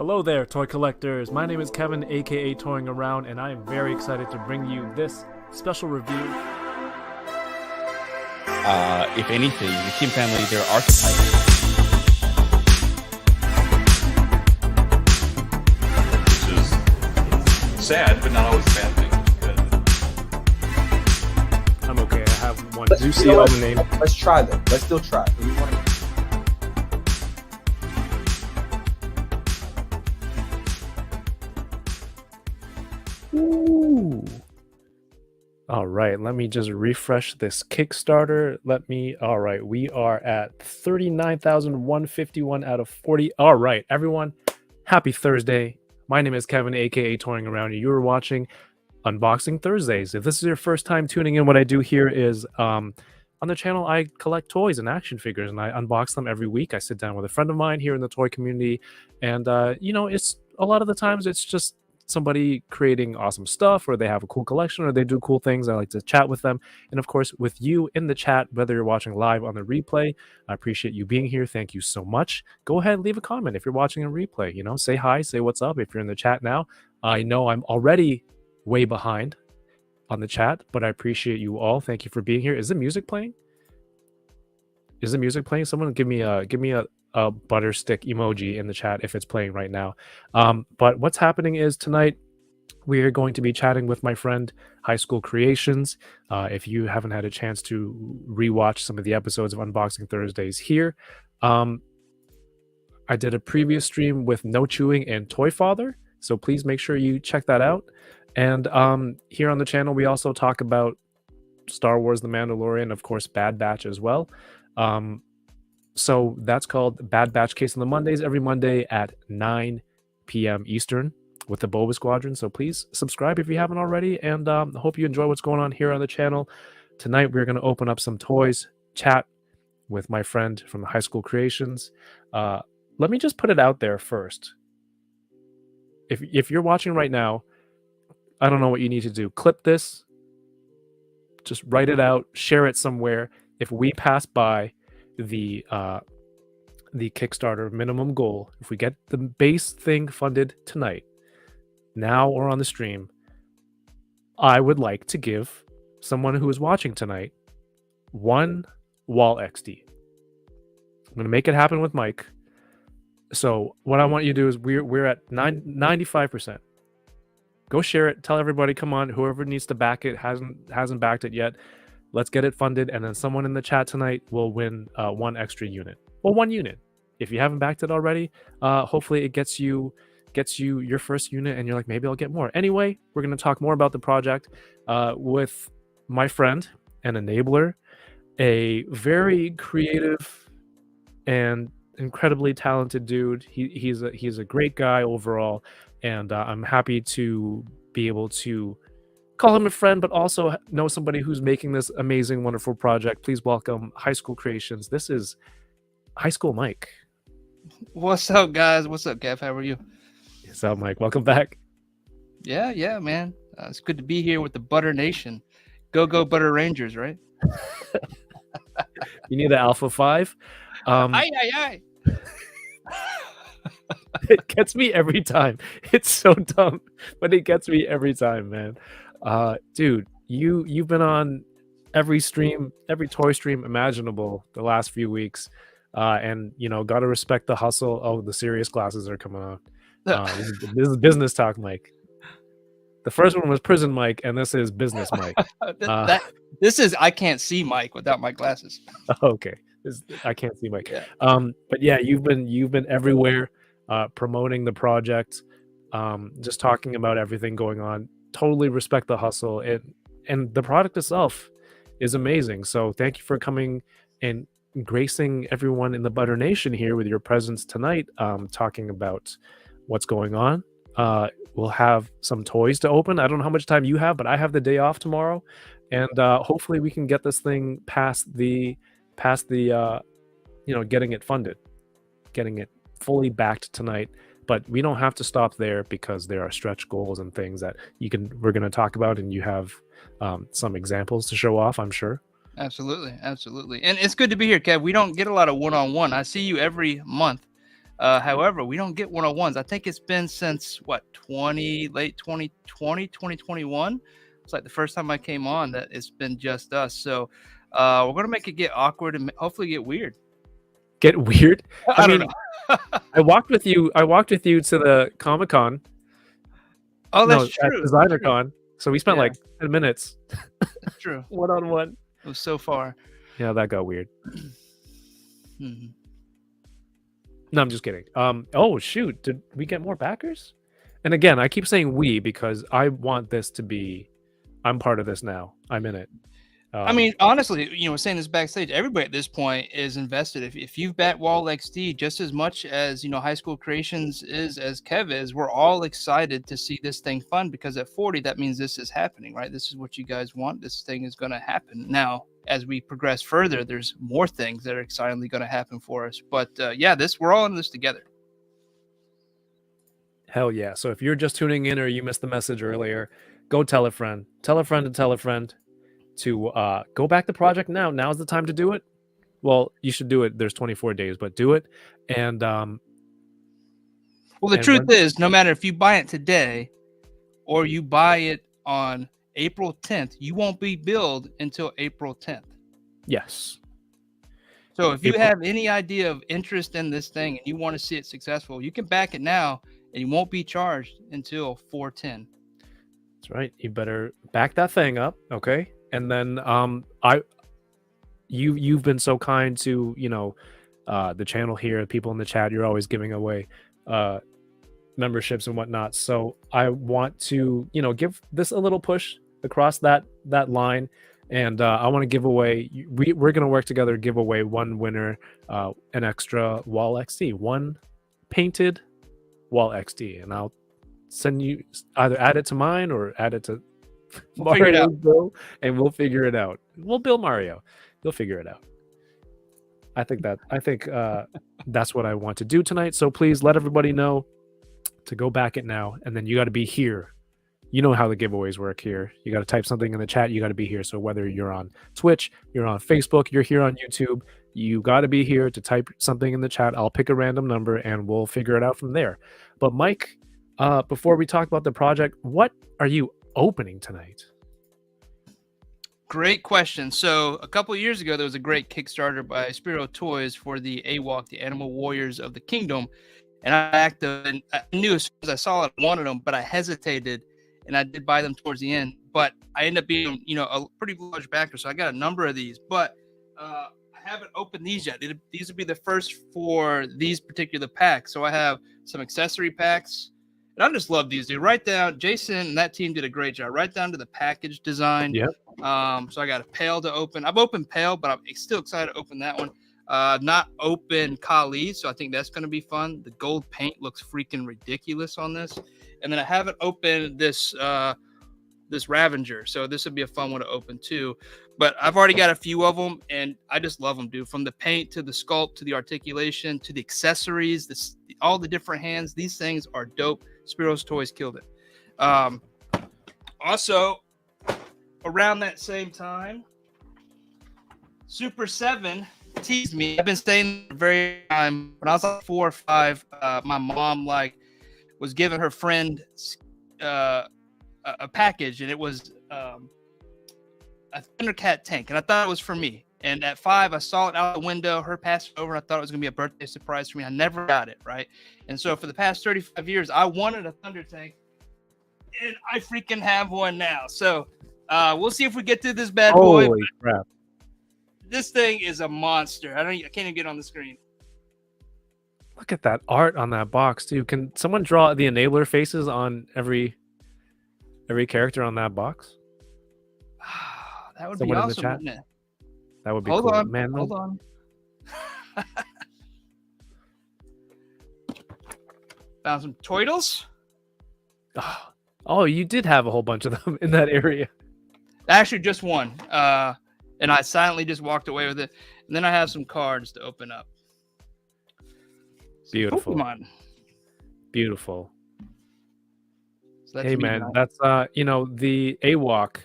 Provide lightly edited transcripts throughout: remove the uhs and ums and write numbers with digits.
Hello there, toy collectors. My name is Kevin, aka Toying Around, and I am very excited to bring you this special review. If anything, the Kim family, they're archetypes. Which is sad, but not always a bad thing. I'm okay. I have one Zusi on the name. Let's try them. Let's still try. Ooh. All right, let me just refresh this Kickstarter. All right, we are at 39,151 out of 40. All right, everyone, happy Thursday. My name is Kevin, aka Toying Around. You are watching Unboxing Thursdays. If this is your first time tuning in, what I do here is on the channel, I collect toys and action figures, and I unbox them every week. I sit down with a friend of mine here in the toy community, and it's a lot of the times it's just somebody creating awesome stuff, or they have a cool collection, or they do cool things. I like to chat with them, and of course with you in the chat, whether you're watching live on the replay. I appreciate you being here. Thank you so much. Go ahead and leave a comment if you're watching a replay. Say hi, say what's up if you're in the chat now. I know I'm already way behind on the chat, but I appreciate you all. Thank you for being here. Is the music playing? Someone give me a butter stick emoji in the chat if it's playing right now. But what's happening is tonight we are going to be chatting with my friend Highschool Creations. If you haven't had a chance to rewatch some of the episodes of Unboxing Thursdays here, I did a previous stream with No Chewing and Toy Father, so please make sure you check that out. And here on the channel we also talk about Star Wars The Mandalorian, of course Bad Batch as well. So that's called Bad Batch Case on the Mondays, every Monday at 9 p.m. Eastern with the Boba Squadron. So please subscribe if you haven't already, and I hope you enjoy what's going on here on the channel. Tonight we're going to open up some toys, chat with my friend from the Highschool Creations. Let me just put it out there first. If you're watching right now, I don't know what you need to do. Clip this, just write it out, share it somewhere. If we pass by the Kickstarter minimum goal, if we get the base thing funded tonight, now or on the stream, I would like to give someone who is watching tonight one wall XD. I'm going to make it happen with Mike. So what I want you to do is we're at 95%. Go share it, tell everybody, come on, whoever needs to back it hasn't backed it yet. Let's get it funded, and then someone in the chat tonight will win one extra unit. Well, one unit. If you haven't backed it already, hopefully it gets you your first unit, and you're like, maybe I'll get more. Anyway, we're going to talk more about the project with my friend and enabler, a very creative and incredibly talented dude. He's a great guy overall, and I'm happy to be able to call him a friend, but also know somebody who's making this amazing, wonderful project. Please welcome Highschool Creations. This is Highschool Mike. What's up, guys? What's up, Kev? How are you? What's up, Mike? Welcome back. Yeah, man. It's good to be here with the Butter Nation. Go Butter Rangers, right? You need the Alpha 5. Aye. It gets me every time. It's so dumb, but it gets me every time, man. Dude, you've been on every stream, every toy stream imaginable the last few weeks, and gotta respect the hustle. Oh, the serious glasses are coming on. This is business talk, Mike. The first one was prison Mike, and this is business Mike. This is I can't see Mike without my glasses. Okay, I can't see Mike. Yeah. But yeah, you've been everywhere, promoting the project, just talking about everything going on. Totally respect the hustle, and the product itself is amazing. So thank you for coming and gracing everyone in the Butter Nation here with your presence tonight, talking about what's going on. We'll have some toys to open. I don't know how much time you have, but I have the day off tomorrow, and hopefully we can get this thing past the getting it funded, getting it fully backed tonight. But we don't have to stop there, because there are stretch goals and things that we're going to talk about, and you have some examples to show off, I'm sure. Absolutely. And it's good to be here, Kev. We don't get a lot of one-on-one. I see you every month, However, we don't get 101s. I think it's been since what, late 2020, 2021. It's like the first time I came on that it's been just us. So we're gonna make it get awkward and hopefully get weird. Get weird. I don't know. I walked with you to the Comic-Con. Oh, that's At true. Designer Con. So we spent Yeah. like 10 minutes That's true. one-on-one. It was so far. Yeah, that got weird. Mhm. No, I'm just kidding. Oh shoot, did we get more backers? And again, I keep saying we because I want this to be, I'm part of this now. I'm in it. I mean, honestly, saying this backstage, everybody at this point is invested. If you've bet Wall XD just as much as High School Creations is, as Kev is, we're all excited to see this thing fun, because at 40, that means this is happening, right? This is what you guys want. This thing is going to happen. Now, as we progress further, there's more things that are excitingly going to happen for us. But yeah, we're all in this together. Hell yeah. So if you're just tuning in or you missed the message earlier, go tell a friend. Tell a friend to tell a friend to go back the project now. Now's the time to do it. Well, you should do it. There's 24 days, but do it. And well, the truth is, no matter if you buy it today or you buy it on April 10th, you won't be billed until April 10th. Yes. So if you have any idea of interest in this thing and you want to see it successful, you can back it now and you won't be charged until 4/10. That's right. You better back that thing up, okay? And then you've been so kind to the channel here, people in the chat. You're always giving away memberships and whatnot. So I want to give this a little push across that line, and I want to give away. We're gonna work together to give away one winner, an extra Wall XD, one painted Wall XD, and I'll send you either add it to mine or add it to Mario's bill, and we'll figure it out. We'll bill Mario. You'll figure it out. I think that's what I want to do tonight. So please let everybody know to go back it now, and then you got to be here. You know how the giveaways work here. You got to type something in the chat. You got to be here. So whether you're on Twitch, you're on Facebook, you're here on YouTube, you got to be here to type something in the chat. I'll pick a random number and we'll figure it out from there. But Mike, before we talk about the project, what are you opening tonight? Great question. So a couple of years ago, there was a great Kickstarter by Spiro Toys for the AWOC, the Animal Warriors of the Kingdom. And I knew as soon as I saw it, I wanted them, but I hesitated, and I did buy them towards the end. But I ended up being, a pretty large backer, so I got a number of these. But I haven't opened these yet. These would be the first for these particular packs. So I have some accessory packs. And I just love these, dude. Right down, Jason and that team did a great job. Right down to the package design. Yep. So I got a pail to open. I've opened pail, but I'm still excited to open that one. Not open Kali, so I think that's going to be fun. The gold paint looks freaking ridiculous on this. And then I haven't opened this Ravager, so this would be a fun one to open too. But I've already got a few of them, and I just love them, dude. From the paint to the sculpt to the articulation to the accessories, all the different hands. These things are dope. Spiro's Toys killed it. Also, around that same time, Super 7 teased me. I've been staying there very time. When I was like 4 or 5, my mom was giving her friend a package, and it was a Thundercat tank, and I thought it was for me. And at 5, I saw it out the window, her passed it over, and I thought it was going to be a birthday surprise for me. I never got it, right? And so for the past 35 years, I wanted a Thunder tank, and I freaking have one now. So we'll see if we get through this bad boy. Holy crap. This thing is a monster. I can't even get on the screen. Look at that art on that box, too. Can someone draw the enabler faces on every character on that box? That would Someone be in the awesome, chat? wouldn't it? That would be Hold cool. on, Man, hold on. Found some Toidles. Oh, you did have a whole bunch of them in that area. Actually, just one. And I silently just walked away with it. And then I have some cards to open up. Beautiful. Pokemon. Beautiful. So that's Hey, me man, now. that's the AWOC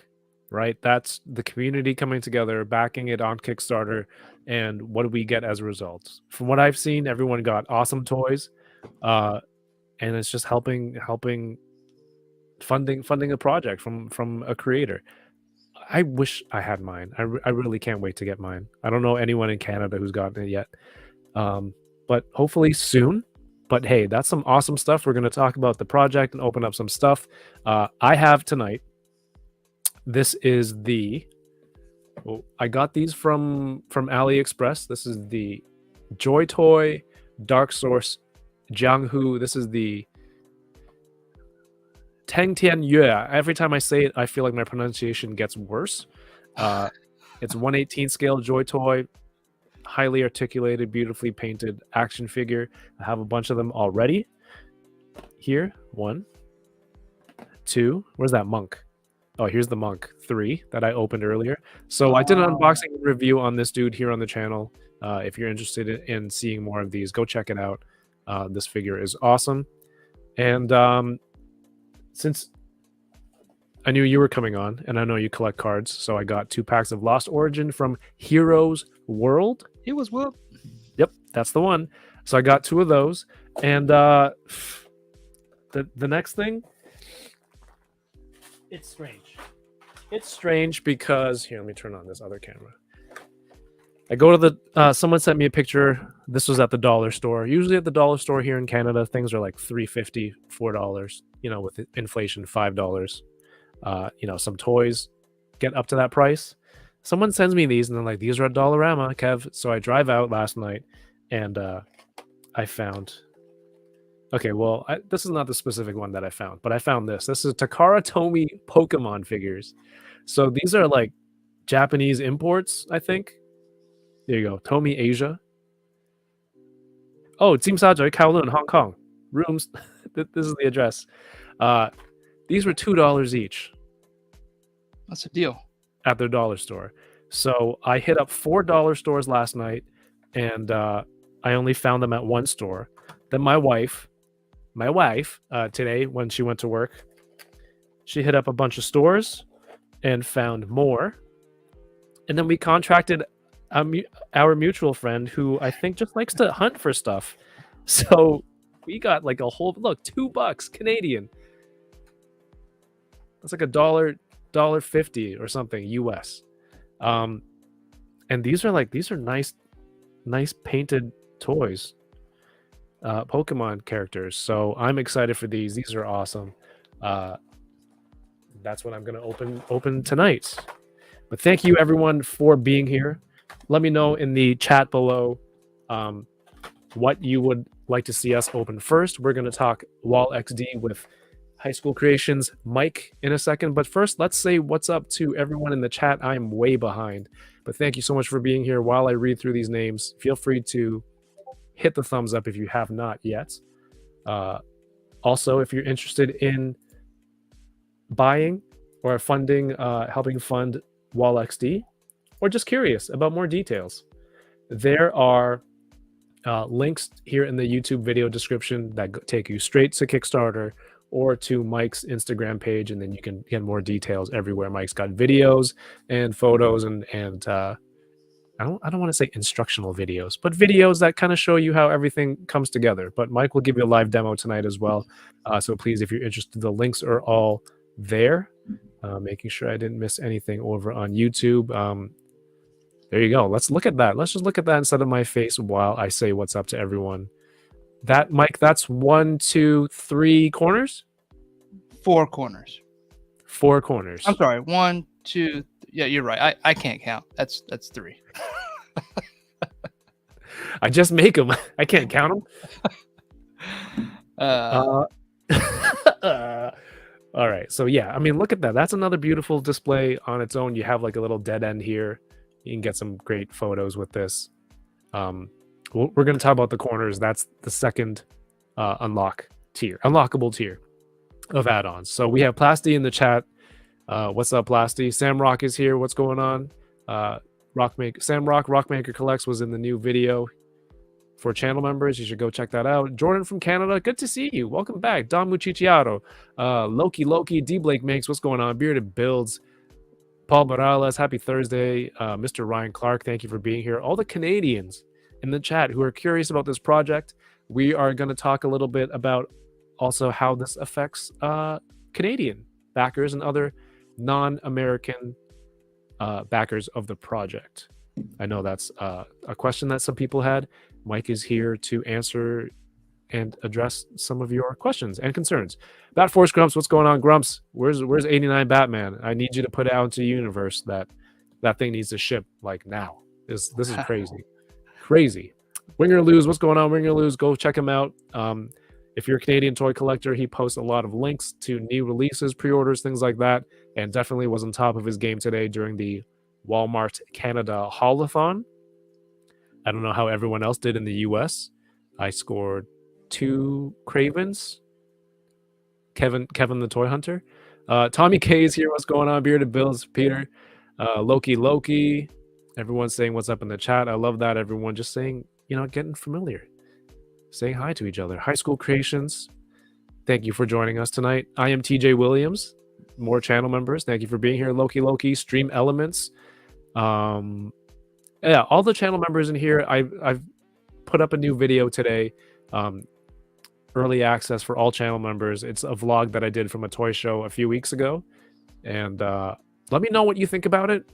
right? That's the community coming together, backing it on Kickstarter, and what do we get as a result? From what I've seen, everyone got awesome toys, and it's just helping funding a project from a creator. I wish I had mine. I really can't wait to get mine. I don't know anyone in Canada who's gotten it yet, but hopefully soon. But hey, that's some awesome stuff. We're going to talk about the project and open up some stuff. I have tonight. This is I got these from AliExpress. This is the Joytoy Dark Source Jianghu. This is the Teng Tian Yue. Every time I say it, I feel like my pronunciation gets worse. It's 1/18 scale Joytoy, highly articulated, beautifully painted action figure. I have a bunch of them already. Here, 1, 2. Where's that monk? Oh, here's the monk. 3 that I opened earlier. So I did an unboxing review on this dude here on the channel. If you're interested in seeing more of these, go check it out. This figure is awesome. And since I knew you were coming on, and I know you collect cards, so I got 2 packs of Lost Origin from Heroes World. Heroes World. Yep, that's the one. So I got 2 of those. And the next thing, it's strange. It's strange because here, let me turn on this other camera. I go to the someone sent me a picture. This was at the dollar store. Usually at the dollar store here in Canada, things are like $3.50, $4. You know, with inflation, $5. You know, some toys get up to that price. Someone sends me these, and they're like, "These are at Dollarama, Kev." So I drive out last night, and I found. Okay, well, this is not the specific one that I found, but I found this. This is Takara Tomy Pokemon figures. So these are like Japanese imports, I think. There you go, Tomy Asia. Oh, Team Sajoy, Kowloon, Hong Kong. Rooms. This is the address. These were $2 each. That's a deal. At their dollar store. So I hit up 4 dollar stores last night, and I only found them at 1 store. Then my wife, today when she went to work, she hit up a bunch of stores and found more. And then we contracted our mutual friend who I think just likes to hunt for stuff. So we got like a whole $2 Canadian. That's like $1.50 or something US. And these are nice painted toys. Pokemon characters. So I'm excited for these. These are awesome. That's what I'm gonna open tonight. But thank you everyone for being here. Let me know in the chat below what you would like to see us open first. We're gonna talk Wall XD with Highschool Creations Mike in a second. But first, let's say what's up to everyone in the chat. I'm way behind. But thank you so much for being here. While I read through these names, feel free to hit the thumbs up if you have not yet. Also, if you're interested in buying or funding, helping fund Wall XD, or just curious about more details, there are links here in the YouTube video description that take you straight to Kickstarter or to Mike's Instagram page, and then you can get more details everywhere. Mike's got videos and photos and I don't want to say instructional videos, but videos that kind of show you how everything comes together. But Mike will give you a live demo tonight as well. So please, if you're interested, the links are all there. Making sure I didn't miss anything over on YouTube. There you go. Let's look at that. Let's just look at that instead of my face while I say what's up to everyone. That, Mike, that's 1, 2, 3 corners? 4 corners. 4 corners. I'm sorry. 1, 2. Yeah, you're right. I can't count. That's 3. I just make them. I can't count them. All right. So yeah, I mean, look at that. That's another beautiful display on its own. You have like a little dead end here. You can get some great photos with this. We're going to talk about the corners. That's the second unlockable tier of add-ons. So we have Plasty in the chat. What's up, Plasty? Sam Rock is here. What's going on? Sam Rock Rockmaker Collects was in the new video for channel members. You should go check that out. Jordan from Canada, good to see you. Welcome back. Don Muciciato, Loki, D Blake makes. What's going on? Bearded Builds, Paul Morales, happy Thursday. Mr. Ryan Clark, thank you for being here. All the Canadians in the chat who are curious about this project, we are going to talk a little bit about also how this affects Canadian backers and other non-American backers of the project. I know that's a question that some people had. Mike is here to answer and address some of your questions and concerns. Bat Force Grumps, what's going on, Grumps? Where's 89 Batman? I need you to put it out into the universe that thing needs to ship like now. This is crazy. Crazy. Win or Lose, what's going on? Win or Lose, go check him out. If you're a Canadian toy collector, he posts a lot of links to new releases, pre-orders, things like that, and definitely was on top of his game today during the Walmart Canada Haulathon. I don't know how everyone else did in the US. I scored 2 Cravens. Kevin the Toy Hunter. Tommy K is here. What's going on? Bearded Bills, Peter. Loki. Everyone's saying what's up in the chat. I love that. Everyone just saying, getting familiar. Saying hi to each other. High School Creations. Thank you for joining us tonight. I am TJ Williams. More channel members. Thank you for being here. Loki. Stream Elements. Yeah, all the channel members in here. I've put up a new video today. Early access for all channel members. It's a vlog that I did from a toy show a few weeks ago. And let me know what you think about it.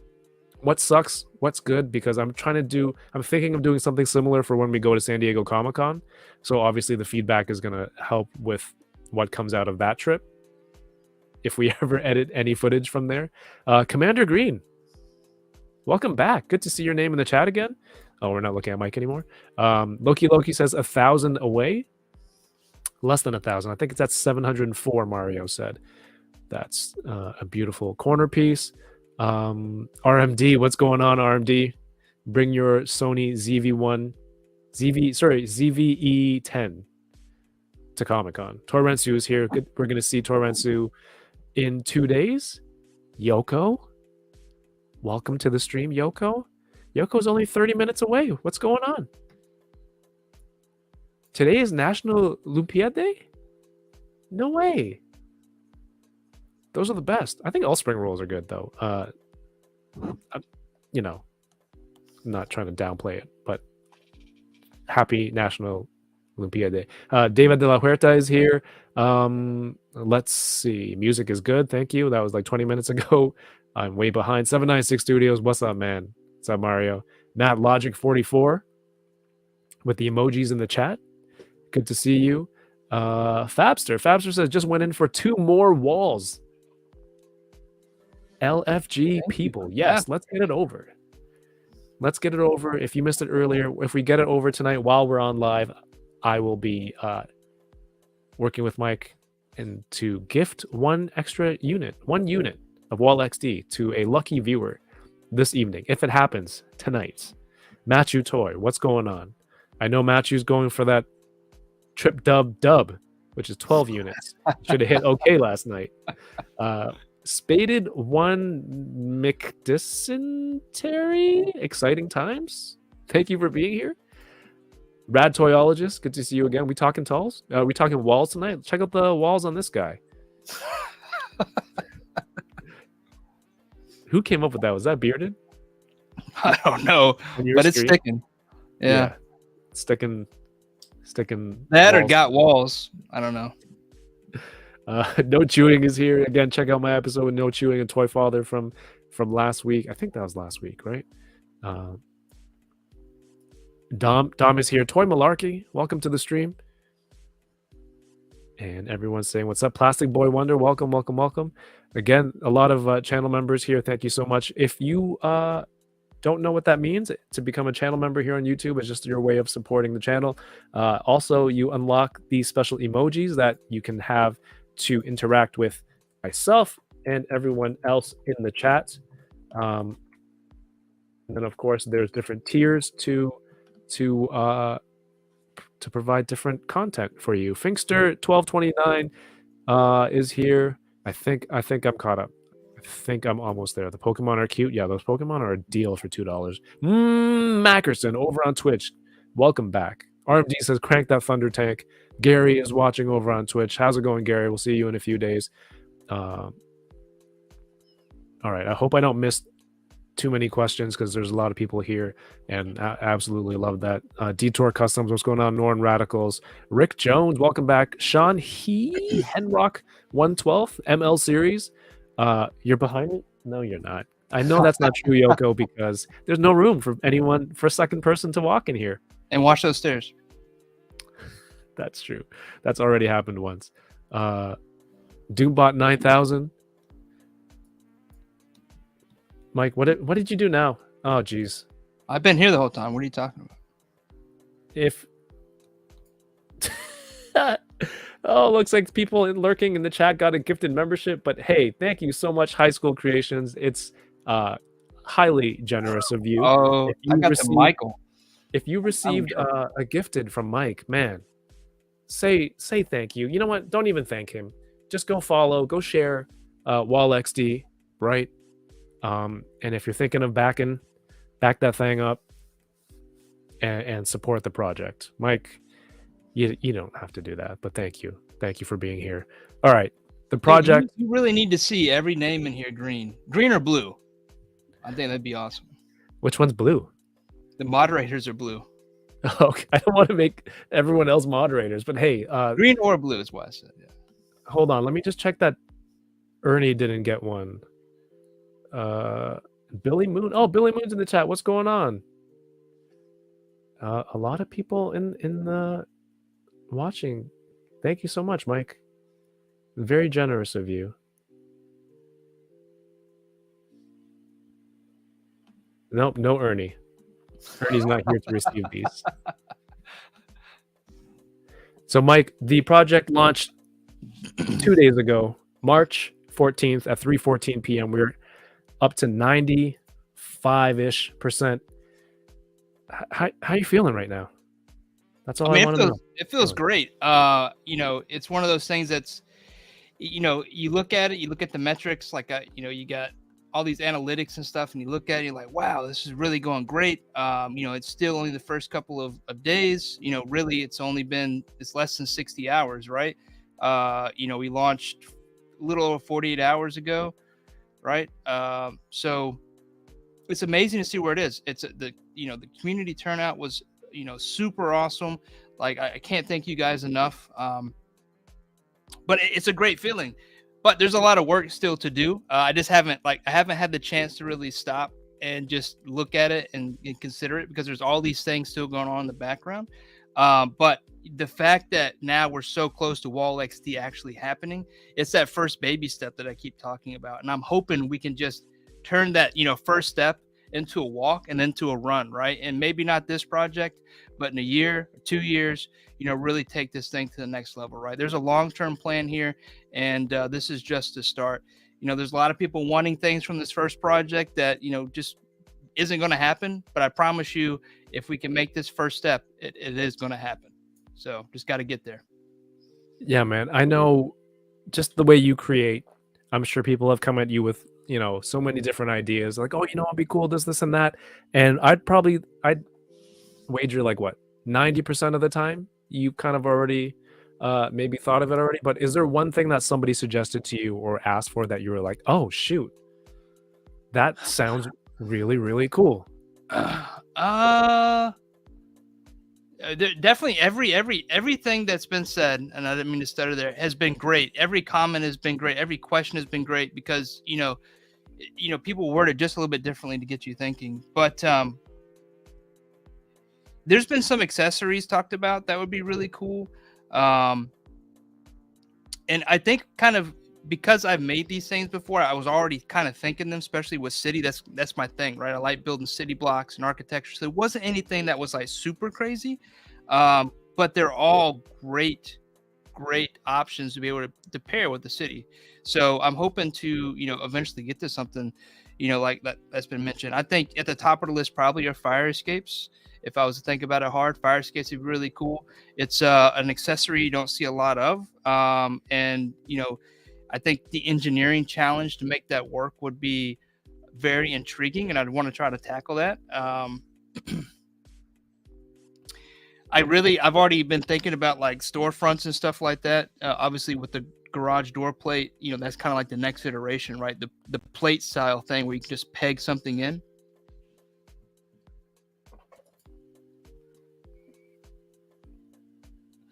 What sucks, what's good, because I'm thinking of doing something similar for when we go to San Diego Comic-Con. So obviously the feedback is going to help with what comes out of that trip, if we ever edit any footage from there. Commander Green, welcome back. Good to see your name in the chat again. Oh, we're not looking at Mike anymore. Loki says 1,000 away. Less than 1,000. I think it's at 704, Mario said. That's a beautiful corner piece. RMD, what's going on, RMD? Bring your Sony ZVE10 to Comic-Con. Torrensu is here. Good. We're going to see Torrensu in 2 days. Yoko, welcome to the stream, Yoko. Yoko's only 30 minutes away. What's going on? Today is National Lumpia Day? No way. Those are the best. I think all spring rolls are good, though. I'm not trying to downplay it, but happy National Lumpia Day. David de la Huerta is here. Let's see. Music is good. Thank you. That was like 20 minutes ago. I'm way behind. 796 Studios. What's up, man? What's up, Mario? Matt Logic 44 with the emojis in the chat. Good to see you. Fabster says just went in for 2 more walls. LFG people. Yes, let's get it over. Let's get it over. If you missed it earlier, if we get it over tonight while we're on live, I will be working with Mike and to gift one unit of Wall XD to a lucky viewer this evening, if it happens tonight. Matthew Toy, what's going on? I know Matthew's going for that Trip Dub, which is 12 units. Should have hit okay last night. Spaded 1 McDysentery. Exciting times. Thank you for being here. Rad Toyologist, good to see you again. We talking talls? We talking walls tonight? Check out the walls on this guy. Who came up with that? Was that Bearded? I don't know, but it's sticking. Yeah. Sticking. That walls. Or got walls. I don't know. No Chewing is here again. Check out my episode with No Chewing and Toy Father from last week. I think that was last week, right? Dom is here. Toy Malarkey, welcome to the stream. And everyone's saying what's up. Plastic Boy Wonder, welcome. Again, a lot of channel members here. Thank you so much. If you don't know what that means, to become a channel member here on YouTube is just your way of supporting the channel. Also, you unlock these special emojis that you can have to interact with myself and everyone else in the chat. And then, of course, there's different tiers to provide different content for you. Finkster 1229 is here. I think I'm caught up. I think I'm almost there. The Pokemon are cute. Yeah, those Pokemon are a deal for $2. Mackerson over on Twitch. Welcome back. RMD says, crank that Thunder Tank. Gary is watching over on Twitch. How's it going, Gary? We'll see you in a few days. All right. I hope I don't miss too many questions because there's a lot of people here and absolutely love that. Detour Customs, what's going on? Norn Radicals, Rick Jones, welcome back. Sean Henrock 112 ML series. You're behind me? No, you're not. I know that's not true, Yoko, because there's no room for anyone for a second person to walk in here. And watch those stairs. That's true. That's already happened once. Doombot 9000. Mike, what did you do now? Oh, geez. I've been here the whole time. What are you talking about? If oh, looks like people lurking in the chat got a gifted membership. But hey, thank you so much, Highschool Creations. It's highly generous of you. Oh, I got the Michael. If you received a gifted from Mike, man, say thank you. You know what? Don't even thank him. Just go follow, go share Wall XD, right? And if you're thinking of back that thing up and support the project, Mike, you don't have to do that, but thank you for being here. All right, the project. You really need to see every name in here green or blue. I think that'd be awesome. Which one's blue? The moderators are blue. Okay, I don't want to make everyone else moderators, but hey, green or blue is what I said. Yeah. Hold on, let me just check that Ernie didn't get one. Billy Moon. Oh, Billy Moon's in the chat. What's going on? A lot of people in the watching. Thank you so much, Mike. Very generous of you. Nope, no Ernie. Ernie's not here to receive these. So, Mike, the project launched 2 days ago, March 14th at 3:14 p.m. We're up to 95-ish%. How are you feeling right now? That's all I want to know. It feels great. It's one of those things that's, you look at it, you look at the metrics, like, you got all these analytics and stuff, and you look at it, you're like, wow, this is really going great. It's still only the first couple of days. Really, it's less than 60 hours, right? We launched a little over 48 hours ago, right? So it's amazing to see where it is. It's the community turnout was, super awesome. Like, I can't thank you guys enough. But it's a great feeling. But there's a lot of work still to do. I haven't had the chance to really stop and just look at it and consider it, because there's all these things still going on in the background. But the fact that now we're so close to Wall XD actually happening, it's that first baby step that I keep talking about. And I'm hoping we can just turn that, first step into a walk and then to a run, right? And maybe not this project, but in a year, 2 years, really take this thing to the next level, right? There's a long-term plan here, and this is just the start. There's a lot of people wanting things from this first project that, just isn't going to happen. But I promise you, if we can make this first step, it is going to happen. So just got to get there. Yeah, man. I know just the way you create, I'm sure people have come at you with, so many different ideas, like, oh, it'd be cool, this and that. And I'd wager like 90% of the time you kind of already maybe thought of it already. But is there one thing that somebody suggested to you or asked for that you were like, oh shoot, that sounds really, really cool? Definitely everything that's been said, and I didn't mean to stutter there, has been great. Every comment has been great. Every question has been great, because people word it just a little bit differently to get you thinking. But there's been some accessories talked about that would be really cool. And I think kind of because I've made these things before, I was already kind of thinking them, especially with city. That's my thing, right? I like building city blocks and architecture. So it wasn't anything that was like super crazy, but they're all great options to be able to pair with the city. So I'm hoping to, eventually get to something, like that's been mentioned. I think at the top of the list probably are fire escapes. If I was to think about it hard, fire escapes would be really cool. It's an accessory you don't see a lot of. And, I think the engineering challenge to make that work would be very intriguing, and I'd want to try to tackle that. I've already been thinking about like storefronts and stuff like that. Obviously with the garage door plate, that's kind of like the next iteration, right? The plate style thing where you can just peg something in.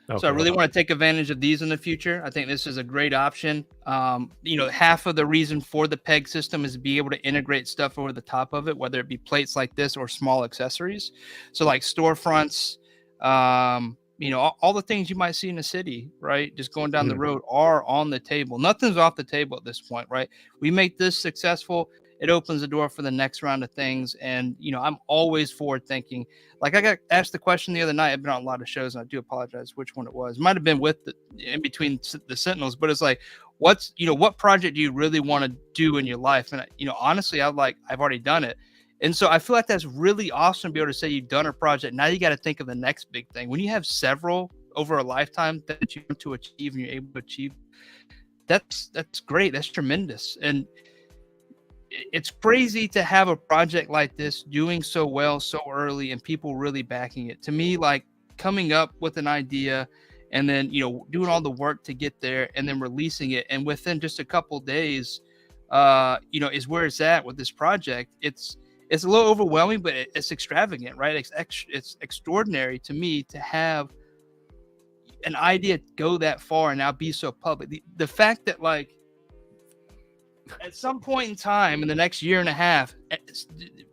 Okay, So I really want to take advantage of these in the future. I think this is a great option. Half of the reason for the peg system is to be able to integrate stuff over the top of it, whether it be plates like this or small accessories. So like storefronts, all the things you might see in the city, right? Just going down the road are on the table. Nothing's off the table at this point, right? We make this successful, it opens the door for the next round of things. And, I'm always forward thinking. Like I got asked the question the other night. I've been on a lot of shows and I do apologize which one it was. It might've been in between the Sentinels, but it's like, what project do you really want to do in your life? And, honestly, I've already done it. And so I feel like that's really awesome to be able to say you've done a project. Now you got to think of the next big thing. When you have several over a lifetime that you want to achieve and you're able to achieve, that's great. That's tremendous. And it's crazy to have a project like this doing so well so early and people really backing it. To me, like coming up with an idea and then, doing all the work to get there and then releasing it. And within just a couple days, is where it's at with this project. It's a little overwhelming, but it's extravagant, right? It's extraordinary to me to have an idea go that far and now be so public. The fact that like at some point in time in the next year and a half,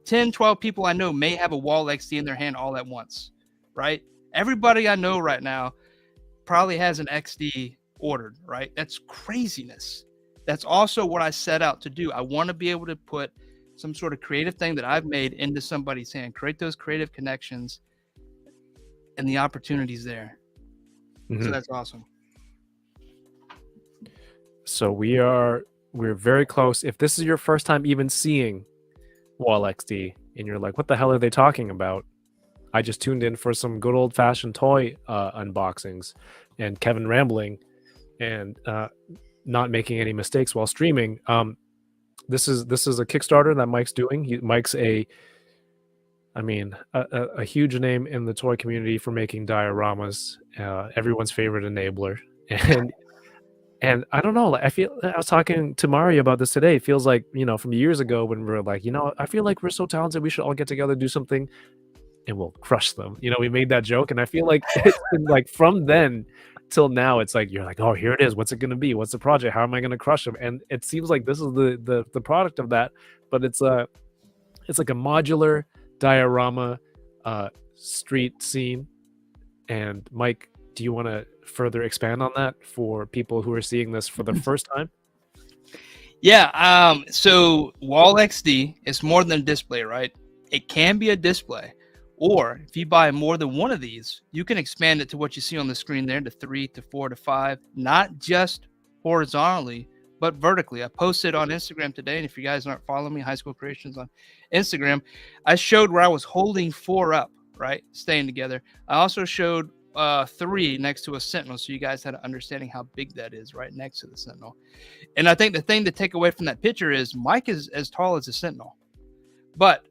10, 12 people I know may have a Wall XD in their hand all at once, right? Everybody I know right now probably has an XD ordered, right? That's craziness. That's also what I set out to do. I want to be able to put some sort of creative thing that I've made into somebody's hand, create those creative connections and the opportunities there. So that's awesome. So we're very close. If this is your first time even seeing Wall XD and you're like, what the hell are they talking about? I just tuned in for some good old fashioned toy unboxings and Kevin rambling and not making any mistakes while streaming. This is a Kickstarter that Mike's doing. Mike's a huge name in the toy community for making dioramas, everyone's favorite enabler. And I don't know, I was talking to Mario about this today. It feels like, from years ago when we were like, I feel like we're so talented, we should all get together, do something, and we'll crush them. We made that joke, and I feel like it's been like from then till now, it's like you're like, oh, here it is. What's it gonna be? What's the project? How am I gonna crush them? And it seems like this is the product of that. But it's like a modular diorama street scene. And Mike, do you want to further expand on that for people who are seeing this for the first time? Yeah. So Wall XD is more than a display, right? It can be a display. Or if you buy more than one of these, you can expand it to what you see on the screen there, to 3 to 4 to 5, not just horizontally, but vertically. I posted on Instagram today, and if you guys aren't following me, Highschool Creations on Instagram, I showed where I was holding 4 up, right, staying together. I also showed 3 next to a Sentinel, so you guys had an understanding how big that is right next to the Sentinel. And I think the thing to take away from that picture is Mike is as tall as a Sentinel. But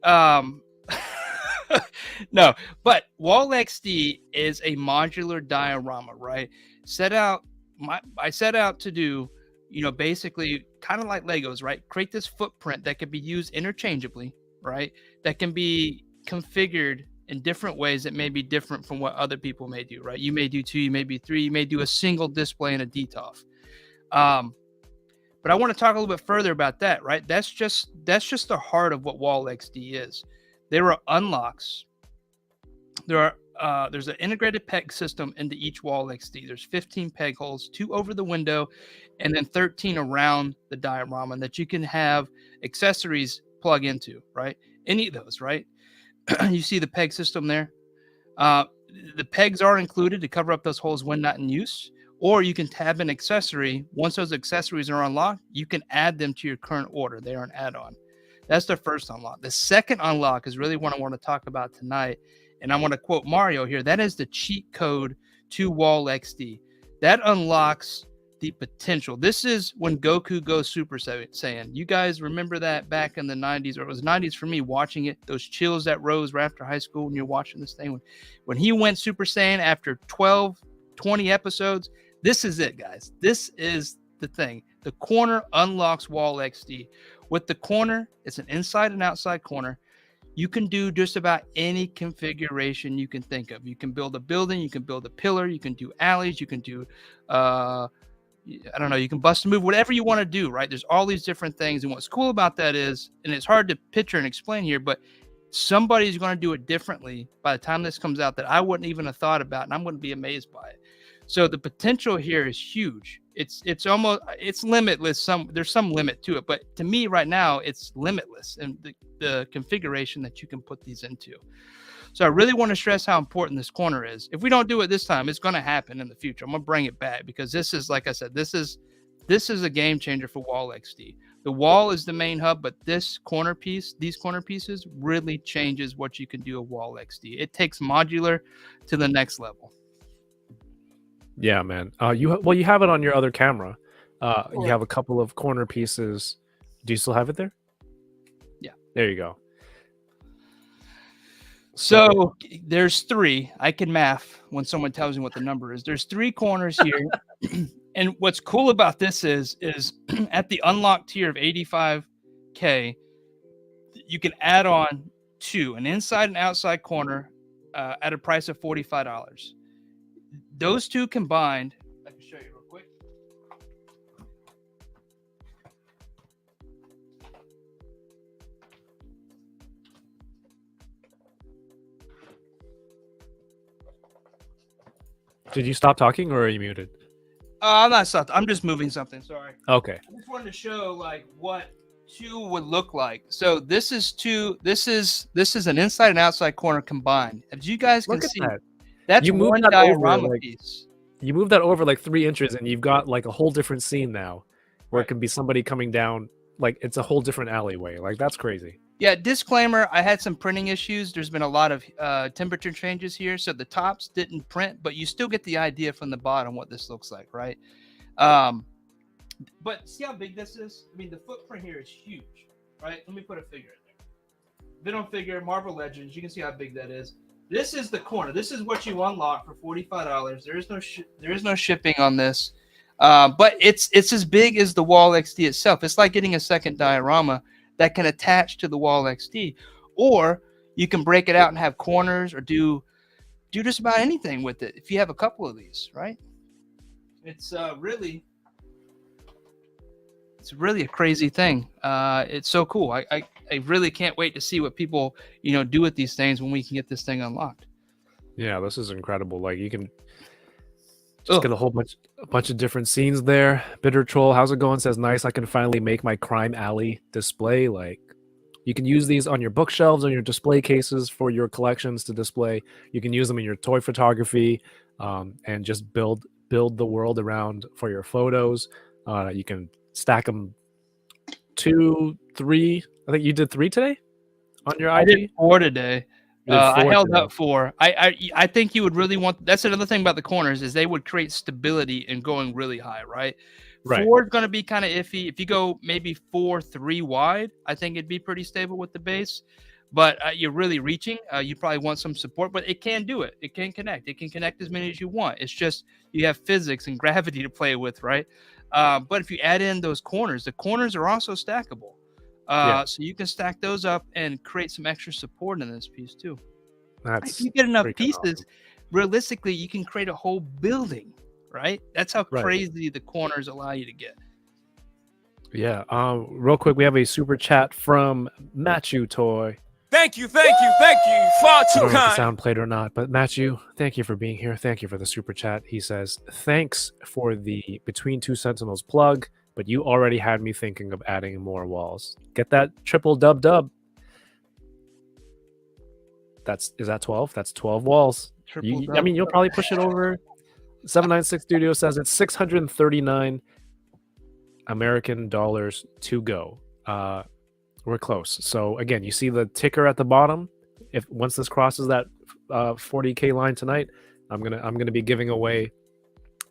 no, but Wall XD is a modular diorama, right? I set out to do, basically kind of like Legos, right? Create this footprint that can be used interchangeably, right? That can be configured in different ways that may be different from what other people may do, right? You may do 2, you may be 3, you may do a single display and a DTOF. But I want to talk a little bit further about that, right? That's just the heart of what Wall XD is. There are unlocks. There's an integrated peg system into each Wall XD. There's 15 peg holes, 2 over the window, and then 13 around the diorama that you can have accessories plug into, right? Any of those, right? You see the peg system there. The pegs are included to cover up those holes when not in use, or you can tab an accessory. Once those accessories are unlocked, you can add them to your current order. They are an add-on. That's the first unlock. The second unlock is really what I want to talk about tonight. And I want to quote Mario here. That is the cheat code to Wall XD. That unlocks the potential. This is when Goku goes Super Saiyan. You guys remember that back in the 90s, or it was 90s for me watching it, those chills that rose right after high school when you're watching this thing. When he went Super Saiyan after 12, 20 episodes, this is it, guys. This is the thing. The corner unlocks Wall XD. With the corner, it's an inside and outside corner. You can do just about any configuration you can think of. You can build a building, you can build a pillar, you can do alleys, you can do, I don't know, you can bust and move, whatever you want to do, right? There's all these different things. And what's cool about that is, and it's hard to picture and explain here, but somebody's going to do it differently by the time this comes out that I wouldn't even have thought about, and I'm going to be amazed by it. So the potential here is huge. It's almost, it's limitless. There's some limit to it, but to me right now it's limitless in the configuration that you can put these into. So I really want to stress how important this corner is. If we don't do it this time, it's going to happen in the future. I'm going to bring it back because this is, like I said, this is a game changer for Wall XD. The wall is the main hub, but this corner piece, these corner pieces really changes what you can do with Wall XD. It takes modular to the next level. Yeah, man. You have it on your other camera. You have a couple of corner pieces. Do you still have it there? Yeah. There you go. So there's 3. I can math when someone tells me what the number is. There's 3 corners here. And what's cool about this is at the unlocked tier of 85K, you can add on 2, an inside and outside corner at a price of $45. Those 2 combined, I can show you real quick. Did you stop talking or are you muted? I'm not stopped. I'm just moving something. Sorry. Okay. I just wanted to show like what 2 would look like. So this is 2. This is an inside and outside corner combined. As you guys can see, that's you one that diorama over, piece. You move that over like 3 inches, and you've got like a whole different scene now, where it can be somebody coming down. Like it's a whole different alleyway. Like that's crazy. Yeah, disclaimer, I had some printing issues. There's been a lot of temperature changes here, so the tops didn't print, but you still get the idea from the bottom what this looks like, right? But see how big this is? I mean, the footprint here is huge, right? Let me put a figure in there. Vinyl figure, Marvel Legends, you can see how big that is. This is the corner. This is what you unlock for $45. There is no shipping on this, but it's as big as the Wall XD itself. It's like getting a second diorama that can attach to the Wall XD, or you can break it out and have corners, or do just about anything with it if you have a couple of these, right? It's really a crazy thing. It's so cool. I really can't wait to see what people do with these things when we can get this thing unlocked. Yeah, this is incredible. Like you can just get a bunch of different scenes there. Bitter Troll, how's it going? Says nice. I can finally make my crime alley display. Like you can use these on your bookshelves, on your display cases for your collections to display. You can use them in your toy photography, and just build the world around for your photos. You can stack them 2, 3. I think you did 3 today on your IG. I did 4 today. I held up 4. I think you would really want. That's another thing about the corners is they would create stability in going really high, right? Right. 4 is going to be kind of iffy. If you go maybe 4, 3 wide, I think it'd be pretty stable with the base. But you're really reaching. You probably want some support, but it can do it. It can connect. It can connect as many as you want. It's just you have physics and gravity to play with, right? But if you add in those corners, the corners are also stackable. So you can stack those up and create some extra support in this piece too. If you get enough pieces, realistically, you can create a whole building, right? That's how crazy the corners allow you to get. Yeah. Real quick, we have a super chat from Matthew Toy. Thank you. Far too I don't know if the kind. sound played or not, but Matthew, thank you for being here. Thank you for the super chat. He says, thanks for the Between Two Sentinels plug, but you already had me thinking of adding more walls. Get that triple dub. Is that 12? That's 12 walls. I mean, you'll probably push it over. 796 Studio says it's 639 American dollars to go. We're close. So again, you see the ticker at the bottom. If once this crosses that 40K line tonight, I'm gonna be giving away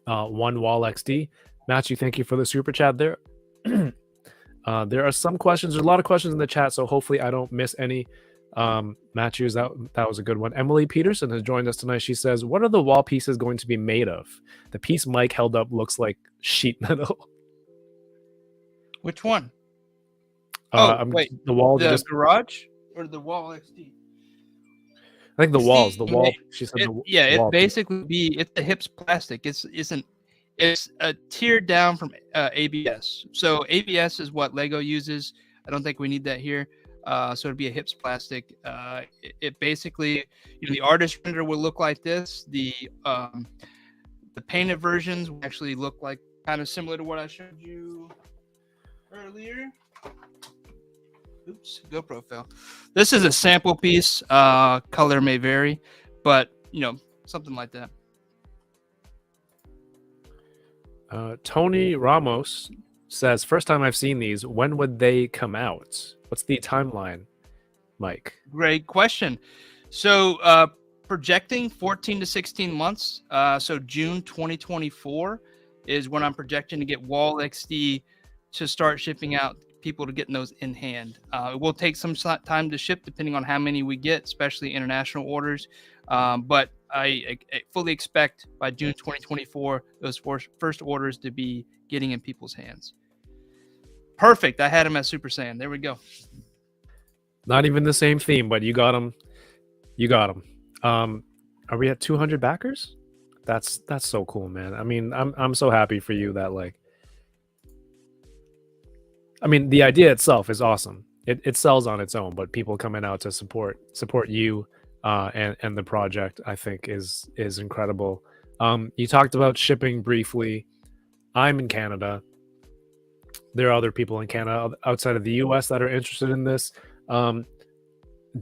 1 Wall XD. Matthew, thank you for the super chat there. There are some questions. There's a lot of questions in the chat, so hopefully I don't miss any. Matthews, that was a good one. Emily Peterson has joined us tonight. She says, what are the wall pieces going to be made of? The piece Mike held up looks like sheet metal. Which one? Oh, I'm wait, the wall. the Just garage or the wall XD? I think the walls. The See, wall. She said yeah, the it wall piece. basically it's the hips plastic. It's a tier down from ABS. So ABS is what Lego uses. I don't think we need that here. So it'd be a hips plastic. It basically, the artist render will look like this. The painted versions will actually look like kind of similar to what I showed you earlier. Oops, GoPro fell. This is a sample piece. Color may vary, but something like that. Tony Ramos says, first time I've seen these. When would they come out? What's the timeline, Mike? Great question. So projecting 14 to 16 months. So June 2024 is when I'm projecting to get Wall XD to start shipping out, people to getting those in hand. It will take some time to ship depending on how many we get, especially international orders. But I fully expect by June 2024 those first orders to be getting in people's hands. Perfect. I had him at Super Saiyan. There we go. Not even the same theme, but you got him. You got him. Are we at 200 backers? That's so cool, man. I mean, I'm so happy for you that I mean, the idea itself is awesome. It sells on its own, but people coming out to support you and the project, I think is incredible. You talked about shipping briefly. I'm in Canada. There are other people in Canada outside of the US that are interested in this.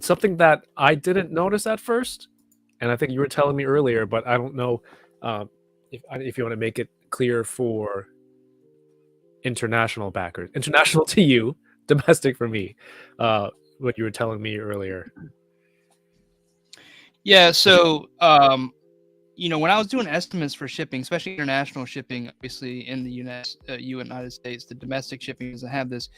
Something that I didn't notice at first, and I think you were telling me earlier, but I don't know if you want to make it clear for international backers. International to you, domestic for me. What you were telling me earlier. Yeah, so when I was doing estimates for shipping, especially international shipping, obviously in the United States, the domestic shipping doesn't have this.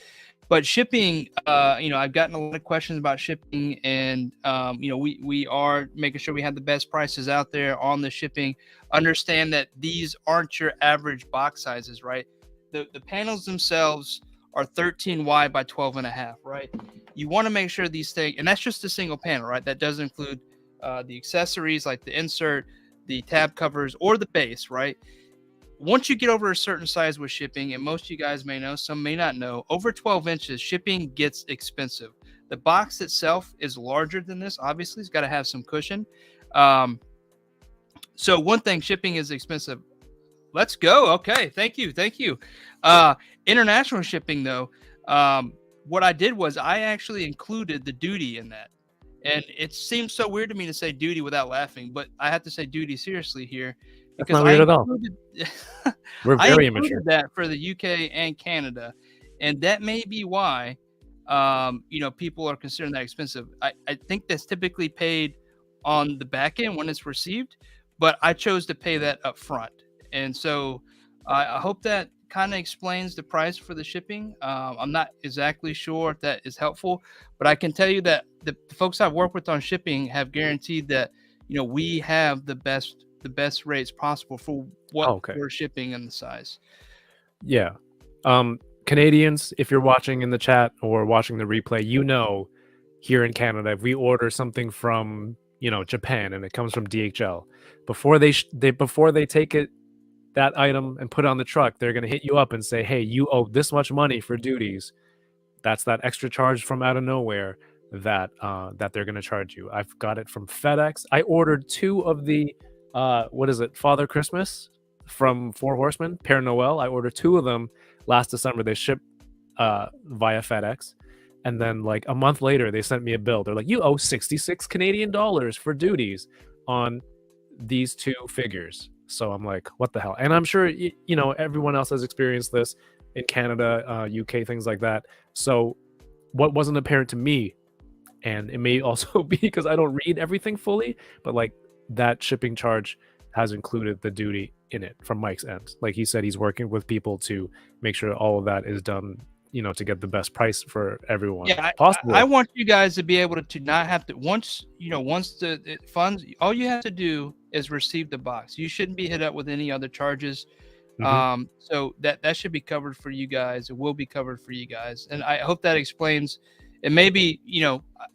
But shipping, I've gotten a lot of questions about shipping, and we are making sure we have the best prices out there on the shipping. Understand that these aren't your average box sizes, right? The panels themselves are 13 wide by 12 and a half, right? You want to make sure these things, and that's just a single panel, right? That does include the accessories like the insert, the tab covers, or the base, right? Once you get over a certain size with shipping, and most of you guys may know, some may not know, over 12 inches, shipping gets expensive. The box itself is larger than this. Obviously, it's got to have some cushion. So one thing, shipping is expensive. Let's go. Okay. Thank you. International shipping, though, what I did was I actually included the duty in that. And it seems so weird to me to say duty without laughing, but I have to say duty seriously here. That's not weird at all. We're very immature. That for the UK and Canada. And that may be why, people are considering that expensive. I think that's typically paid on the back end when it's received, but I chose to pay that up front. And so I hope that kind of explains the price for the shipping. I'm not exactly sure if that is helpful, but I can tell you that the folks I've worked with on shipping have guaranteed that, we have the best rates possible for what we're shipping and the size. Yeah. Canadians, if you're watching in the chat or watching the replay, here in Canada, if we order something from, Japan and it comes from DHL, before they take it, that item, and put it on the truck, they're going to hit you up and say, hey, you owe this much money for duties. That's that extra charge from out of nowhere that they're going to charge you. I've got it from FedEx. I ordered 2 of the Father Christmas from Four Horsemen, Père Noël. I ordered 2 of them last December. They shipped via FedEx, and then like a month later they sent me a bill. They're like, you owe 66 Canadian dollars for duties on these 2 figures. So I'm like, what the hell? And I'm sure everyone else has experienced this in Canada, UK, things like that. So what wasn't apparent to me, and it may also be because I don't read everything fully, but like that shipping charge has included the duty in it from Mike's end. Like he said, he's working with people to make sure all of that is done, to get the best price for everyone possible. I want you guys to be able to not have to, once the funds, all you have to do is receive the box. You shouldn't be hit up with any other charges. So that should be covered for you guys. It will be covered for you guys, and I hope that explains. And maybe,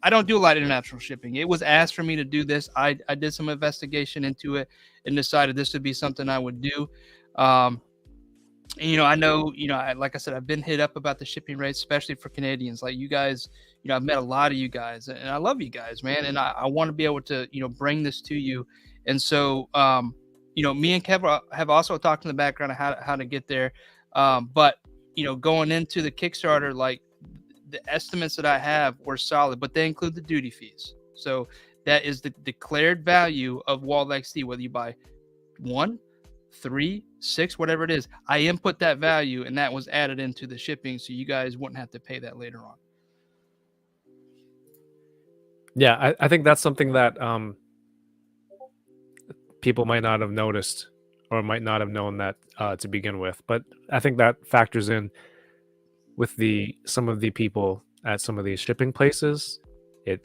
I don't do a lot of international shipping. It was asked for me to do this. I did some investigation into it and decided this would be something I would do. And, I know, like I said, I've been hit up about the shipping rates, especially for Canadians. Like you guys, I've met a lot of you guys, and I love you guys, man. And I want to be able to, bring this to you. And so, me and Kev have also talked in the background of how to get there. But, going into the Kickstarter, like the estimates that I have were solid, but they include the duty fees. So that is the declared value of Wall XD, whether you buy 1, 3, 6, whatever it is. I input that value, and that was added into the shipping, so you guys wouldn't have to pay that later on. Yeah, I think that's something that people might not have noticed or might not have known that to begin with. But I think that factors in with some of the people at some of these shipping places. It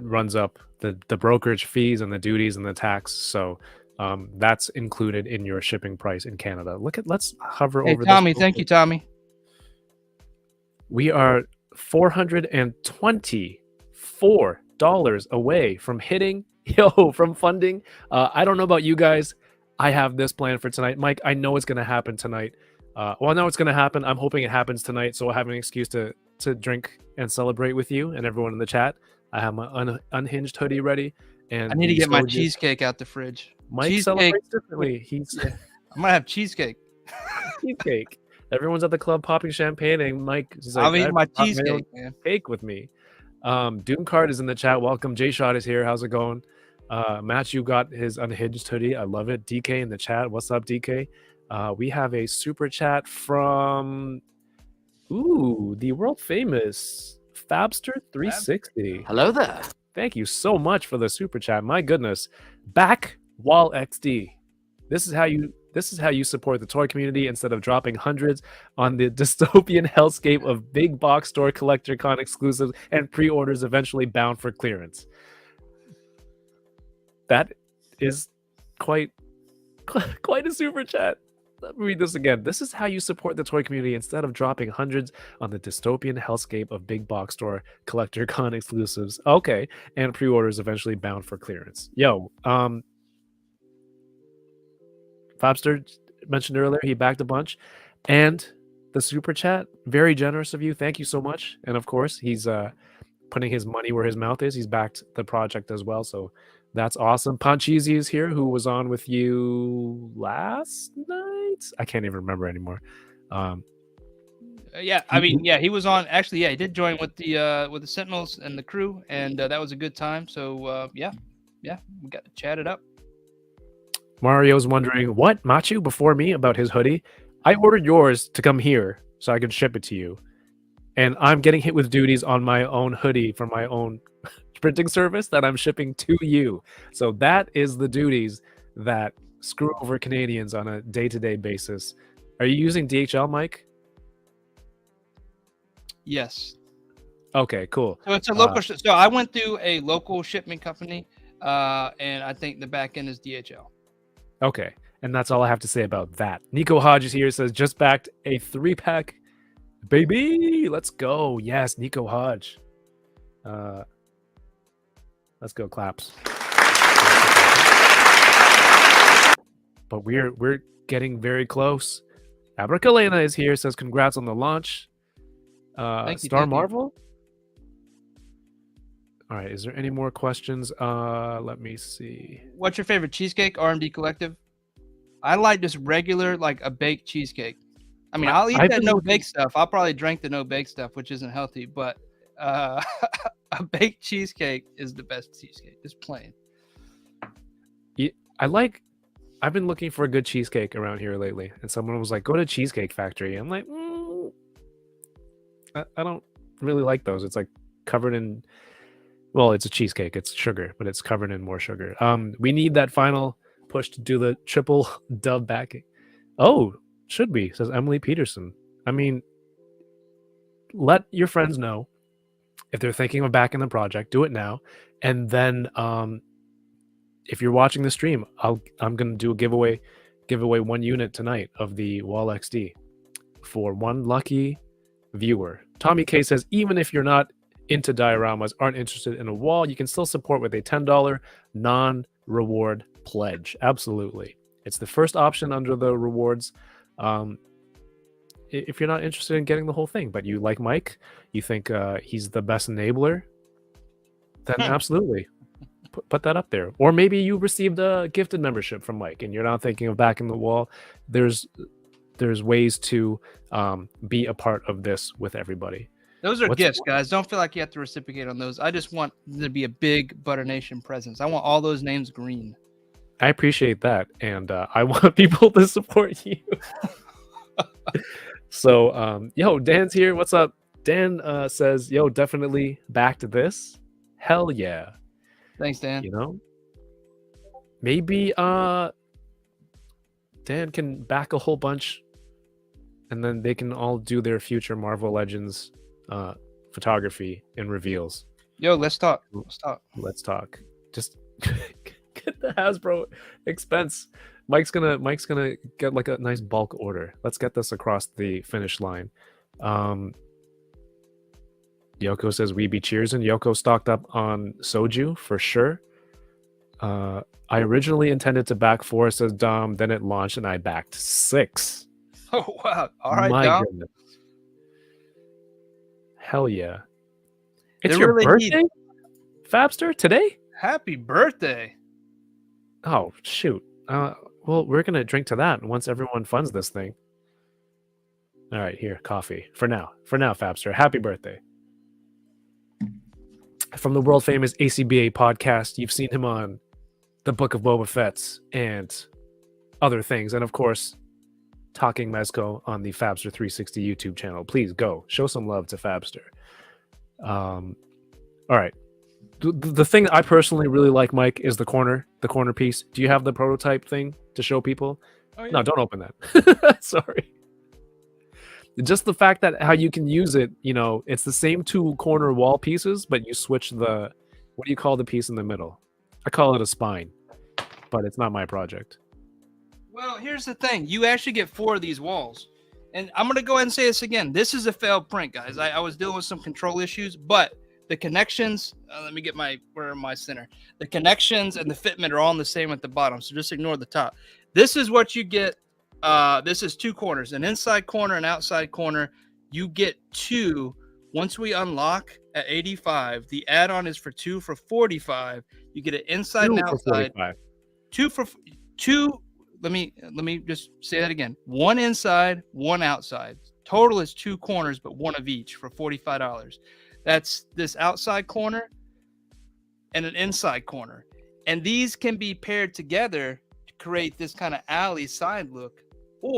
runs up the brokerage fees and the duties and the tax. So that's included in your shipping price in Canada. Let's hover over Tommy, this. thank you, Tommy. We are $424 away from hitting from funding. I don't know about you guys. I have this plan for tonight. Mike, I know it's going to happen tonight. I know it's going to happen. I'm hoping it happens tonight, so I have an excuse to drink and celebrate with you and everyone in the chat. I have my unhinged hoodie ready, and I need to get my cheesecake out the fridge. Mike cheesecake. Celebrates differently. I might have cheesecake. Cheesecake. Everyone's at the club popping champagne, and Mike is like, I'll eat my cheesecake, man. Cake with me. Doomcard is in the chat. Welcome. J Shot is here. How's it going? Matthew got his unhinged hoodie. I love it. DK in the chat. What's up, DK? We have a super chat from the world famous Fabster360. Hello there. Thank you so much for the super chat. My goodness. Back Wall XD. This is how you support the toy community instead of dropping hundreds on the dystopian hellscape of big box store collector con exclusives and pre-orders eventually bound for clearance. That is quite a super chat. Let me read this again. This is how you support the toy community instead of dropping hundreds on the dystopian hellscape of big box store collector con exclusives. Okay, and pre-orders eventually bound for clearance. Yo, Fabster mentioned earlier he backed a bunch, and the super chat, very generous of you. Thank you so much. And of course, he's putting his money where his mouth is. He's backed the project as well, so that's awesome. Panchisi is here, who was on with you last night. I can't even remember anymore. He was on. Actually, he did join with the Sentinels and the crew, and that was a good time. So we got to chat it up. Mario's wondering, what, Machu before me about his hoodie? I ordered yours to come here so I can ship it to you, and I'm getting hit with duties on my own hoodie from my own printing service that I'm shipping to you. So that is the duties that screw over Canadians on a day-to-day basis. Are you using DHL, Mike? Yes. Okay, cool. So it's a local. So I went through a local shipment company, and I think the back end is DHL. Okay, and that's all I have to say about that. Nico Hodges here says, just backed a 3-pack. Baby, let's go. Yes, Nico Hodge. Let's go, claps. But we're getting very close. Abracalena is here, says congrats on the launch. Star Marvel? All right, is there any more questions? Let me see. What's your favorite cheesecake, RMD Collective? I like just regular, like a baked cheesecake. I mean, I'll eat that no-bake stuff. I'll probably drink the no-bake stuff, which isn't healthy, but a baked cheesecake is the best cheesecake. It's plain. I've been looking for a good cheesecake around here lately, and someone was like, go to Cheesecake Factory. I'm like, I don't really like those. It's like covered in, well, it's a cheesecake. It's sugar, but it's covered in more sugar. We need that final push to do the triple dub backing. Oh, should we, says Emily Peterson. I mean, let your friends know if they're thinking of backing the project. Do it now, and then if you're watching the stream, I'm gonna do a giveaway give away 1 unit tonight of the Wall XD for 1 lucky viewer. Tommy K says, even if you're not into dioramas, aren't interested in a wall, you can still support with a $10 non-reward pledge. Absolutely. It's the first option under the rewards. If you're not interested in getting the whole thing, but you like Mike, you think he's the best enabler, then absolutely put that up there. Or maybe you received a gifted membership from Mike and you're not thinking of backing the wall. There's ways to be a part of this with everybody. Those are gifts, guys. Don't feel like you have to reciprocate on those. I just want there to be a big Butter Nation presence. I want all those names green. I appreciate that, and I want people to support you. So, yo, Dan's here. What's up? Dan says, yo, definitely backed this. Hell yeah. Thanks, Dan. You know, maybe Dan can back a whole bunch, and then they can all do their future Marvel Legends photography and reveals. Yo, let's talk. Let's talk. Just get the Hasbro expense. Mike's gonna get like a nice bulk order. Let's get this across the finish line. Yoko says Weeby cheers, and Yoko stocked up on soju for sure. I originally intended to back 4, says Dom, then it launched and I backed 6. Oh wow. All right, My Dom. goodness. Hell yeah. It's They your really birthday, Fabster, today? Happy birthday. Oh, shoot. Well, we're going to drink to that once everyone funds this thing. All right, here, coffee. For now, Fabster. Happy birthday. From the world famous ACBA podcast, you've seen him on the Book of Boba Fett's and other things. And of course, Talking Mezco on the Fabster 360 YouTube channel. Please go show some love to Fabster. All right. The thing that I personally really like, Mike, is the corner piece. Do you have the prototype thing to show people? Oh, yeah. No, don't open that. Sorry. Just the fact that how you can use it, you know, it's the same 2 corner wall pieces, but you switch the, what do you call the piece in the middle? I call it a spine, but it's not my project. Well, here's the thing. You actually get 4 of these walls. And I'm going to go ahead and say this again. This is a failed print, guys. I was dealing with some control issues, but the connections, let me get where am my center? The connections and the fitment are all the same at the bottom. So just ignore the top. This is what you get. This is 2 corners, an inside corner and outside corner. You get 2. Once we unlock at 85, the add-on is for 2 for 45. You get an inside and outside. 2 for 2. Let me just say that again. 1 inside, 1 outside. Total is 2 corners, but 1 of each for $45. That's this outside corner and an inside corner. And these can be paired together to create this kind of alley side look.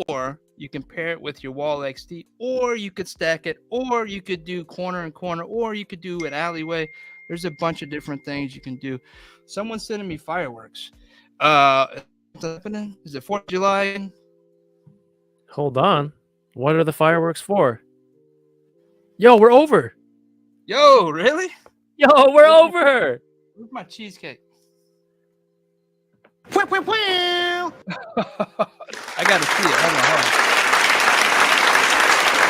Or you can pair it with your Wall XD, or you could stack it, or you could do corner and corner, or you could do an alleyway. There's a bunch of different things you can do. Someone's sending me fireworks. What's happening? Is it 4th of July? Hold on. What are the fireworks for? Yo, we're over. Yo, really? Yo, we're over. Where's my cheesecake? Wow, wow, wow. I gotta see it. Hold on.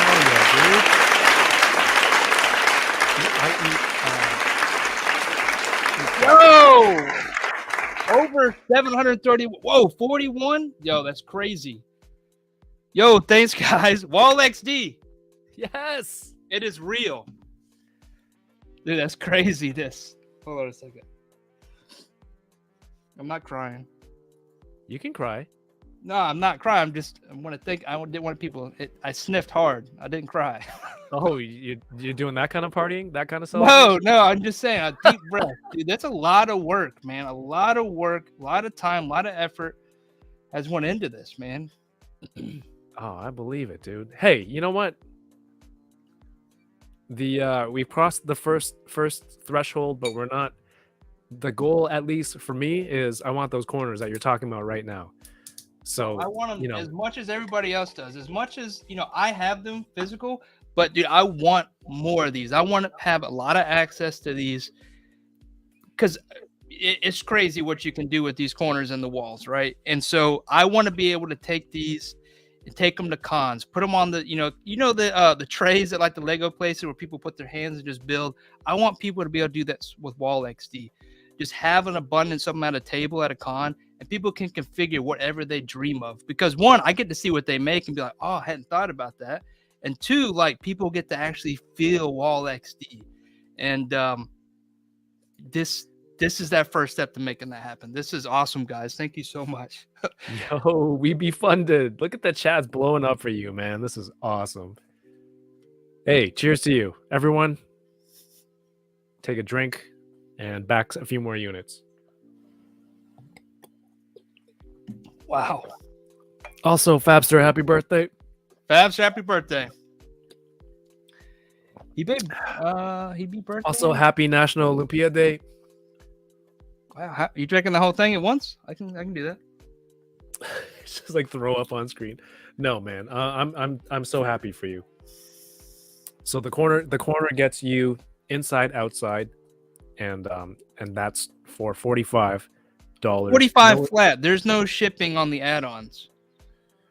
Oh yeah, dude. Whoa! Over 730. Whoa, 41? Yo, that's crazy. Yo, thanks, guys. Wall XD. Yes. It is real. Dude, that's crazy. Hold on a second. I'm not crying. You can cry. No, I'm not crying. I didn't want people. I sniffed hard. I didn't cry. Oh, you're doing that kind of partying? That kind of celebration? No, I'm just saying a deep breath. Dude, that's a lot of work, man. A lot of work, a lot of time, a lot of effort has went into this, man. Oh, I believe it, dude. Hey, you know what? We've crossed the first threshold, but we're not. The goal, at least for me, is I want those corners that you're talking about right now. So I want them as much as everybody else does. As much as I have them physical, but dude, I want more of these. I want to have a lot of access to these because it's crazy what you can do with these corners and the walls, right? And so I want to be able to take these and take them to cons, put them on the the trays at like the Lego places where people put their hands and just build. I want people to be able to do that with Wall XD. Just have an abundance of them at a table at a con, and people can configure whatever they dream of. Because one, I get to see what they make and be like, oh, I hadn't thought about that. And two, like people get to actually feel Wall XD. And this is that first step to making that happen. This is awesome, guys. Thank you so much. Yo, we be funded. Look at the chats blowing up for you, man. This is awesome. Hey, cheers to you. Everyone, take a drink and back a few more units. Wow. Also, Fabster, happy birthday. Fabs, happy birthday. He be birthday. Also, happy National Olympia Day. Wow, you drinking the whole thing at once? I can do that. It's just like throw up on screen. No, man. I'm so happy for you. So the corner gets you inside, outside, and that's for $45. 45 flat. There's no shipping on the add-ons.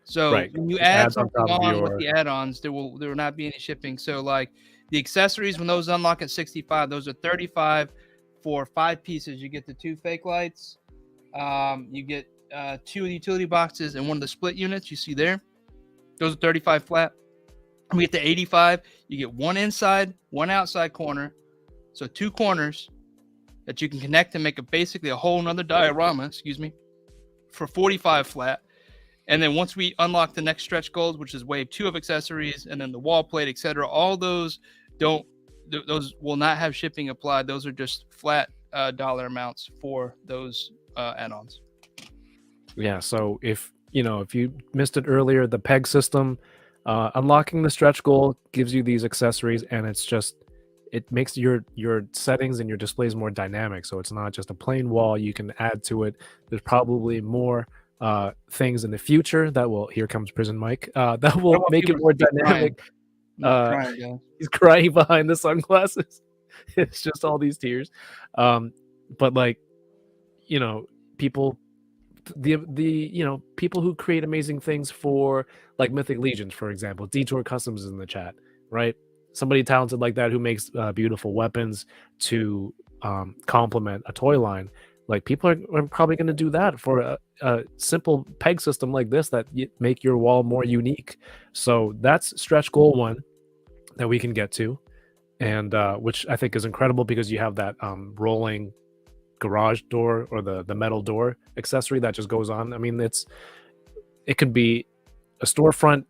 So right. when you add Adds on something top of on your- with the add-ons, there will not be any shipping. So like the accessories, when those unlock at 65, those are 35 for 5 pieces. You get the 2 fake lights. You get 2 utility boxes and one of the split units you see there. Those are 35 flat. We get to 85. You get 1 inside, 1 outside corner. So 2 corners that you can connect and make basically a whole nother diorama, for 45 flat. And then once we unlock the next stretch goals, which is wave 2 of accessories, and then the wall plate, etc., all those those will not have shipping applied. Those are just flat dollar amounts for those add-ons. Yeah. So if you missed it earlier, the peg system, unlocking the stretch goal gives you these accessories, and it makes your settings and your displays more dynamic. So it's not just a plain wall. You can add to it. There's probably more things in the future that will. Here comes Prison Mike. That will make it more dynamic. He's crying behind the sunglasses. It's just all these tears. But like, people, people who create amazing things for like Mythic Legions, for example. Detour Customs is in the chat, right? Somebody talented like that who makes beautiful weapons to complement a toy line. Like people are probably going to do that for a simple peg system like this that make your wall more unique. So that's stretch goal 1 that we can get to, and which I think is incredible because you have that rolling garage door or the metal door accessory that just goes on. I mean, it could be a storefront,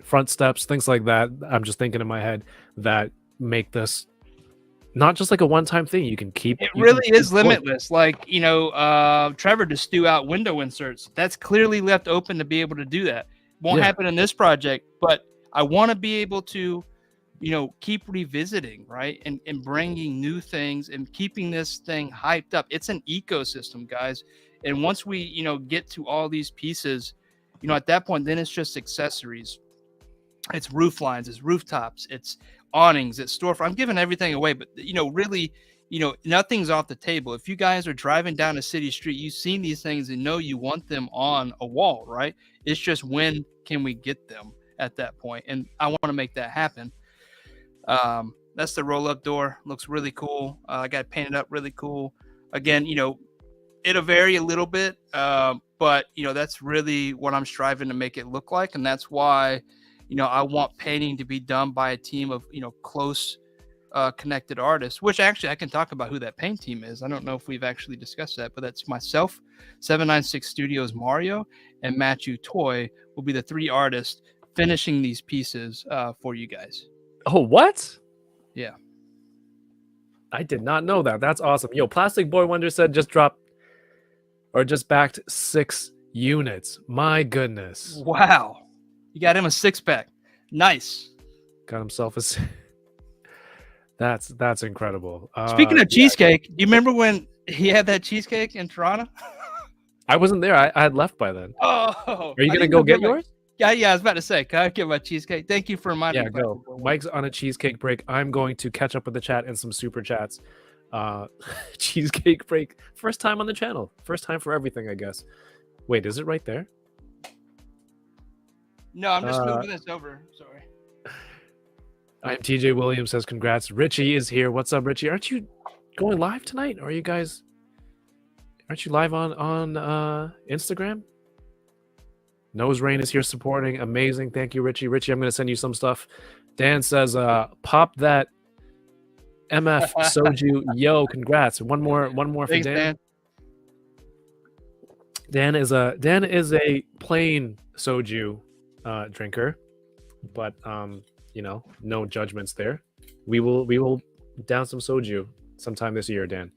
front steps, things like that. I'm just thinking in my head that make this not just like a one-time thing. You can keep. It really is limitless. Like Trevor to stew out window inserts. That's clearly left open to be able to do that. Won't happen in this project, but I want to be able to, keep revisiting, right, and bringing new things and keeping this thing hyped up. It's an ecosystem, guys. And once we, get to all these pieces, at that point, then it's just accessories. It's roof lines, it's rooftops, it's awnings, it's storefront. I'm giving everything away, but really, nothing's off the table. If you guys are driving down a city street, you've seen these things and know you want them on a wall, right? It's just when can we get them at that point? And I want to make that happen. That's the roll-up door. Looks really cool. I got it painted up really cool. Again, it'll vary a little bit, but that's really what I'm striving to make it look like, and that's why I want painting to be done by a team of close connected artists, which actually I can talk about who that paint team is. I don't know if we've actually discussed that, but that's myself, 796 Studios Mario, and Matthew Toy will be the 3 artists finishing these pieces for you guys. Oh, what? Yeah. I did not know that. That's awesome. Yo, Plastic Boy Wonder said just backed 6 units. My goodness. Wow. You got him a 6-pack. Nice. Got himself a. That's incredible. Speaking of cheesecake, do you remember when he had that cheesecake in Toronto? I wasn't there. I had left by then. Oh. Are you gonna go get yours? Yeah. I was about to say, can I get my cheesecake? Thank you for reminding me. Yeah, go. Mike's on a cheesecake break. I'm going to catch up with the chat and some super chats. Cheesecake break. First time on the channel. First time for everything, I guess. Wait, is it right there? No, I'm just moving this over. Sorry. I'm TJ Williams says congrats. Richie is here. What's up, Richie? Aren't you going live tonight? Or are you guys? Aren't you live on Instagram? Nose Rain is here supporting. Amazing. Thank you, Richie. Richie, I'm going to send you some stuff. Dan says, pop that MF soju. Yo, congrats. One more for Thanks, Dan. Dan is a plain soju drinker, but you know, no judgments there. We will down some soju sometime this year, Dan.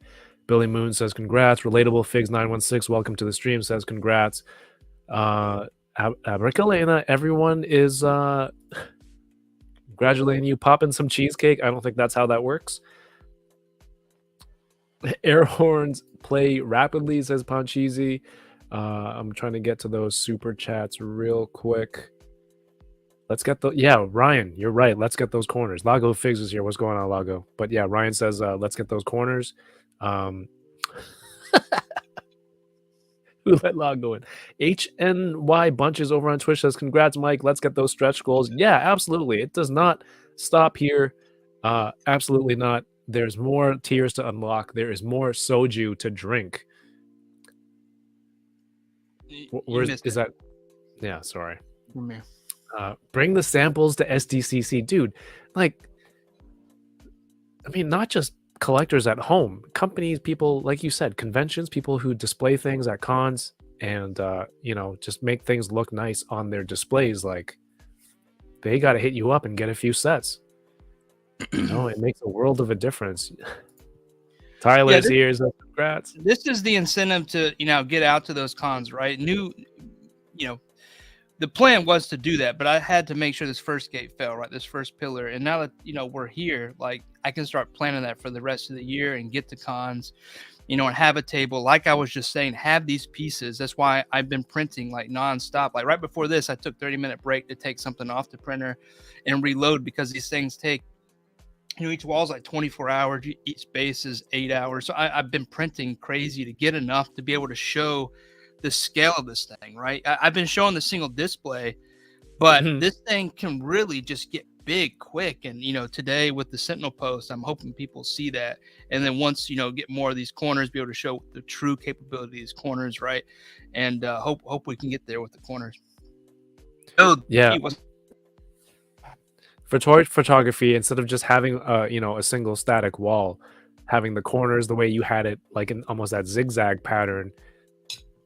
Billy Moon says congrats. Relatable Figs 916, welcome to the stream, says congrats. Abricalena, everyone is congratulating you, popping some cheesecake. I don't think that's how that works. Air horns play rapidly, says Poncheesy. I'm trying to get to those super chats real quick. Let's get the Ryan, you're right. Let's get those corners. Lago Figs is here. What's going on, Lago? But yeah, Ryan says let's get those corners. Who let Lago in? HNY Bunches over on Twitch says congrats, Mike. Let's get those stretch goals. Yeah, absolutely. It does not stop here. Absolutely not. There's more tiers to unlock. There is more soju to drink. Where is that? Yeah, sorry. Bring the samples to SDCC, dude. Like, I mean, not just collectors at home, companies, people, like you said, conventions, people who display things at cons and you know, just make things look nice on their displays. Like, they got to hit you up and get a few sets. You know, it makes a world of a difference. Tyler's here, so congrats. This is the incentive to, you know, get out to those cons, right? You know, the plan was to do that, but I had to make sure this first gate fell, right? This first pillar. And now that, you know, we're here, like, I can start planning that for the rest of the year and get to cons, you know, and have a table. Like I was just saying, have these pieces. That's why I've been printing like nonstop. Like right before this, I took 30-minute break to take something off the printer and reload, because these things take, you know, each wall is like 24 hours, each space is 8 hours. So I've been printing crazy to get enough to be able to show the scale of this thing, right? I've been showing the single display, but this thing can really just get big quick. And, you know, today with the Sentinel post, I'm hoping people see that. And then once, you know, get more of these corners, be able to show the true capability of these corners, right? And hope we can get there with the corners. Oh, yeah. For toy photography, instead of just having you know, a single static wall, having the corners the way you had it, like in almost that zigzag pattern,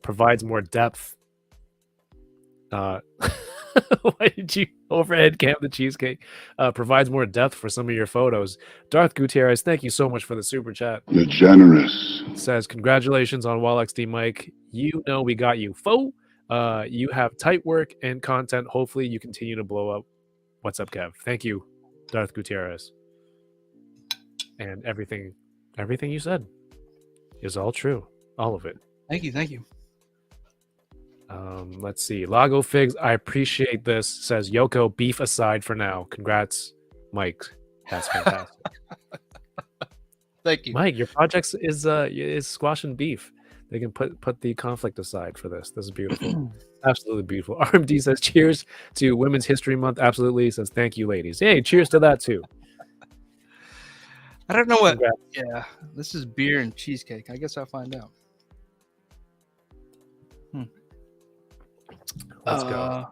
provides more depth. Why did you overhead cam the cheesecake? Provides more depth for some of your photos. Darth Gutierrez, thank you so much for the super chat. You're generous. Says congratulations on Wall XD, Mike. You know we got you. You have tight work and content. Hopefully you continue to blow up. What's up, Kev? Thank you, Darth Gutierrez. And everything you said is all true. All of it. Thank you. Let's see. Lago Figs, I appreciate this. Says Yoko, beef aside for now. Congrats, Mike. That's fantastic. Thank you, Mike. Your project is squash and beef. They can put the conflict aside for this. This is beautiful. Absolutely beautiful. RMD says cheers to Women's History Month. Absolutely. Says thank you, ladies. Hey, cheers to that too. I don't know what. Congrats. Yeah, this is beer and cheesecake. I guess I'll find out. Let's go.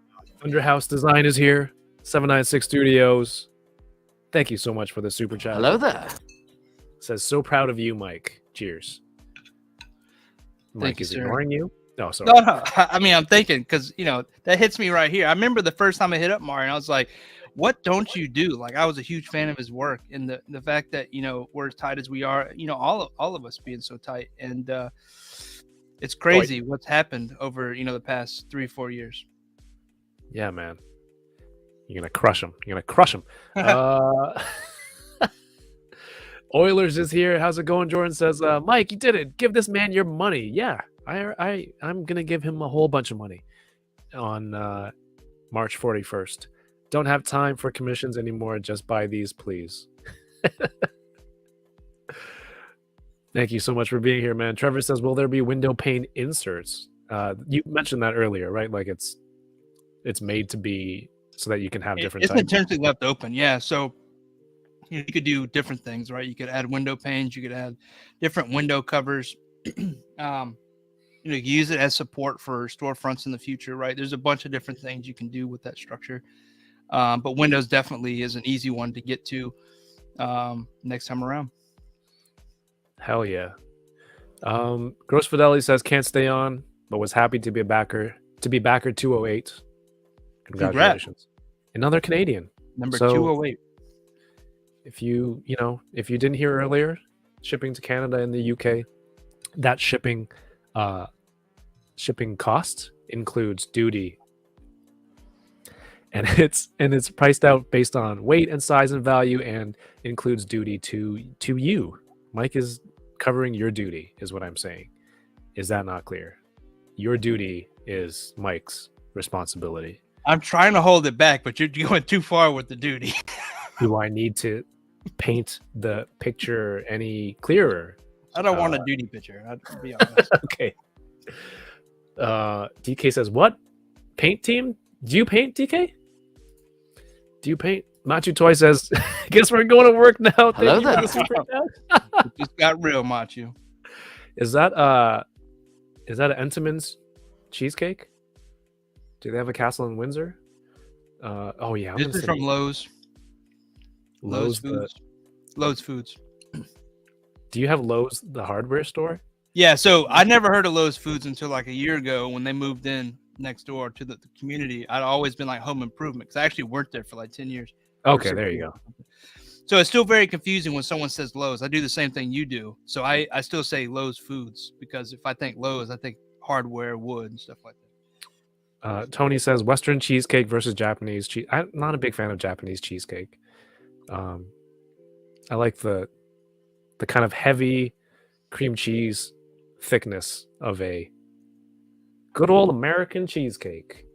Underhouse Design is here. 796 Studios. Thank you so much for the super chat. Hello there. Says so proud of you, Mike. Cheers. Mike is ignoring you. No, sorry. No. I mean, I'm thinking, because, you know, that hits me right here. I remember the first time I hit up Mario, I was like, what don't you do? Like, I was a huge fan of his work, and the fact that, you know, we're as tight as we are, you know, all of us being so tight. And it's crazy what's happened over, you know, the past 3-4 years. Yeah, man. You're going to crush him. Oilers is here. How's it going? Jordan says, Mike, you did it. Give this man your money. Yeah, I'm going to give him a whole bunch of money on March 41st. Don't have time for commissions anymore. Just buy these, please. Thank you so much for being here, man. Trevor says, will there be window pane inserts? You mentioned that earlier, right? Like it's made to be so that you can have different It's types. intentionally left open. Yeah. So you could do different things, right? You could add window panes. You could add different window covers. Use it as support for storefronts in the future, right? There's a bunch of different things you can do with that structure. But Windows definitely is an easy one to get to next time around. Hell yeah. Gross Fidelity says can't stay on, but was happy to be a backer. To be backer 208. Congratulations. Another Canadian. Number So, 208. If you didn't hear earlier, shipping to Canada and the UK, that shipping cost includes duty. And it's priced out based on weight and size and value and includes duty to you. Mike is covering your duty, is what I'm saying. Is that not clear? Your duty is Mike's responsibility. I'm trying to hold it back, but you're going too far with the duty. Do I need to paint the picture any clearer? I don't want a duty picture. I'll be honest. Okay. DK says, what? Paint team? Do you paint, DK? Do you paint? Machu Toy says, guess we're going to work now. Hello there. It just got real, Machu. Is that an Entenmann's cheesecake? Do they have a castle in Windsor? Oh yeah. This is from Lowe's. Lowe's Foods. Lowe's Foods. Do you have Lowe's, the hardware store? Yeah, so I never heard of Lowe's Foods until like a year ago when they moved in next door to the community. I'd always been like home improvement because I actually worked there for like 10 years. Okay, there you go. So it's still very confusing when someone says Lowe's. I do the same thing you do. So I still say Lowe's Foods because if I think Lowe's, I think hardware, wood, and stuff like that. Tony says Western cheesecake versus Japanese cheese. I'm not a big fan of Japanese cheesecake. I like the kind of heavy cream cheese thickness of a good old American cheesecake.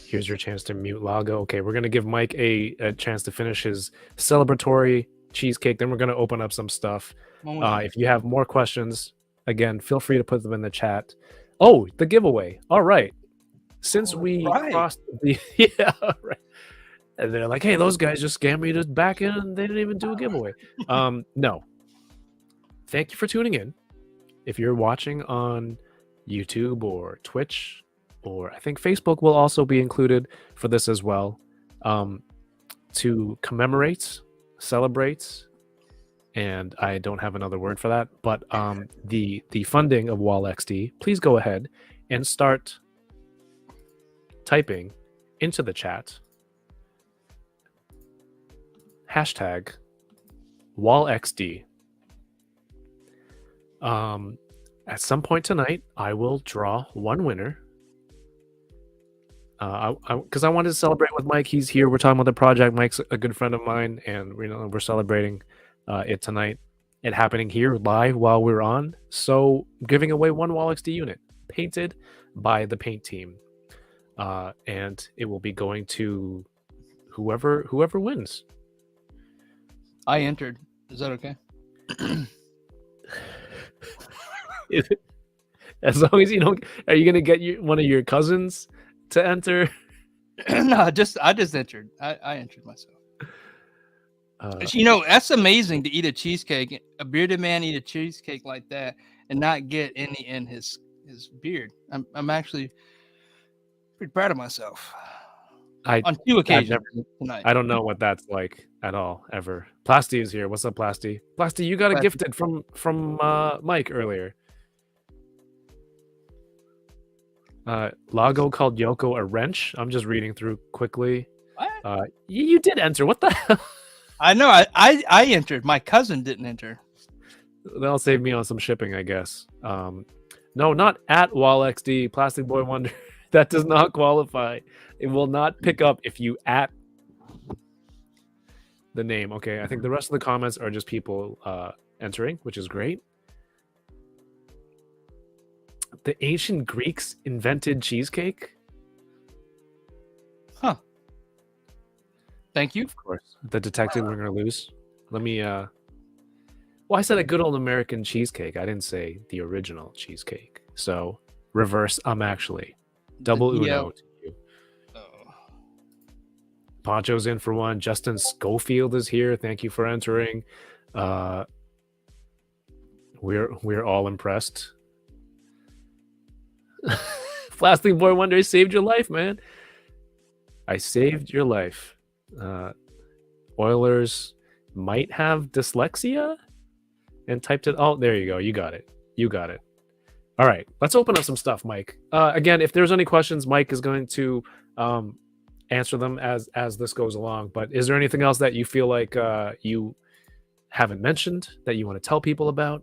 Here's your chance to mute Lago. Okay, we're going to give Mike a chance to finish his celebratory cheesecake. Then we're going to open up some stuff. If you have more questions, again, feel free to put them in the chat. Oh, the giveaway. All right. Since we crossed the... Yeah, all right. And they're like, hey, those guys just scammed me to back in and they didn't even do a giveaway. No. Thank you for tuning in. If you're watching on YouTube or Twitch, or I think Facebook will also be included for this as well, to commemorate, celebrate, and I don't have another word for that, but the funding of Wall XD, please go ahead and start typing into the chat hashtag WallXD. At some point tonight, I will draw one winner. Because I wanted to celebrate with Mike. He's here. We're talking about the project. Mike's a good friend of mine, and we're celebrating it tonight. It happening here live while we're on. So giving away one Wall XD unit painted by the paint team, and it will be going to whoever wins. I entered. Is that okay? As long as you don't, are you gonna get one of your cousins to enter? No, I just entered. I entered myself. That's amazing to eat a cheesecake. A bearded man eat a cheesecake like that and not get any in his beard. I'm actually pretty proud of myself. On 2 occasions tonight. I don't know what that's like at all, ever. Plasty is here. What's up, Plasty? Plasty, you got a gifted from Mike earlier. Lago called Yoko a wrench. I'm just reading through quickly. What? You did enter. What the hell? I know. I entered. My cousin didn't enter. That'll save me on some shipping, I guess. No, not at WallXD. Plastic Boy Wonder. That does not qualify. It will not pick up if you at the name. Okay, I think the rest of the comments are just people entering, which is great. The ancient Greeks invented cheesecake? Huh. Thank you. Of course. The detective win or lose. Let me. Well, I said a good old American cheesecake. I didn't say the original cheesecake. So reverse. I'm actually double uno to you. Oh. Poncho's in for one. Justin Schofield is here. Thank you for entering. We're all impressed. Flasting Boy Wonder, I saved your life, man. I saved your life. Oilers might have dyslexia and typed it. Oh, there you go. You got it. You got it. All right. Let's open up some stuff, Mike. Again, if there's any questions, Mike is going to answer them as this goes along. But is there anything else that you feel like you haven't mentioned that you want to tell people about?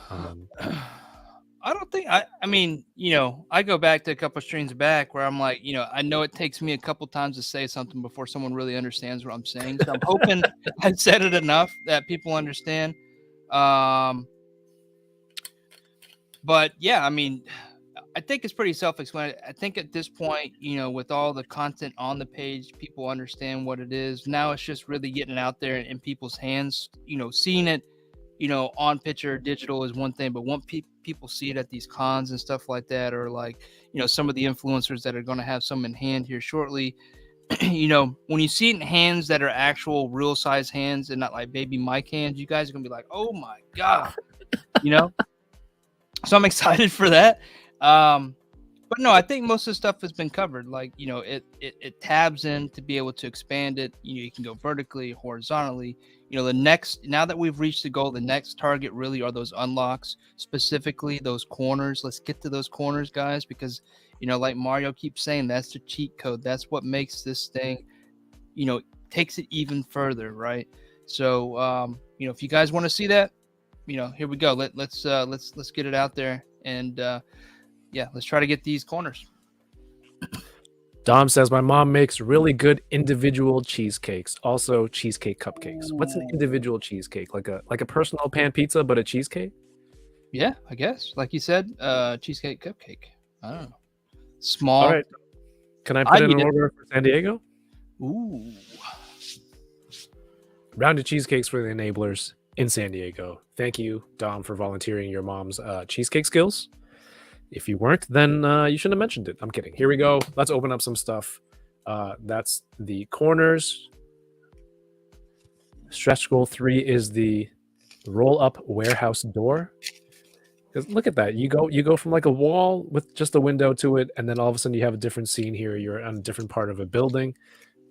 I don't think I mean, I go back to a couple streams back where I'm like, I know it takes me a couple times to say something before someone really understands what I'm saying. So I'm hoping I said it enough that people understand. But yeah, I mean, I think it's pretty self-explanatory. I think at this point, with all the content on the page, people understand what it is. Now it's just really getting it out there in people's hands, seeing it, on picture digital is one thing, but once people see it at these cons and stuff like that, or like, some of the influencers that are going to have some in hand here shortly, when you see it in hands that are actual real size hands and not like baby Mike hands, you guys are going to be like, oh my God, so I'm excited for that. But no, I think most of the stuff has been covered. Like, it tabs in to be able to expand it. You can go vertically, horizontally. Now that we've reached the goal, the next target really are those unlocks, specifically those corners. Let's get to those corners, guys, because, like Mario keeps saying, that's the cheat code. That's what makes this thing, takes it even further, right? So, if you guys want to see that, here we go. Let's get it out there, and let's try to get these corners. Dom says my mom makes really good individual cheesecakes, also cheesecake cupcakes. What's an individual cheesecake? Like a personal pan pizza, but a cheesecake? Yeah, I guess. Like you said, cheesecake cupcake. I don't know. Small. All right. Can I put in an order for San Diego? Ooh. Rounded cheesecakes for the enablers in San Diego. Thank you, Dom, for volunteering your mom's cheesecake skills. If you weren't, then you shouldn't have mentioned it. I'm kidding. Here we go. Let's open up some stuff. That's the corners. Stretch goal 3 is the roll-up warehouse door. Because look at that. You go from like a wall with just a window to it, and then all of a sudden you have a different scene here. You're on a different part of a building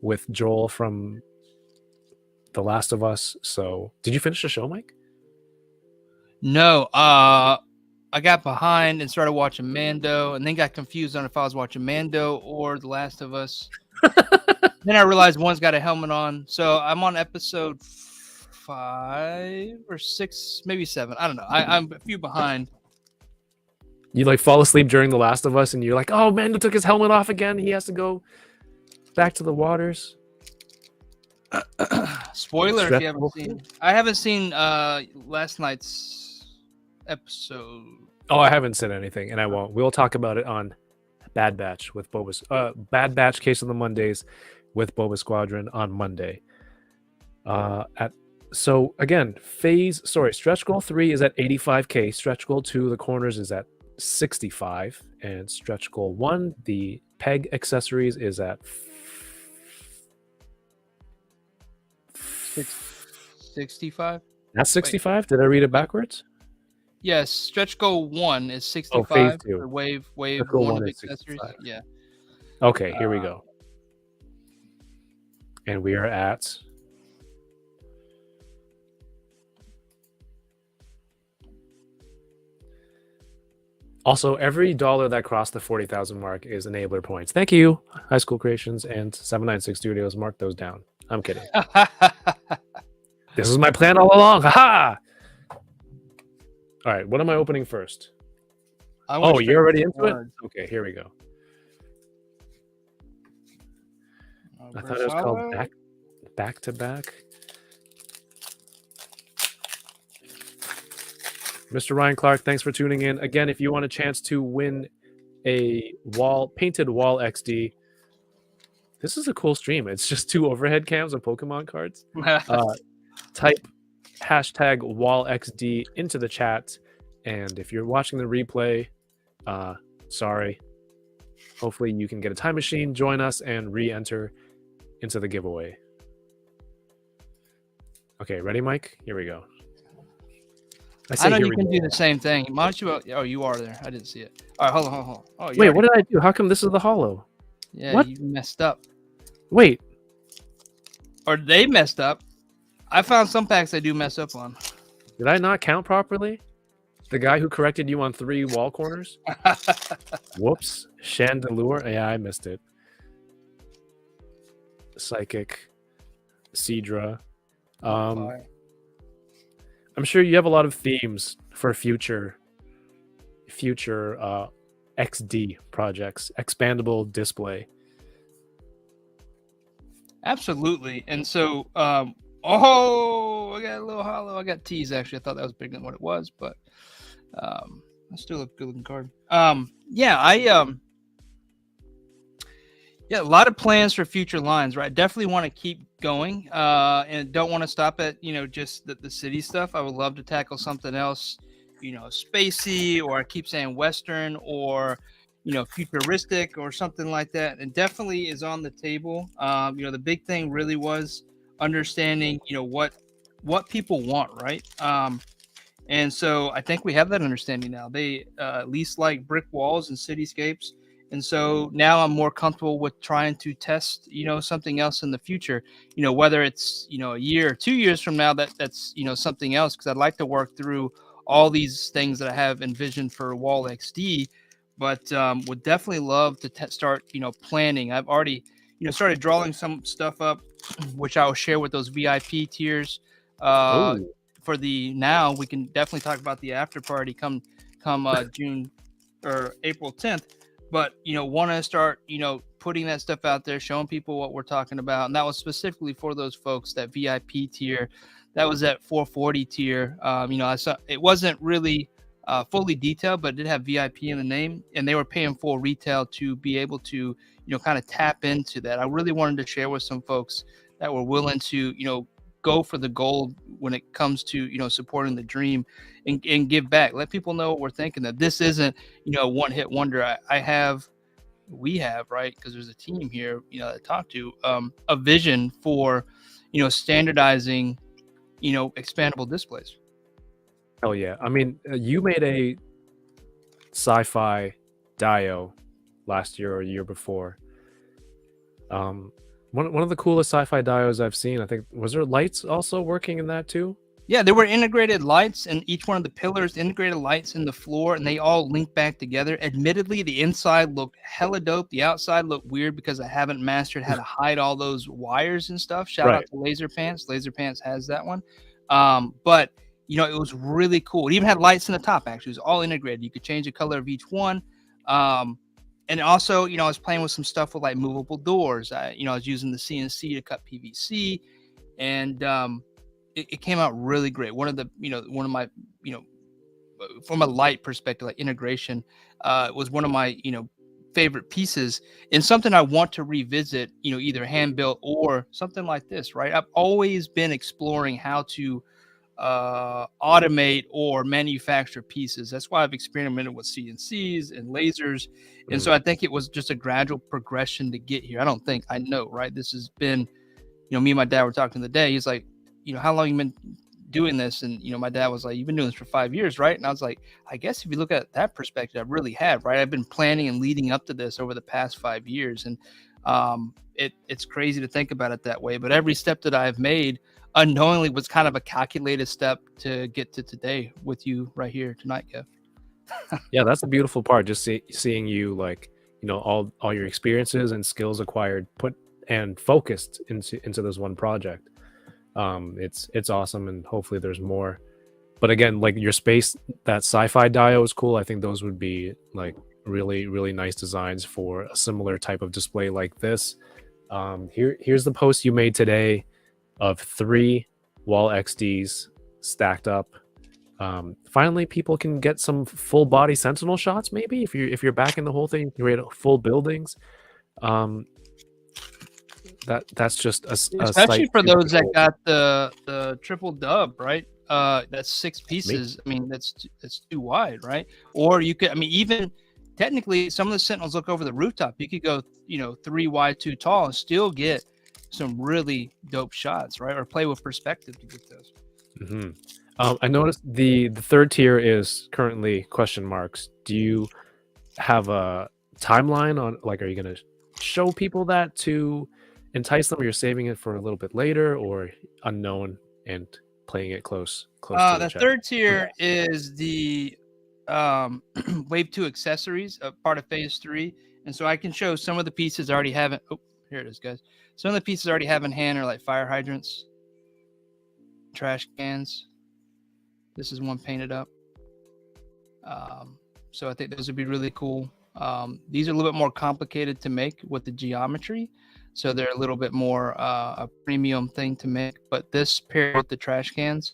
with Joel from The Last of Us. So, did you finish the show, Mike? No. I got behind and started watching Mando, and then got confused on if I was watching Mando or The Last of Us. Then I realized one's got a helmet on. So I'm on episode 5 or 6, maybe 7. I don't know. I'm a few behind. You like fall asleep during The Last of Us, and you're like, "Oh, Mando took his helmet off again. He has to go back to the waters." Spoiler if you haven't seen. I haven't seen last night's episode. Oh, I haven't said anything, and I won't. We'll talk about it on Bad Batch with Boba's Bad Batch Case of the Mondays with Boba Squadron on Monday. So again, stretch goal 3 is at 85K. Stretch goal 2, the corners, is at 65, and stretch goal 1, the peg accessories, is at 65. That's 65. Did I read it backwards? Yes, stretch goal 1 is 65. Oh, phase 2. For wave goal 1 of one is accessories. 65. Yeah. Okay, here we go. And we are at also every dollar that crossed the 40,000 mark is enabler points. Thank you, Highschool Creations and 796 Studios. Mark those down. I'm kidding. This is my plan all along. Ha! All right, what am I opening first? Oh, you're already into it? Okay, here we go. I thought it was called back to back. Mr. Ryan Clark, thanks for tuning in. Again, if you want a chance to win a painted wall XD, this is a cool stream. It's just 2 overhead cams of Pokemon cards. Type hashtag WallXD into the chat. And if you're watching the replay, sorry. Hopefully you can get a time machine, join us, and re-enter into the giveaway. Okay, ready, Mike? Here we go. I know here you we can go. do the same thing. Why don't you? Oh, you are there. I didn't see it. All right, hold on. Oh, Wait, what did I do? How come this is the hollow? Yeah, what? you messed up. Wait. Or they messed up. I found some packs they do mess up on. Did I not count properly? The guy who corrected you on 3 wall corners? Whoops. Chandelure? Yeah, I missed it. Psychic. Cedra. I'm sure you have a lot of themes for future XD projects. Expandable display. Absolutely. And so, I got a little hollow. I got teased, actually. I thought that was bigger than what it was, but that's still a good looking card. Yeah, a lot of plans for future lines, right? Definitely want to keep going and don't want to stop at, just the city stuff. I would love to tackle something else, spacey, or I keep saying Western, or, futuristic or something like that. And definitely is on the table. The big thing really was understanding, what people want, right? And so I think we have that understanding now. They at least like brick walls and cityscapes. And so now I'm more comfortable with trying to test, something else in the future, whether it's, a year or 2 years from now, that's, something else. Cause I'd like to work through all these things that I have envisioned for Wall XD, but would definitely love to start, planning. I've already, started drawing some stuff up, which I will share with those VIP tiers. For now, we can definitely talk about the after party come June or April 10th. But, want to start, putting that stuff out there, showing people what we're talking about. And that was specifically for those folks, that VIP tier. That was at 440 tier. I saw it wasn't really fully detailed, but it did have VIP in the name. And they were paying full retail to be able to, kind of tap into that. I really wanted to share with some folks that were willing to, go for the gold when it comes to, supporting the dream and give back. Let people know what we're thinking, that this isn't, one hit wonder. We have, right? Because there's a team here, that I talk to, a vision for, standardizing, expandable displays. Hell yeah. I mean, you made a sci-fi dio last year or a year before. One of the coolest sci-fi dios I've seen. I think, was there lights also working in that too? Yeah, there were integrated lights in each one of the pillars, integrated lights in the floor, and they all link back together. Admittedly, the inside looked hella dope. The outside looked weird because I haven't mastered how to hide all those wires and stuff. Shout out to Laser Pants. Laser Pants has that one. But, it was really cool. It even had lights in the top, actually. It was all integrated. You could change the color of each one. And also, I was playing with some stuff with like movable doors. I was using the CNC to cut PVC, and it came out really great. One of my, from a light perspective, like integration, was one of my, favorite pieces, and something I want to revisit, either hand built or something like this, right? I've always been exploring how to automate or manufacture pieces. That's why I've experimented with CNCs and lasers. And so I think it was just a gradual progression to get here. I know, right? This has been, me and my dad were talking the day. He's like, how long you been doing this? And, my dad was like, you've been doing this for 5 years, right? And I was like, I guess if you look at that perspective, I really have, right? I've been planning and leading up to this over the past 5 years. And it's crazy to think about it that way. But every step that I've made unknowingly was kind of a calculated step to get to today with you right here tonight, Kev. Yeah, that's the beautiful part. Just seeing you, like, all your experiences and skills acquired, put and focused into this one project. It's awesome, and hopefully there's more. But again, like your space, that sci-fi dio is cool. I think those would be like really, really nice designs for a similar type of display like this. Here's the post you made today of 3 Wall XDs stacked up. Finally, people can get some full body Sentinel shots. Maybe if you're back in the whole thing, you create full buildings. That's just a Especially sight for to those that behold. got the triple dub, right? That's 6 pieces. I mean, that's too wide, right? Or you could, I mean, even technically, some of the Sentinels look over the rooftop. You could go, 3 wide, 2 tall, and still get some really dope shots, right? Or play with perspective to get those. Hmm. I noticed the third tier is currently question marks. Do you have a timeline on, like, are you going to show people that to entice them, or you're saving it for a little bit later, or unknown and playing it close to the The chest? third tier is the Wave 2 accessories, part of Phase 3. And so I can show some of the pieces I already have in. Oh, here it is, guys. Some of the pieces I already have in hand are like fire hydrants, trash cans. This is one painted up. So I think those would be really cool. These are a little bit more complicated to make with the geometry. So they're a little bit more a premium thing to make. But this paired with the trash cans.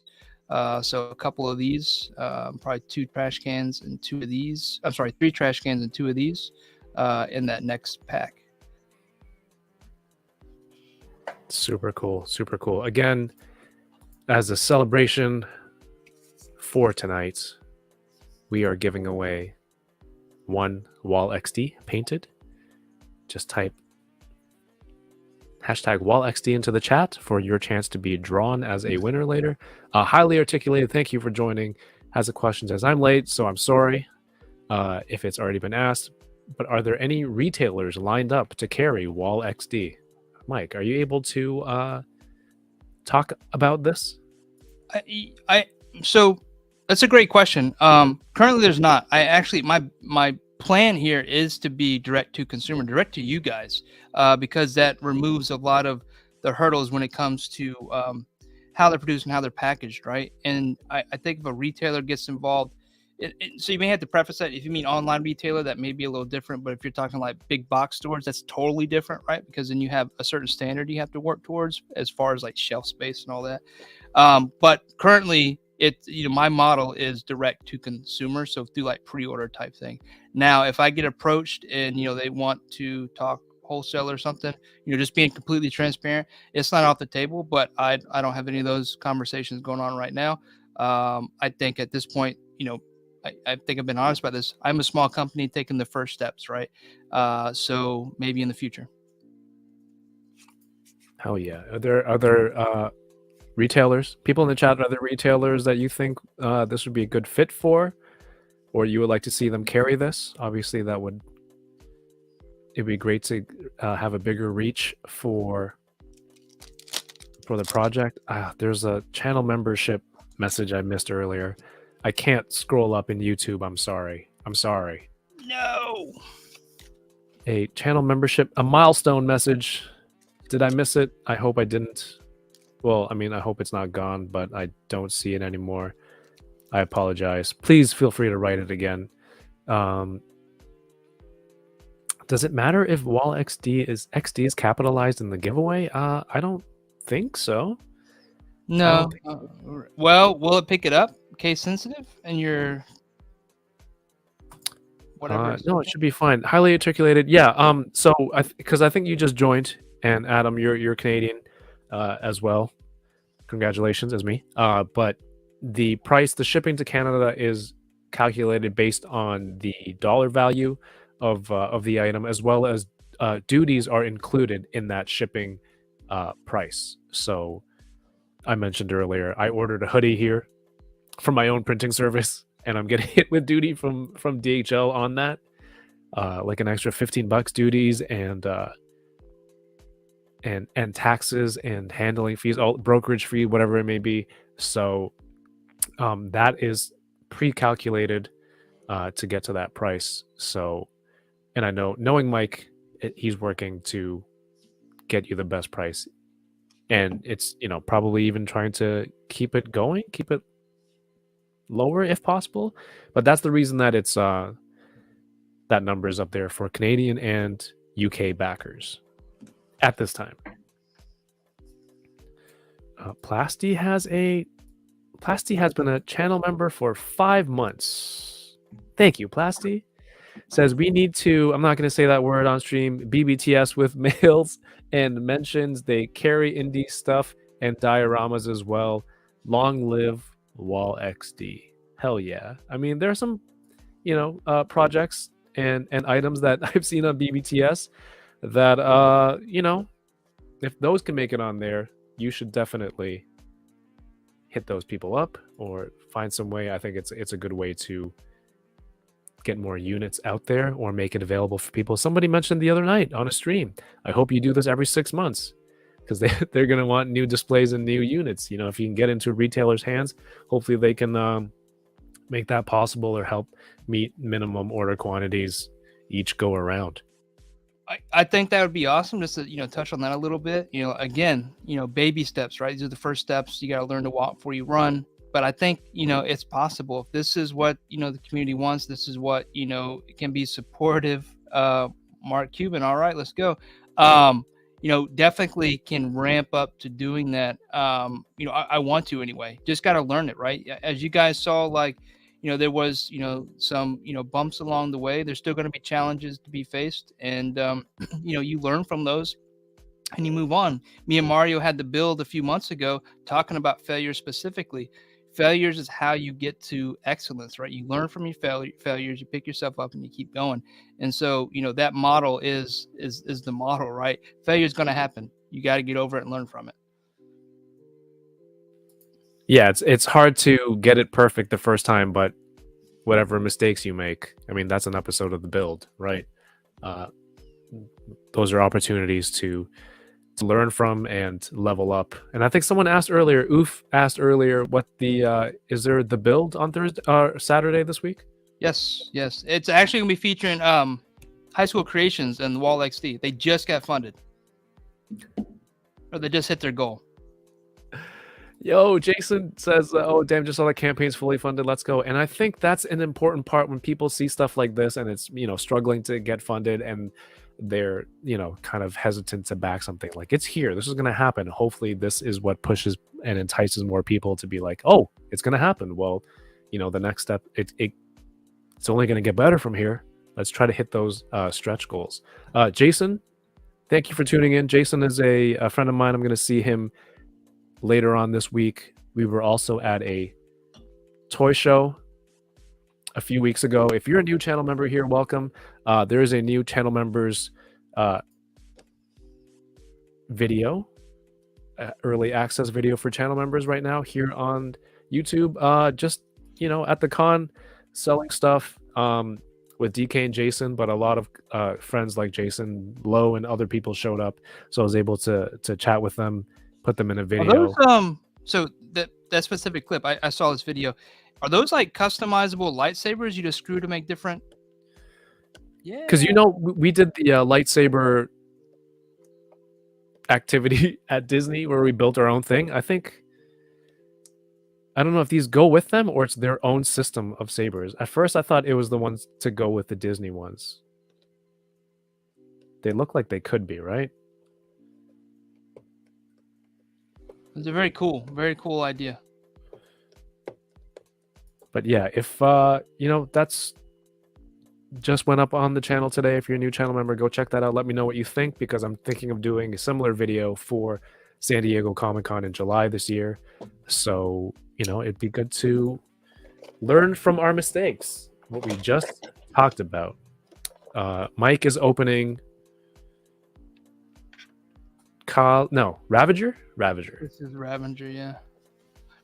So a couple of these, probably 2 trash cans and 2 of these. I'm sorry, 3 trash cans and 2 of these in that next pack. Super cool. Super cool. Again, as a celebration for tonight, we are giving away 1 Wall XD painted. Just type #WallXD into the chat for your chance to be drawn as a winner later. Highly articulated, thank you for joining. Has a questions as I'm late, so I'm sorry if it's already been asked. But are there any retailers lined up to carry Wall XD? Mike, are you able to talk about this? So that's a great question. Currently there's not. I actually my plan here is to be direct to consumer, direct to you guys, because that removes a lot of the hurdles when it comes to how they're produced and how they're packaged, right? And I think if a retailer gets involved, so you may have to preface that if you mean online retailer, that may be a little different. But if you're talking like big box stores, that's totally different, right? Because then you have a certain standard you have to work towards as far as like shelf space and all that. But currently, my model is direct to consumer, so through like pre-order type thing. Now, if I get approached and they want to talk wholesale or something, just being completely transparent, it's not off the table. But I don't have any of those conversations going on right now. I think at this point, I think I've been honest about this. I'm a small company taking the first steps, right? So maybe in the future. Hell yeah. Are there other retailers, people in the chat, other retailers that you think this would be a good fit for, or you would like to see them carry this? Obviously, it'd be great to have a bigger reach for the project. There's a channel membership message I missed earlier. I can't scroll up in YouTube. I'm sorry. No. A channel membership, a milestone message. Did I miss it? I hope I didn't. Well, I mean, I hope it's not gone, but I don't see it anymore. I apologize. Please feel free to write it again. Does it matter if Wall XD is capitalized in the giveaway? I don't think so. No. Well, will it pick it up? Case sensitive, and your whatever. No, it should be fine. Highly articulated. Yeah. So because I think you just joined, and Adam, you're Canadian as well. Congratulations, as me. But the price, the shipping to Canada is calculated based on the dollar value of the item, as well as duties are included in that shipping price. So I mentioned earlier, I ordered a hoodie here from my own printing service, and I'm getting hit with duty from DHL on that, like an extra $15 duties and taxes and handling fees, all brokerage fee, whatever it may be. So that is pre-calculated to get to that price. So, and I know, knowing Mike, he's working to get you the best price, and it's probably even trying to keep it going, keep it lower if possible. But that's the reason that it's that number is up there for Canadian and UK backers at this time. Plasty has been a channel member for 5 months. Thank you, Plasty. says we need to, I'm not going to say that word on stream, BBTS with males, and mentions they carry indie stuff and dioramas as well. Long live Wall XD. Hell yeah. I mean, there are some, projects and items that I've seen on BBTS that, if those can make it on there, you should definitely hit those people up or find some way. I think it's a good way to get more units out there or make it available for people. Somebody mentioned the other night on a stream, I hope you do this every 6 months, because they're going to want new displays and new units. If you can get into retailers' hands, hopefully they can make that possible or help meet minimum order quantities each go around. I think that would be awesome, just to touch on that a little bit. Again, baby steps, right? These are the first steps. You got to learn to walk before you run. But I think it's possible. If this is what the community wants, this is what can be supportive. Mark Cuban, all right, let's go. Definitely can ramp up to doing that. I want to anyway. Just got to learn it, right? As you guys saw, there was some bumps along the way. There's still going to be challenges to be faced, and you learn from those and you move on. Me and Mario had the build a few months ago talking about failures specifically. Failures is how you get to excellence, right? You learn from your failures, you pick yourself up, and you keep going. And so that model is the model, right? Failure is going to happen. You got to get over it and learn from it. Yeah, it's hard to get it perfect the first time, but whatever mistakes you make, I mean, that's an episode of the build, right? Those are opportunities to learn from and level up. And I think someone asked earlier, Oof asked earlier, what is there the build on Thursday Saturday this week? Yes. It's actually gonna be featuring Highschool Creations and Wall XD. They just got funded, or they just hit their goal. Yo, Jason says, oh, damn, just saw the campaign's fully funded. Let's go. And I think that's an important part when people see stuff like this and it's, struggling to get funded and they're, kind of hesitant to back something. Like, it's here. This is going to happen. Hopefully this is what pushes and entices more people to be like, oh, it's going to happen. Well, the next step, it's only going to get better from here. Let's try to hit those stretch goals. Jason, thank you for tuning in. Jason is a friend of mine. I'm going to see him later on this week. We were also at a toy show a few weeks ago. If you're a new channel member here, welcome. There is a new channel members video, early access video for channel members right now here on YouTube. Just at the con, selling stuff with DK and Jason, but a lot of friends like Jason Lowe and other people showed up, so I was able to chat with them, put them in a video. So that specific clip, I saw this video. Are those like customizable lightsabers you just screw to make different? Yeah. Because we did the lightsaber activity at Disney where we built our own thing. I don't know if these go with them or it's their own system of sabers. At first, I thought it was the ones to go with the Disney ones. They look like they could be, right? It's a very cool idea. But yeah, if that's just went up on the channel today. If you're a new channel member, go check that out. Let me know what you think, because I'm thinking of doing a similar video for San Diego Comic-Con in July this year. So, it'd be good to learn from our mistakes, what we just talked about. Mike is opening Ravager? Ravager. This is Ravager, yeah.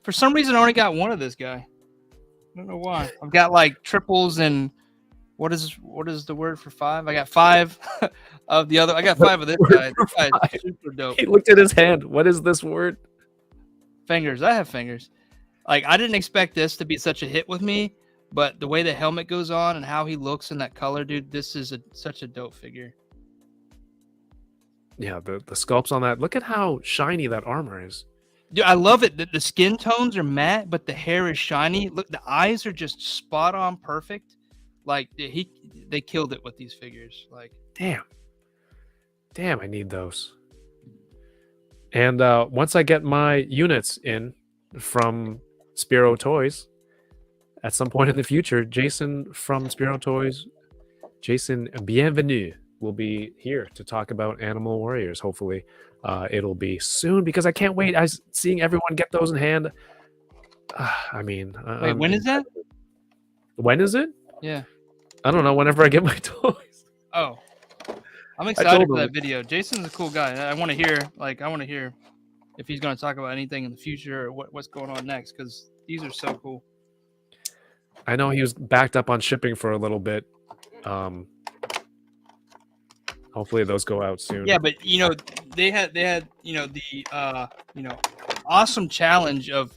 For some reason, I only got one of this guy. I don't know why. I've got like triples and what is the word for 5? I got 5 of the other. I got 5 of this guy. This guy is super dope. He looked at his hand. What is this word? Fingers. I have fingers. Like, I didn't expect this to be such a hit with me, but the way the helmet goes on and how he looks in that color, dude, this is such a dope figure. Yeah, the sculpts on that. Look at how shiny that armor is. Dude, I love it. The skin tones are matte, but the hair is shiny. Look, the eyes are just spot on perfect. Like, they killed it with these figures. Like, damn, I need those. And once I get my units in from Spiro Toys, at some point in the future, Jason from Spiro Toys Jason Bienvenue will be here to talk about Animal Warriors. Hopefully, it'll be soon because I can't wait. Seeing everyone get those in hand. I mean, Wait, when is that? When is it? Yeah. I don't know. Whenever I get my toys. Oh, I'm told excited for him. that video. Jason's a cool guy. I want to hear, if he's going to talk about anything in the future or what's going on next, because these are so cool. I know he was backed up on shipping for a little bit. Hopefully those go out soon. Yeah, but they had the awesome challenge of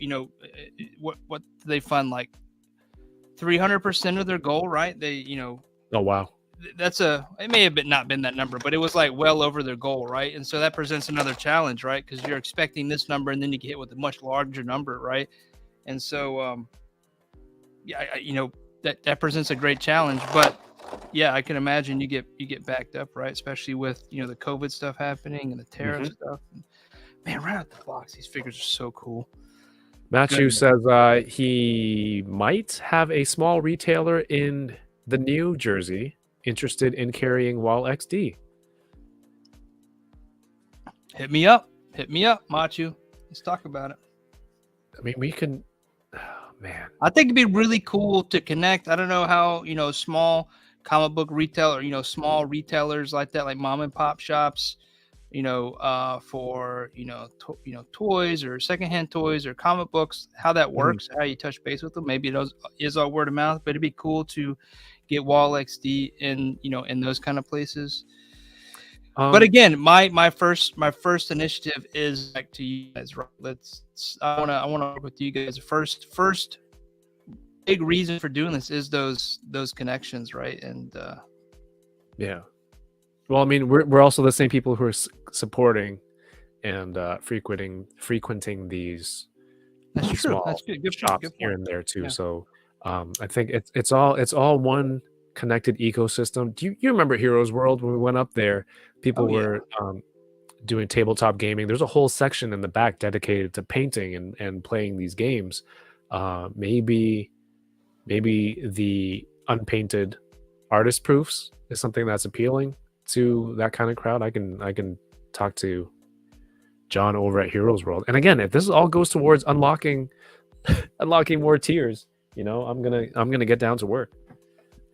what do they fund, like 300% of their goal, right? They Oh wow. It may have not been that number, but it was like well over their goal, right? And so that presents another challenge, right? Because you're expecting this number and then you get hit with a much larger number, right? And so that presents a great challenge. But yeah, I can imagine you get backed up, right? Especially with the COVID stuff happening and the tariff stuff. Man, right out the box, these figures are so cool. Matthew says he might have a small retailer in the New Jersey interested in carrying Wall XD. Hit me up, Machu. Let's talk about it. I mean, we can. Oh, man, I think it'd be really cool to connect. I don't know how small comic book retail or small retailers like that, like mom and pop shops, for toys or secondhand toys or comic books. How that works, how you touch base with them. Maybe it is all word of mouth, but it'd be cool to get Wall XD in those kind of places. But again, my first initiative is back to you guys, right? I want to work with you guys. First big reason for doing this is those connections, right? And yeah. Well, I mean, we're also the same people who are supporting and frequenting these small That's good shops point. here and there too. Yeah. So I think it's all one connected ecosystem. Do you remember Heroes World when we went up there? People were doing tabletop gaming. There's a whole section in the back dedicated to painting and playing these games. Maybe the unpainted artist proofs is something that's appealing to that kind of crowd. I can talk to John over at Heroes World. And again, if this all goes towards unlocking more tiers, I'm gonna get down to work.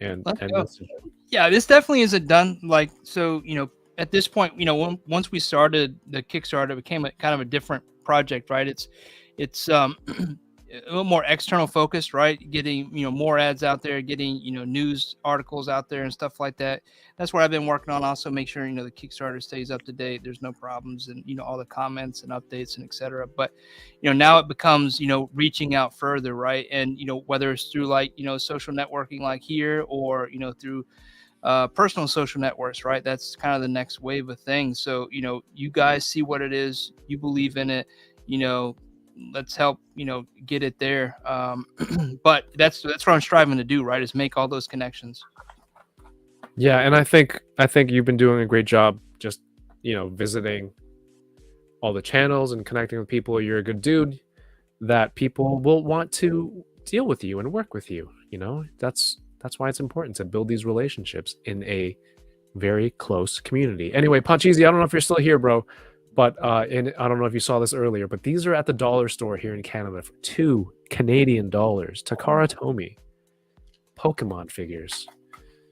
And this definitely isn't done. Like, so at this point, once we started the Kickstarter, it became kind of a different project, right? It's a little more external focused, right? Getting more ads out there, getting news articles out there and stuff like that. That's what I've been working on. Also, make sure the Kickstarter stays up to date. There's no problems, and all the comments and updates and etc. But now it becomes reaching out further, right? And whether it's through like social networking like here, or through personal social networks, right? That's kind of the next wave of things. So you guys see what it is, you believe in it, let's help get it there. But that's what I'm striving to do, right? Is make all those connections. Yeah, and I think you've been doing a great job just visiting all the channels and connecting with people. You're a good dude that people will want to deal with you and work with you. That's why it's important to build these relationships in a very close community. Anyway, Puncheesy, I don't know if you're still here, bro. But and I don't know if you saw this earlier, but these are at the dollar store here in Canada for $2 Canadian. Takara Tomy Pokemon figures.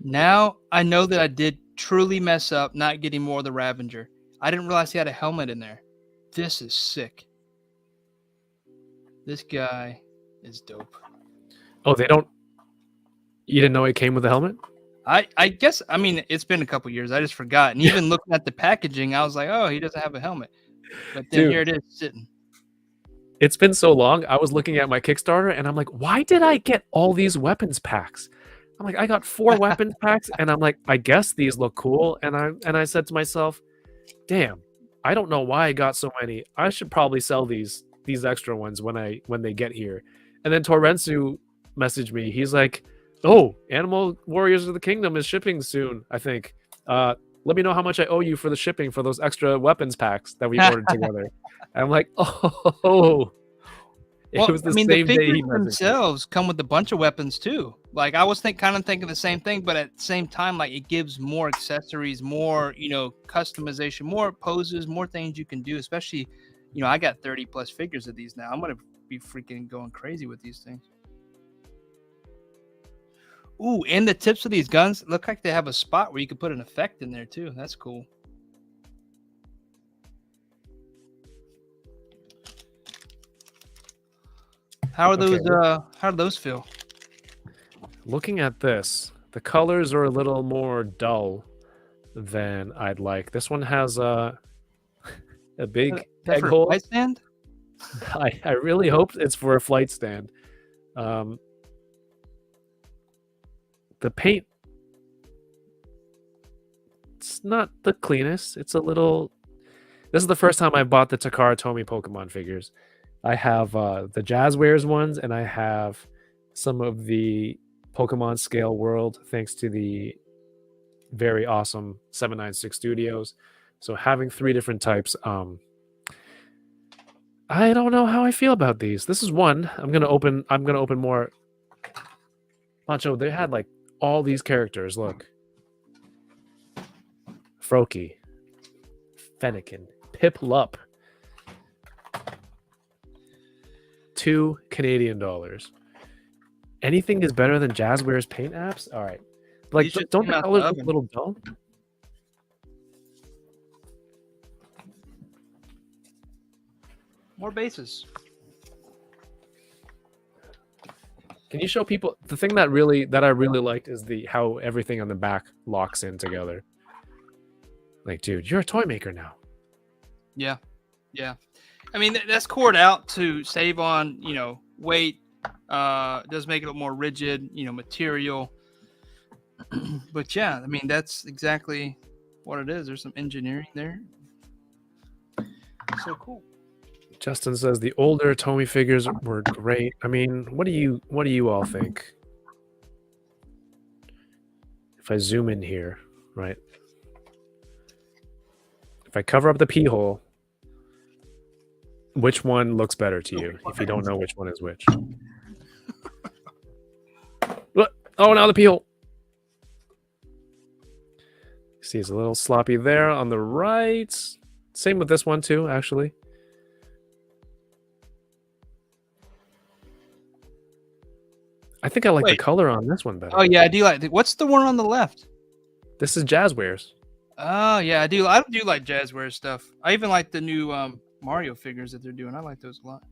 Now I know that I did truly mess up not getting more of the Ravager. I didn't realize he had a helmet in there. This is sick. This guy is dope. Oh, you didn't know it came with a helmet? I guess, I mean, it's been a couple years. I just forgot. And even looking at the packaging, I was like, oh, he doesn't have a helmet. But then here it is sitting. It's been so long. I was looking at my Kickstarter and I'm like, why did I get all these weapons packs? I'm like, I got 4 weapons packs, and I'm like, I guess these look cool. And I said to myself, damn, I don't know why I got so many. I should probably sell these extra ones when they get here. And then Torrensu messaged me. He's like, oh, Animal Warriors of the Kingdom is shipping soon, I think. Let me know how much I owe you for the shipping for those extra weapons packs that we ordered together. And I'm like, oh, It was the the same day figures he messaged me. themselves come with a bunch of weapons too. Like I was kind of thinking the same thing, but at the same time, like it gives more accessories, more customization, more poses, more things you can do. Especially, I got 30 plus figures of these now. I'm gonna be freaking going crazy with these things. Ooh, and the tips of these guns look like they have a spot where you can put an effect in there too. That's cool. How are those? Okay. How do those feel? Looking at this, the colors are a little more dull than I'd like. This one has a big That peg for a hole. flight stand? I really hope it's for a flight stand. The paint, it's not the cleanest. It's a little. This is the first time I bought the Takara Tomy Pokemon figures. I have the Jazzwares ones, and I have some of the Pokemon Scale World, thanks to the very awesome 796 Studios. So having 3 different types, I don't know how I feel about these. This is one. I'm gonna open more. Pancho, they had like all these characters. Look, Froakie, Fennekin, Piplup. $2 Canadian. Anything is better than Jazzwares paint apps? All right. Like, These just don't came the out the colors look oven. a little dull? More bases. Can you show people the thing that I really liked is how everything on the back locks in together. Like, dude, you're a toy maker now. Yeah. I mean, that's cored out to save on, weight. It does make it a little more rigid, material. But yeah, I mean, that's exactly what it is. There's some engineering there. So cool. Justin says the older Tomy figures were great. I mean, what do you all think? If I zoom in here, right? If I cover up the pee hole, which one looks better to you if you don't know which one is which? Oh, now the pee hole. See, it's a little sloppy there on the right. Same with this one too, actually. I think I like the color on this one better. Oh yeah, I do like. What's the one on the left? This is Jazzwares. Oh yeah, I do. I do like Jazzware stuff. I even like the new Mario figures that they're doing. I like those a lot.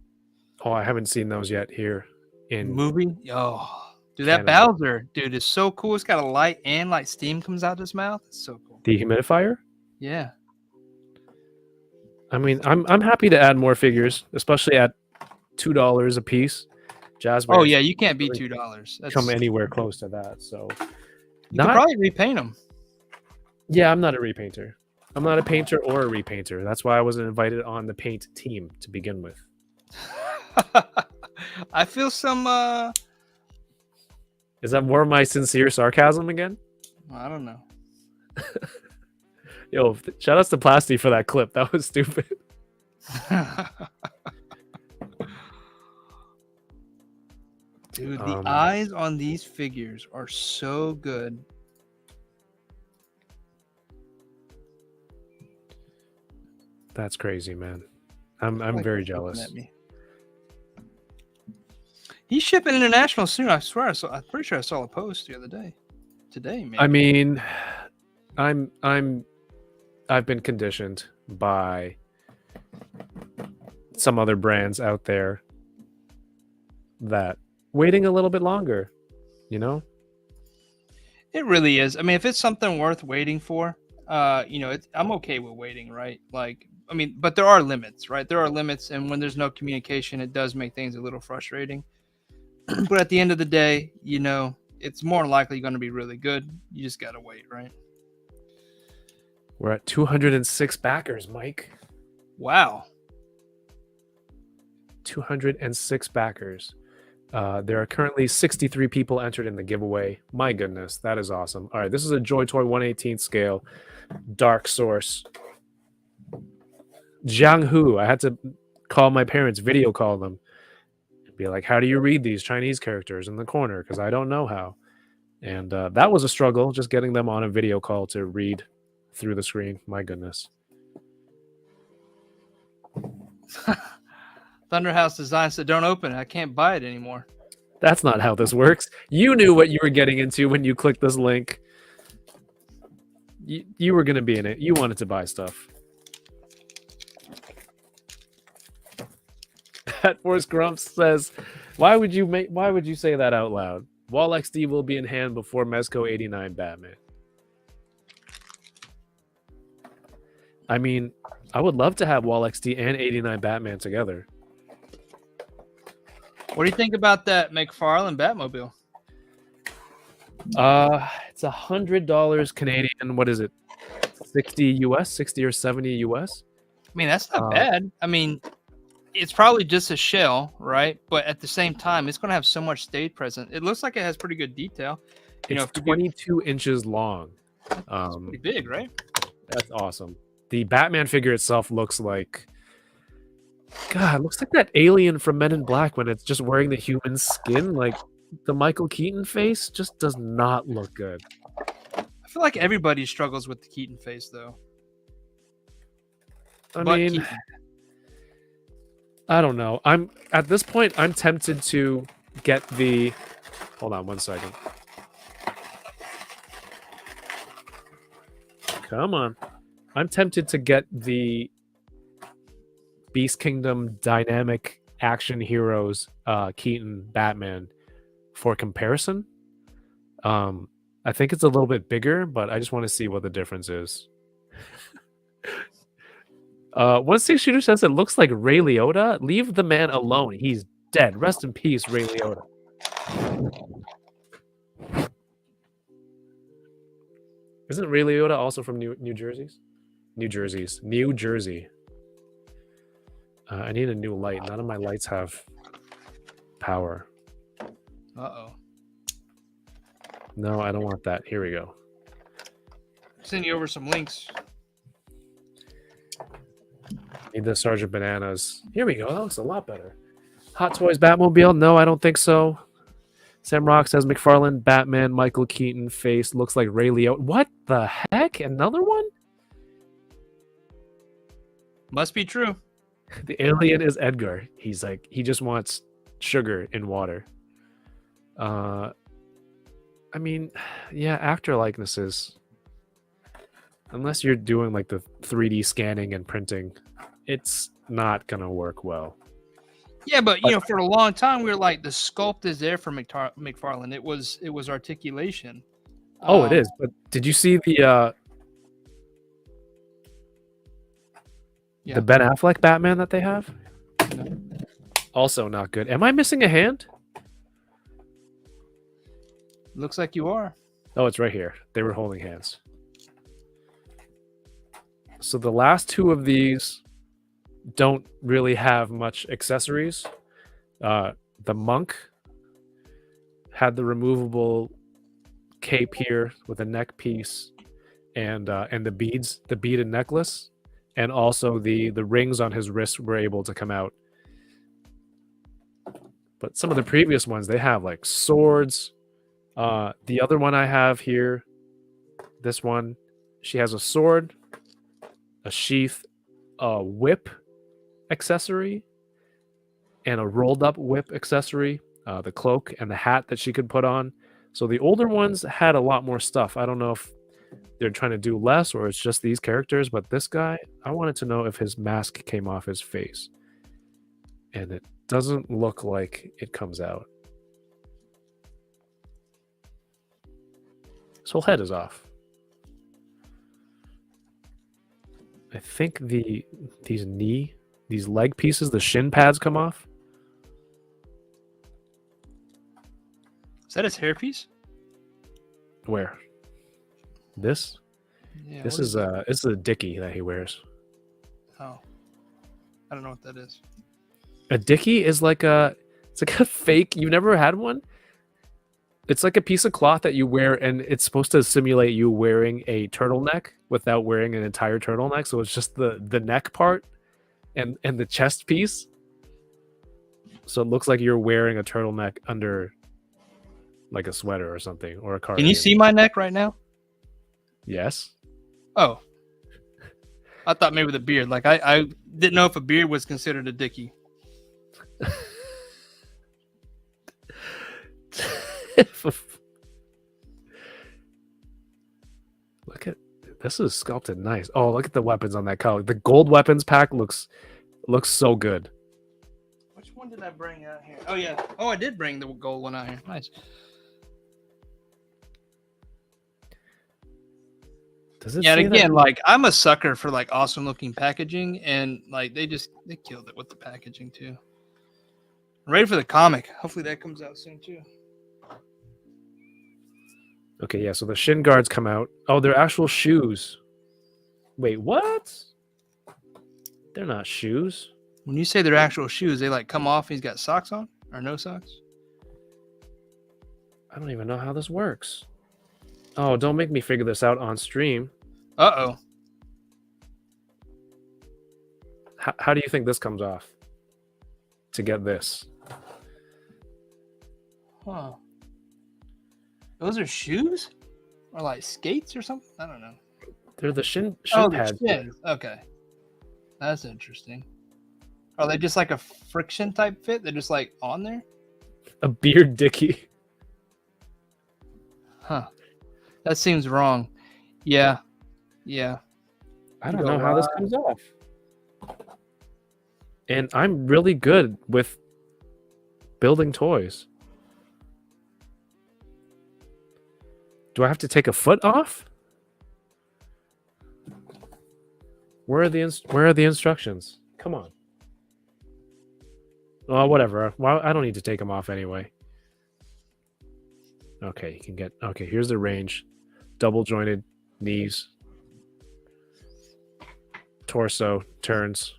Oh, I haven't seen those yet here in Movie. Oh, dude, that Canada. Bowser dude is so cool. It's got a light and like steam comes out his mouth. It's so cool. Dehumidifier. Yeah. I mean, I'm happy to add more figures, especially at $2 a piece. Jazzwares. Oh yeah, you can't beat $2. That's, come anywhere close to that. So you could probably repaint them. Yeah, I'm not a repainter. I'm not a painter or a repainter. That's why I wasn't invited on the paint team to begin with. I feel some. Is that more of my sincere sarcasm again? I don't know. Yo, shout outs to Plasty for that clip. That was stupid. Dude, the eyes on these figures are so good. That's crazy, man. I'm very jealous. He's shipping international soon. I swear, I'm pretty sure I saw a post the other day. Today, maybe. I mean, I've been conditioned by some other brands out there that waiting a little bit longer, you know? It really is. I mean, if it's something worth waiting for, I'm okay with waiting, right? Like, I mean, but there are limits, right? There are limits, and when there's no communication, it does make things a little frustrating. But at the end of the day, it's more likely going to be really good. You just got to wait, right? We're at 206 backers, Mike. Wow. 206 backers. There are currently 63 people entered in the giveaway. My goodness, that is awesome. All right, this is a Joytoy 1/18 scale Dark Source. Jiang Hu. I had to call my parents, video call them. Be like, how do you read these Chinese characters in the corner? Because I don't know how. And that was a struggle, just getting them on a video call to read through the screen. My goodness. Thunderhouse Design said, "Don't open it. I can't buy it anymore." That's not how this works. You knew what you were getting into when you clicked this link. You were going to be in it. You wanted to buy stuff. At Force Grumps says, why would you say that out loud? Wall XD will be in hand before Mezco 89 Batman. I mean, I would love to have Wall XD and 89 Batman together. What do you think about that McFarlane Batmobile? It's $100 Canadian. What is it? 60 US, 60 or 70 US. I mean, that's not bad. I mean, it's probably just a shell, right? But at the same time, it's going to have so much stage presence. It looks like it has pretty good detail. It's 22 inches long. It's pretty big, right? That's awesome. The Batman figure itself looks like, God, it looks like that alien from Men in Black when it's just wearing the human skin. Like the Michael Keaton face just does not look good. I feel like everybody struggles with the Keaton face, though. I mean, I don't know. At this point, I'm tempted to get the. Hold on 1 second. Come on. I'm tempted to get the Beast Kingdom Dynamic Action Heroes Keaton Batman for comparison. I think it's a little bit bigger, but I just want to see what the difference is. One Six Shooter says it looks like Ray Liotta. Leave the man alone. He's dead. Rest in peace, Ray Liotta. Isn't Ray Liotta also from New Jersey? New Jersey. I need a new light. None of my lights have power. Uh-oh. No, I don't want that. Here we go. Send you over some links. Need the Sergeant Bananas. Here we go. That looks a lot better. Hot Toys Batmobile? No, I don't think so. Sam Rock says McFarlane Batman Michael Keaton face looks like Ray Liotta. What the heck? Another one? Must be true. The alien is Edgar. He's like, he just wants sugar in water. I mean, yeah, actor likenesses. Unless you're doing like the 3D scanning and printing, it's not gonna work well. Yeah, but you know, for a long time we were like, the sculpt is there for McFarlane. It was articulation. Oh, it is. But did you see the Ben Affleck Batman that they have? No. Also not good. Am I missing a hand? Looks like you are. Oh, it's right here. They were holding hands. So the last two of these don't really have much accessories. The monk had the removable cape here with a neck piece and the beads, the beaded necklace, and also the rings on his wrist were able to come out. But some of the previous ones, they have like swords. The other one I have here, this one, she has a sword, a sheath, a whip accessory, and a rolled up whip accessory, the cloak and the hat that she could put on. So the older ones had a lot more stuff. I don't know if they're trying to do less or it's just these characters, but this guy, I wanted to know if his mask came off his face. And it doesn't look like it comes out. His whole head is off. I think these leg pieces, the shin pads come off. Is that his hairpiece? Where? This? Yeah, This is a dickie that he wears. Oh. I don't know what that is. A dickie is like a fake. You've never had one? It's like a piece of cloth that you wear, and it's supposed to simulate you wearing a turtleneck without wearing an entire turtleneck. So it's just the neck part and the chest piece. So it looks like you're wearing a turtleneck under like a sweater or something, or a Can cardigan. you see my neck right now? Yes. Oh, I thought maybe with a beard. Like I didn't know if a beard was considered a dickie. Look at this, is sculpted nice. Oh, look at the weapons on that color. The gold weapons pack looks so good. Which one did I bring out here? Oh yeah. Oh, I did bring the gold one out here. Nice. Does it Yeah, say and again, that? like I'm a sucker for like awesome looking packaging, and like they killed it with the packaging too. I'm ready for the comic. Hopefully that comes out soon too. Okay, yeah, so the shin guards come out. Oh, they're actual shoes. Wait, what? They're not shoes. When you say they're actual shoes, they like come off and he's got socks on or no socks? I don't even know how this works. Oh, don't make me figure this out on stream. Uh-oh. How do you think this comes off to get this? Huh. Those are shoes? Or like skates or something? I don't know. They're the shin Oh, pads. the shins. Okay. That's interesting. Are they just like a friction type fit? They're just like on there? A beard dicky. Huh. That seems wrong. Yeah. Yeah. I don't know how this comes off. And I'm really good with building toys. Do I have to take a foot off? Where are the instructions? Come on. Well, whatever. Well, I don't need to take them off anyway. Okay, you can get. Okay, here's the range. Double jointed knees. Torso turns.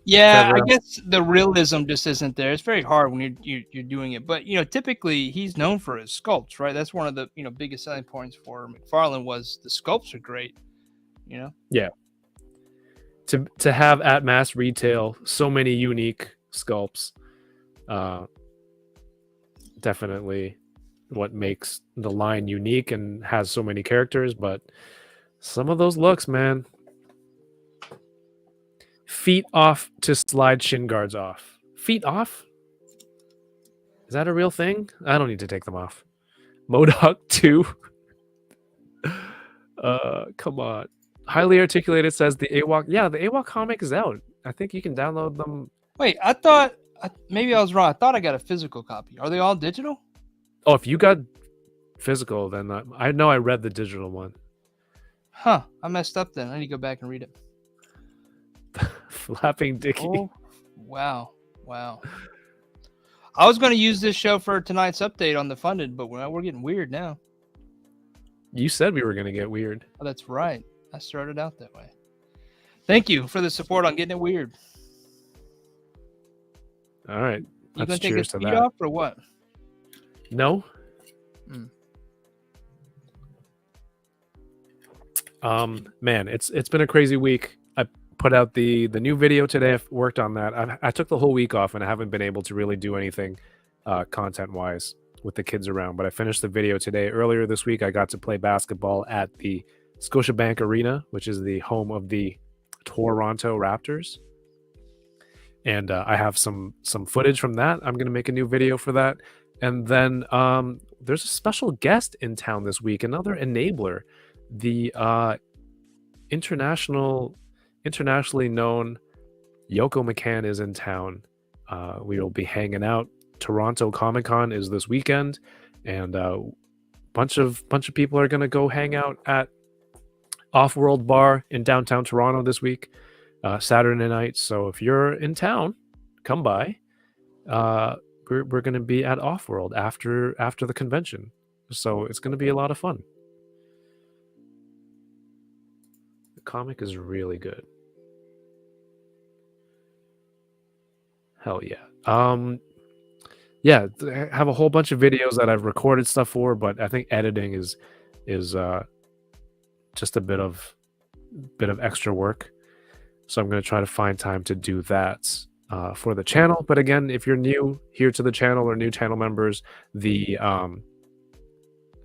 Yeah, I Trevor. guess the realism just isn't there. It's very hard when you're doing it, but typically he's known for his sculpts, right? That's one of the biggest selling points for McFarlane was the sculpts are great. Yeah. To have at mass retail so many unique sculpts, definitely what makes the line unique and has so many characters. But some of those looks, man. Feet off to slide shin guards off. Feet off? Is that a real thing? I don't need to take them off. MODOK 2. Come on. Highly Articulated says the AWOC. Yeah, the AWOC comic is out. I think you can download them. Wait, I thought maybe I was wrong. I thought I got a physical copy. Are they all digital? Oh, if you got physical, then I know I read the digital one. Huh. I messed up then. I need to go back and read it. Flapping Dickie. Oh, wow. Wow. I was going to use this show for tonight's update on the funded, but we're getting weird now. You said we were going to get weird. Oh, that's right. I started out that way. Thank you for the support on getting it weird. All right. You Let's going to take cheers his to feet that. off or what? No. Man, it's been a crazy week. I put out the new video today. I've worked on that. I took the whole week off and I haven't been able to really do anything content wise with the kids around, but I finished the video today. Earlier this week I got to play basketball at the Scotiabank Arena, which is the home of the Toronto Raptors, and I have some footage from that. I'm going to make a new video for that. And then there's a special guest in town this week, another enabler, the internationally known Yoko McCann is in town. We will be hanging out. Toronto Comic Con is this weekend, and bunch of people are going to go hang out at Off-World Bar in downtown Toronto this week, Saturday night. So if you're in town, come by. We're going to be at Off-World after the convention, so it's going to be a lot of fun. The comic is really good. Hell yeah. Yeah, I have a whole bunch of videos that I've recorded stuff for, but I think editing is just a bit of extra work. So I'm going to try to find time to do that for the channel. But again, if you're new here to the channel or new channel members, the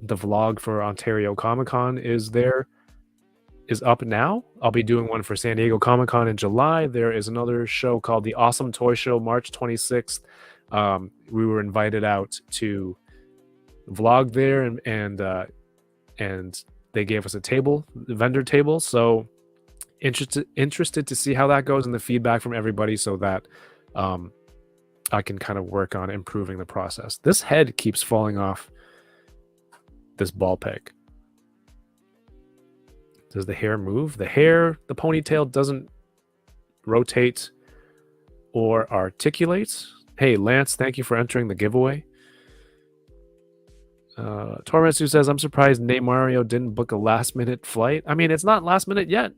vlog for Ontario Comic-Con is up now. I'll be doing one for San Diego Comic-Con in July. There is another show called the Awesome Toy Show, March 26th. We were invited out to vlog there, and they gave us a table, the vendor table. So interested to see how that goes and the feedback from everybody, so that I can kind of work on improving the process. This head keeps falling off this ball peg. Does the hair move? The ponytail doesn't rotate or articulate. Hey, Lance, thank you for entering the giveaway. Torres, says, I'm surprised Nate Mario didn't book a last-minute flight. I mean, it's not last minute yet.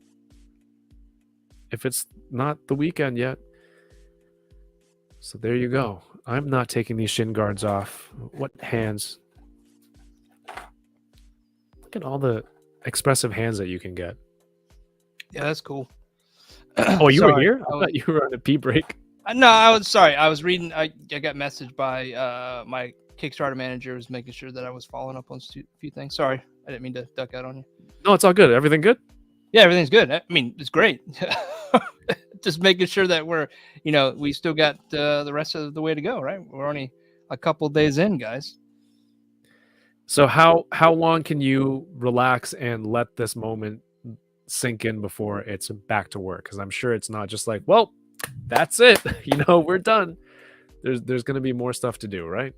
If it's not the weekend yet. So there you go. I'm not taking these shin guards off. What hands? Look at all the expressive hands that you can get. Yeah, that's cool. Oh, you were here? I thought you were on a pee break. No, I was sorry. I was reading. I got messaged by my Kickstarter manager, was making sure that I was following up on a few things. Sorry, I didn't mean to duck out on you. No, it's all good. Everything good? Yeah, everything's good. I mean, it's great. Just making sure that we still got the rest of the way to go, right? We're only a couple days in, guys. So how long can you relax and let this moment sink in before it's back to work? Because I'm sure it's not just like, well, that's it. We're done. There's going to be more stuff to do, right?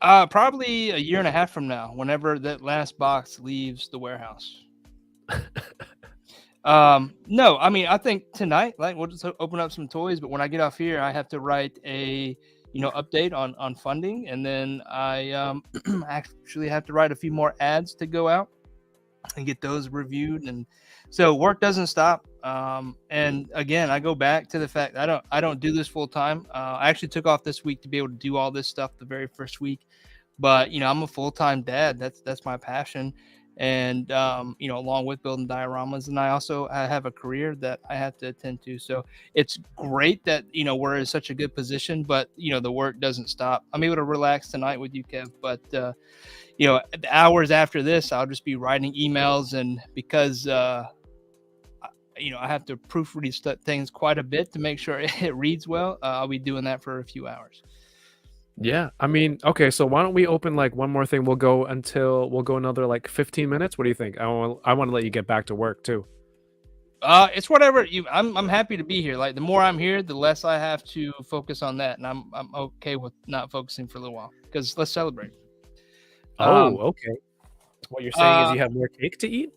Probably a year and a half from now, whenever that last box leaves the warehouse. No, I mean, I think tonight, like, we'll just open up some toys, but when I get off here, I have to write a update on funding, and then I actually have to write a few more ads to go out and get those reviewed. And so work doesn't stop. And again, I go back to the fact I don't do this full time. I actually took off this week to be able to do all this stuff the very first week, but I'm a full-time dad. That's my passion. And along with building dioramas, and I have a career that I have to attend to. So it's great that we're in such a good position, but the work doesn't stop. I'm able to relax tonight with you, Kev, but the hours after this, I'll just be writing emails, and because I have to proofread things quite a bit to make sure it reads well, I'll be doing that for a few hours. Yeah, I mean, okay, so why don't we open like one more thing? We'll go another like 15 minutes. What do you think? I want to let you get back to work too. It's whatever I'm happy to be here. Like, the more I'm here, the less I have to focus on that, and I'm okay with not focusing for a little while, because let's celebrate. Okay. What you're saying is you have more cake to eat?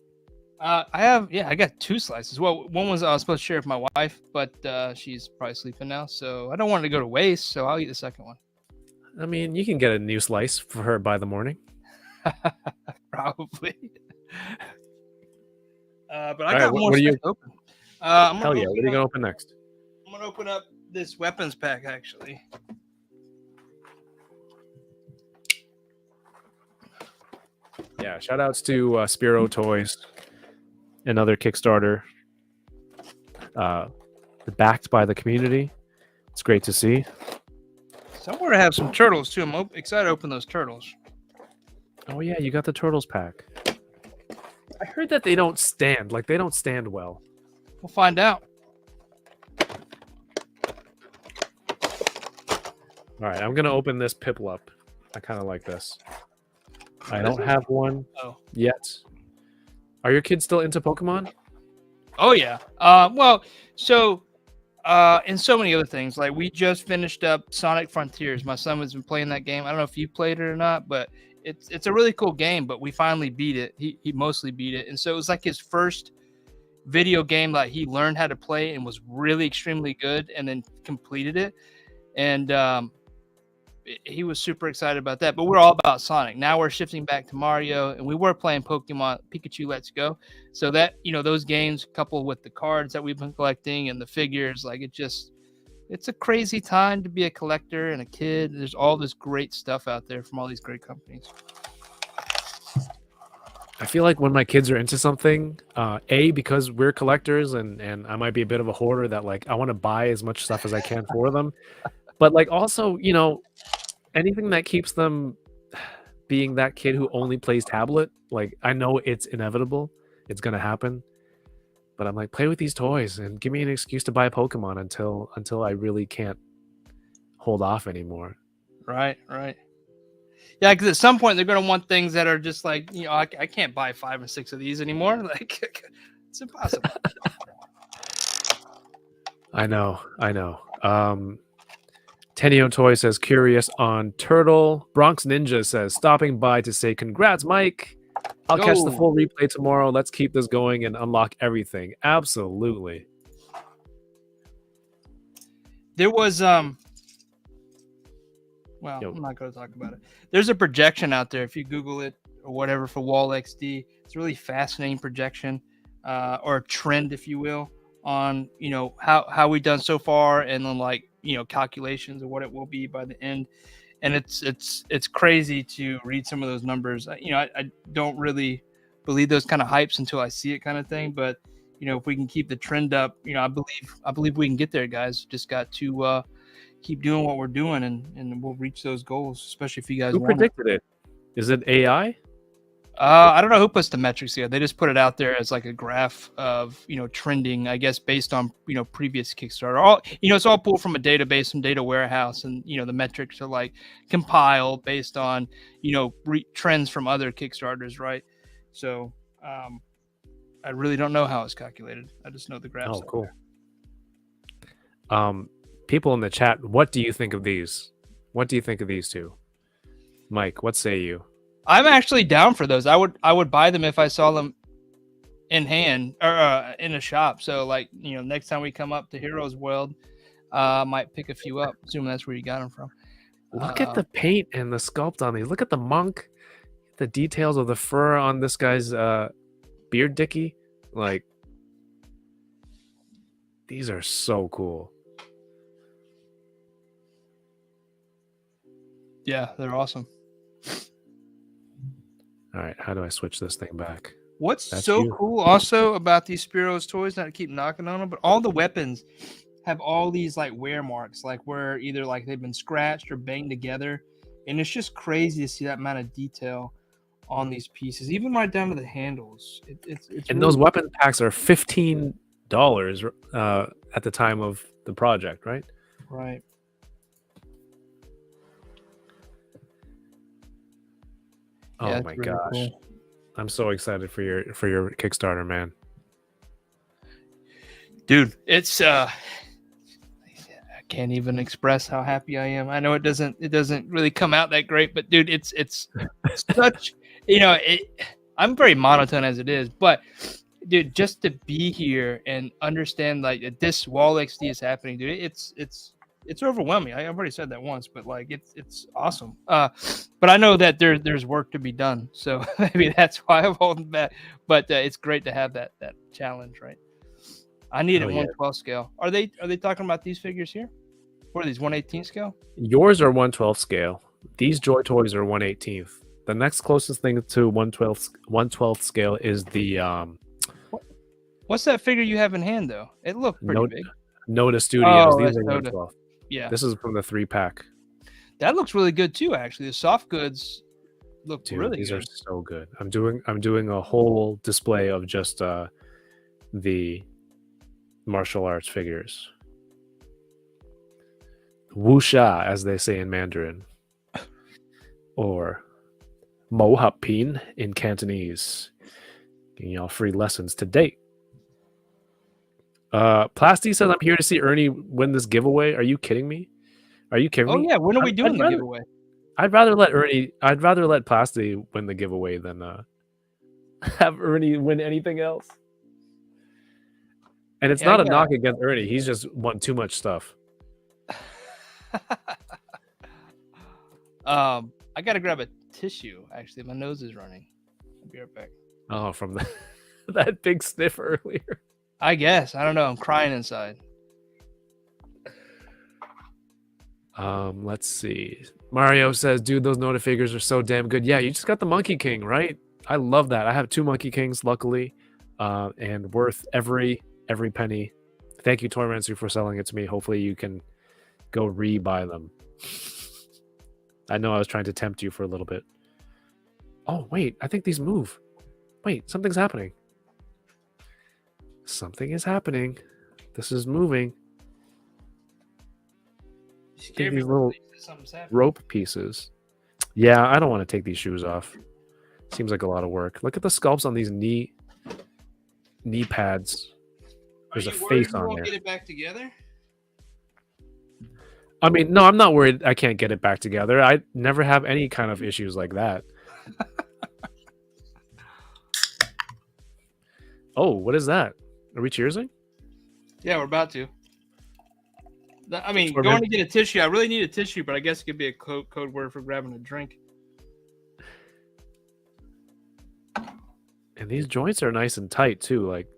I got 2 slices. Well, one was I was supposed to share with my wife, but she's probably sleeping now, so I don't want it to go to waste, so I'll eat the second one. I mean, you can get a new slice for her by the morning. Probably. But I got more stuff to open. Hell yeah, what are you going to open next? I'm going to open up this weapons pack, actually. Yeah, shout outs to Spiro Toys, another Kickstarter backed by the community. It's great to see. Somewhere I have some turtles too. I'm excited to open those turtles. Oh yeah, you got the turtles pack. I heard that they don't stand well. We'll find out. All right, I'm gonna open this Piplup. I kind of like this. I don't have one yet. Are your kids still into Pokemon? Oh yeah. And so many other things. Like, we just finished up Sonic Frontiers. My son has been playing that game. I don't know if you played it or not, but it's a really cool game. But we finally beat it. He mostly beat it, and so it was like his first video game that he learned how to play and was really extremely good, and then completed it. And he was super excited about that. But we're all about Sonic. Now we're shifting back to Mario, and we were playing Pokemon Pikachu Let's Go. So that, those games, coupled with the cards that we've been collecting and the figures, like, it's a crazy time to be a collector and a kid. There's all this great stuff out there from all these great companies. I feel like when my kids are into something, because we're collectors and I might be a bit of a hoarder that like I want to buy as much stuff as I can for them. But like also, anything that keeps them being that kid who only plays tablet, like I know it's inevitable, it's gonna happen. But I'm like, play with these toys and give me an excuse to buy Pokemon until I really can't hold off anymore. Right. Yeah, because at some point they're gonna want things that are just like, I can't buy 5 or 6 of these anymore. Like, it's impossible. I know. Tenio Toy says curious on Turtle. Bronx Ninja says stopping by to say congrats, Mike. I'll catch the Yo. full replay tomorrow. Let's keep this going and unlock everything. Absolutely. There was well, Yo. I'm not going to talk about it. There's a projection out there if you Google it or whatever for Wall XD. It's a really fascinating projection, or a trend, if you will, on how we've done so far, and then like calculations of what it will be by the end. And it's crazy to read some of those numbers. I don't really believe those kind of hypes until I see it, kind of thing. But if we can keep the trend up, I believe we can get there, guys. Just got to keep doing what we're doing, and we'll reach those goals, especially if you guys Who want predicted it? Is it AI? I don't know who puts the metrics here. They just put it out there as like a graph of trending, I guess, based on previous Kickstarter. All it's all pulled from a database, some data warehouse, and the metrics are like compiled based on trends from other Kickstarters, right? So I really don't know how it's calculated. I just know the graphs. Oh, cool. People in the chat, what do you think of these? What do you think of these two? Mike, what say you? I'm actually down for those. I would buy them if I saw them in hand or in a shop. So like next time we come up to Heroes World, I might pick a few up, assuming that's where you got them from. Look at the paint and the sculpt on these. Look at the monk, the details of the fur on this guy's beard dicky. Like, these are so cool. Yeah, they're awesome. All right, how do I switch this thing back? What's That's so you. cool also about these Spiros toys, not to keep knocking on them, but all the weapons have all these like wear marks, like where either like they've been scratched or banged together. And it's just crazy to see that amount of detail on these pieces, even right down to the handles. It's And really those weapon packs are $15 at the time of the project, right? right. Oh Yeah, my it's really gosh. cool. I'm so excited for your Kickstarter, man. Dude, it's I can't even express how happy I am. I know it doesn't really come out that great, but dude, it's such I'm very monotone as it is, but dude, just to be here and understand like that this Wall XD is happening, dude, it's overwhelming. I've already said that once, but like it's awesome. But I know that there's work to be done, so maybe that's why I'm holding back. But it's great to have that challenge, right? I need Oh, it yeah. 1/12 scale. Are they talking about these figures here? What are these 1/18 scale? Yours are 1/12 scale. These Joy Toys are 1/18. The next closest thing to 1/12 scale is the What's that figure you have in hand though? It looked pretty big. Noda Studios. Oh, These that's are Noda. 1/12. Yeah, This is from the 3-pack. that looks really good too. Actually, the soft goods look Dude, really these good. are so good. I'm doing a whole display of just the martial arts figures. Wuxia, as they say in Mandarin, or Mo Hap Pin in Cantonese. Giving y'all free lessons to date. Plasty says I'm here to see Ernie win this giveaway. Are you kidding me? Are you kidding Oh me? yeah, when are we doing I'd the rather- giveaway? I'd rather let Plasty win the giveaway than have Ernie win anything else. And it's Yeah, not I a got- knock against Ernie. He's just won too much stuff. I gotta grab a tissue. Actually, my nose is running. I'll be right back. Oh, from that big sniff earlier. I guess I don't know. I'm crying inside. Let's see. Mario says, dude, those Noda figures are so damn good. Yeah, you just got the Monkey King, right? I love that. I have 2 Monkey Kings, luckily, and worth every penny. Thank you, Toymancer, for selling it to me. Hopefully you can go re-buy them. I know I was trying to tempt you for a little bit. Oh, wait. I think these move. Wait, something's happening. Something is happening. This is moving. I think these little rope pieces. Yeah, I don't want to take these shoes off. Seems like a lot of work. Look at the sculpts on these knee pads. There's a face on there. Get it back together? I mean, no, I'm not worried I can't get it back together. I never have any kind of issues like that. Oh, what is that? Are we cheersing? Yeah, we're about to. I mean, going to get a tissue. I really need a tissue, but I guess it could be a code word for grabbing a drink. And these joints are nice and tight too. Like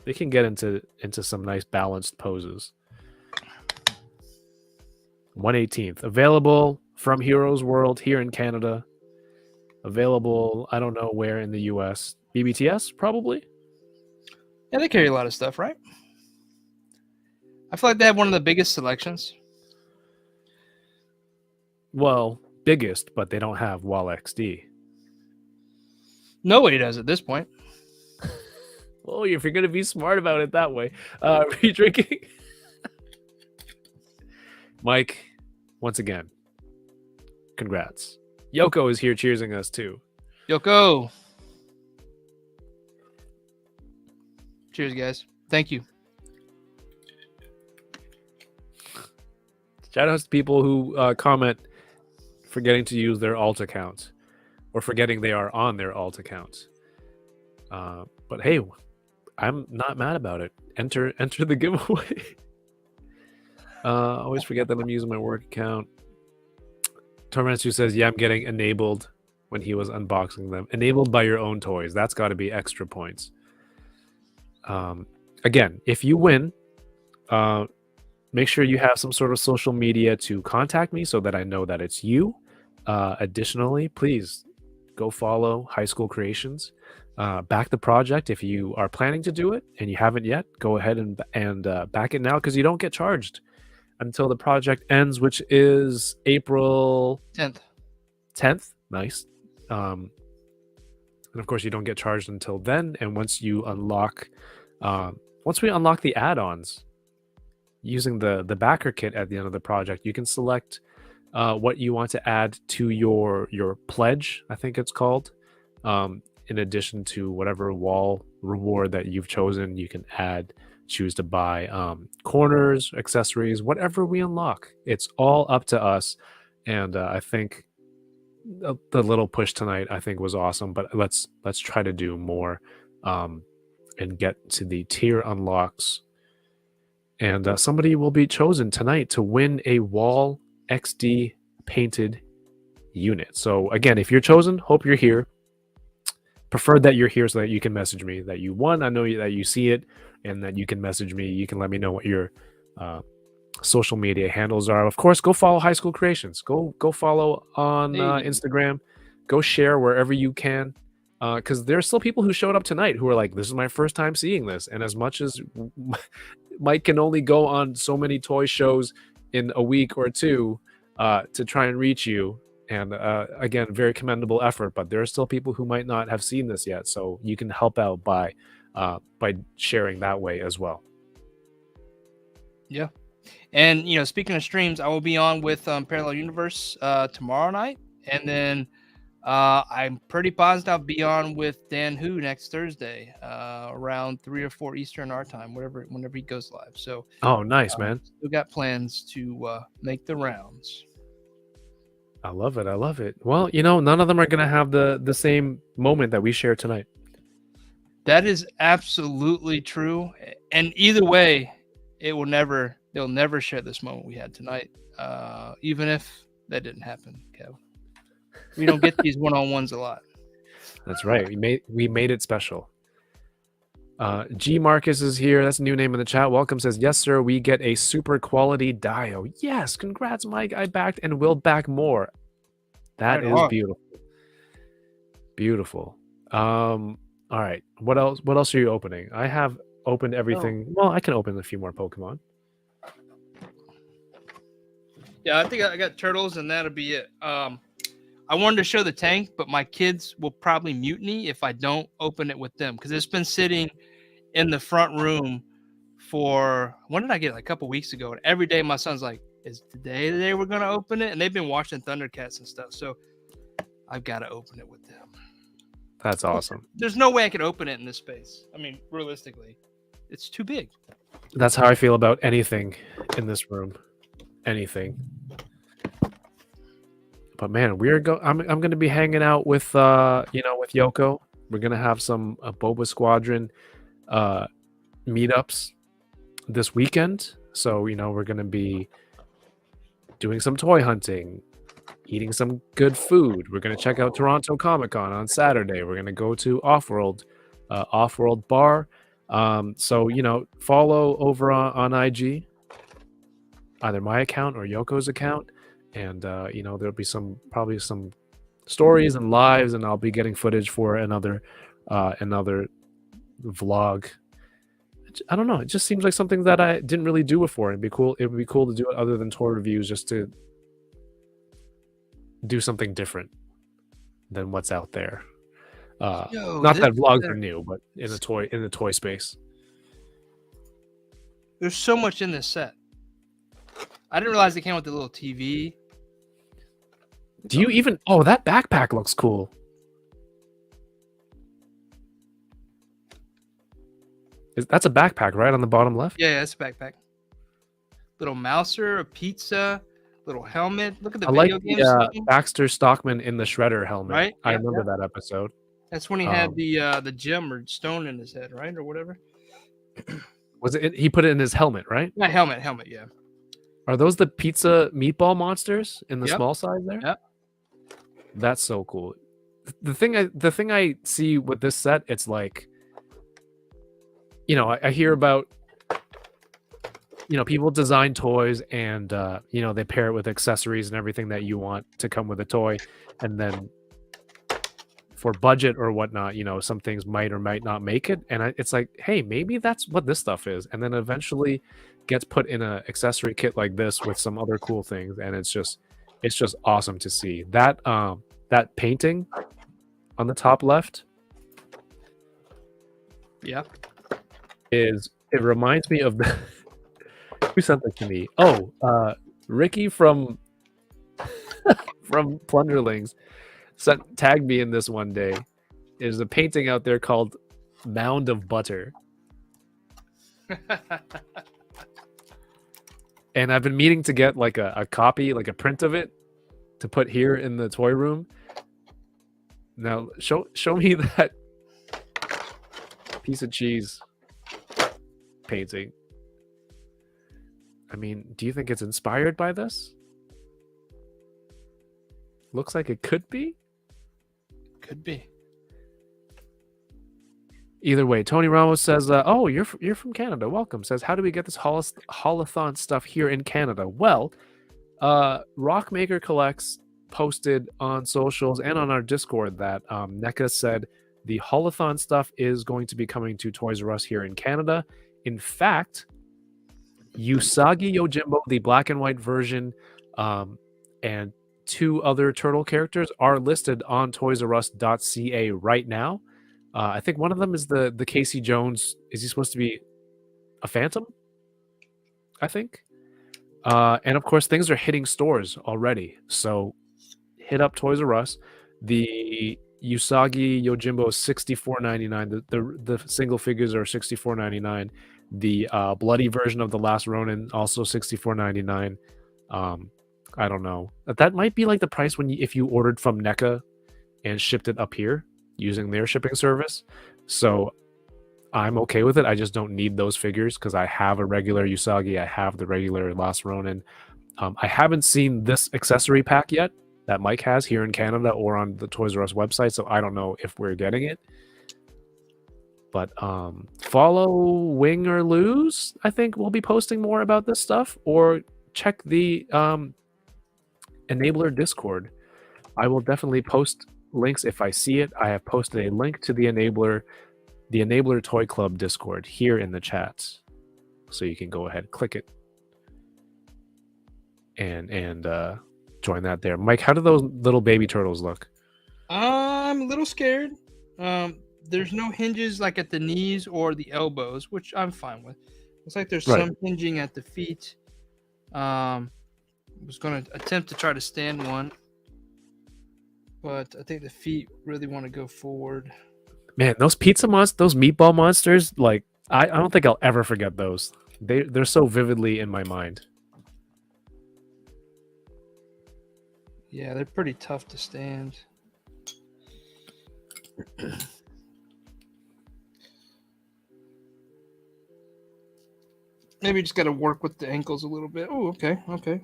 they can get into some nice balanced poses. 1/18th. Available from Heroes World here in Canada. Available, I don't know where in the US. BBTS, probably? Yeah, they carry a lot of stuff, right? I feel like they have one of the biggest selections. Well, biggest, but they don't have Wall XD. Nobody does at this point. Oh, if you're going to be smart about it that way. Are you drinking? Mike, once again, congrats. Yoko is here cheersing us too. Yoko. Cheers, guys. Thank you. Shout out to people who comment forgetting to use their alt account or forgetting they are on their alt account. But hey, I'm not mad about it. Enter the giveaway. Always forget that I'm using my work account. Tormentu says, yeah, I'm getting enabled when he was unboxing them. Enabled by your own toys. That's got to be extra points. Again, if you win, make sure you have some sort of social media to contact me so that I know that it's you. Additionally, please go follow Highschool Creations. Back the project if you are planning to do it and you haven't yet. Go ahead and back it now because you don't get charged until the project ends, which is April 10th. Nice. And of course, you don't get charged until then. And once you unlock, once we unlock the add-ons using the backer kit at the end of the project, you can select what you want to add to your pledge, I think it's called. In addition to whatever wall reward that you've chosen, you can choose to buy corners, accessories, whatever we unlock. It's all up to us. And I think the little push tonight, I think, was awesome. But let's try to do more and get to the tier unlocks. And somebody will be chosen tonight to win a Wall XD painted unit. So again, if you're chosen, hope you're here. Preferred that you're here so that you can message me that you won. I know that you see it and that you can message me. You can let me know what your social media handles are. Of course, go follow Highschool Creations. Go follow on Instagram. Go share wherever you can. Because there's still people who showed up tonight who are like, this is my first time seeing this. And as much as Mike can only go on so many toy shows in a week or two to try and reach you, and again, very commendable effort, but there are still people who might not have seen this yet. So you can help out by sharing that way as well. Yeah. And, speaking of streams, I will be on with Parallel Universe tomorrow night. And then I'm pretty positive I'll be on with Dan Hu next Thursday around 3 or 4 Eastern our time, whenever he goes live. So, oh, nice, man. Still got plans to make the rounds. I love it. I love it. Well, none of them are going to have the same moment that we share tonight. That is absolutely true. And either way, they'll never share this moment we had tonight. Even if that didn't happen, Kev. We don't get these one-on-ones a lot. That's right. We made it special. G Marcus is here. That's a new name in the chat. Welcome. Says, yes, sir. We get a super quality dio. Yes. Congrats, Mike. I backed and will back more. That is beautiful. Beautiful. All right. What else? What else are you opening? I have opened everything. Well, I can open a few more Pokemon. Yeah, I think I got turtles, and that'll be it. I wanted to show the tank, but my kids will probably mutiny if I don't open it with them because it's been sitting in the front room for when did I get it? Like a couple weeks ago? And every day my son's like, "Is today the day we're gonna open it?" And they've been watching Thundercats and stuff, so I've got to open it with them. That's awesome. There's no way I could open it in this space. I mean, realistically, it's too big. That's how I feel about anything in this room. Anything. But man, I'm going to be hanging out with with Yoko. We're going to have some Boba Squadron meetups this weekend. So, we're going to be doing some toy hunting, eating some good food. We're going to check out Toronto Comic-Con on Saturday. We're going to go to Off-World Bar. So, follow over on IG, either my account or Yoko's account. And there'll be probably some stories and lives, and I'll be getting footage for another vlog. I don't know. It just seems like something that I didn't really do before. It'd be cool. It would be cool to do it other than toy reviews, just to do something different than what's out there. Not that vlogs are new, but in the toy space. There's so much in this set. I didn't realize it came with the little TV. Do you even... Oh, that backpack looks cool. That's a backpack, right? On the bottom left? Yeah, it's a backpack. Little mouser, a pizza, little helmet. Look at the I video like game. the Baxter Stockman in the Shredder helmet. Right? I Yeah, remember that episode. That's when he had the gem or stone in his head, right? Or whatever. Was it? He put it in his helmet, right? Yeah, helmet, yeah. Are those the pizza meatball monsters in the Yep. small size there? Yep. That's so cool. The thing I see with this set, it's like, I hear about, people design toys and they pair it with accessories and everything that you want to come with a toy, and then for budget or whatnot, some things might or might not make it, and it's like, hey, maybe that's what this stuff is, and then eventually gets put in an accessory kit like this with some other cool things, and it's just awesome to see. That painting on the top left, Yeah. it reminds me of the who sent that to me? Oh, Ricky from Plunderlings tagged me in this one day. There's a painting out there called Mound of Butter. And I've been meaning to get like a copy, like a print of it to put here in the toy room. Now show me that piece of cheese painting. I mean, do you think it's inspired by this? Looks like it could be. Could be. Either way, Tony Ramos says, "Oh, you're from Canada. Welcome." Says, "How do we get this holothon stuff here in Canada?" Well, Rockmaker Collects posted on socials and on our Discord that NECA said the holothon stuff is going to be coming to Toys R Us here in Canada. In fact, Usagi Yojimbo, the black and white version, and 2 other turtle characters are listed on toysrus.ca right now. I think one of them is the Casey Jones. Is he supposed to be a Phantom? I think. And of course, things are hitting stores already. So hit up Toys R Us. The Usagi Yojimbo is $64.99. The single figures are $64.99. The bloody version of the Last Ronin also $64.99. I don't know. That might be like the price if you ordered from NECA and shipped it up here using their shipping service. So I'm okay with it. I just don't need those figures because I have a regular Usagi. I have the regular Last Ronin. I haven't seen this accessory pack yet that Mike has here in Canada or on the Toys R Us website, so I don't know if we're getting it. But follow Wing or Lose. I think we'll be posting more about this stuff, or check the Enabler Discord. I will definitely post links if I see it. I have posted a link to the Enabler Toy Club Discord here in the chat, so you can go ahead, click it, and join that there. Mike, how do those little baby turtles look? I'm a little scared. There's no hinges like at the knees or the elbows, which I'm fine with. Looks like there's Right. some hinging at the feet. Was going to attempt to try to stand one, but I think the feet really want to go forward. Man, those those meatball monsters, like I don't think I'll ever forget those. They're so vividly in my mind. Yeah, they're pretty tough to stand. Maybe just got to work with the ankles a little bit. Oh, okay. What do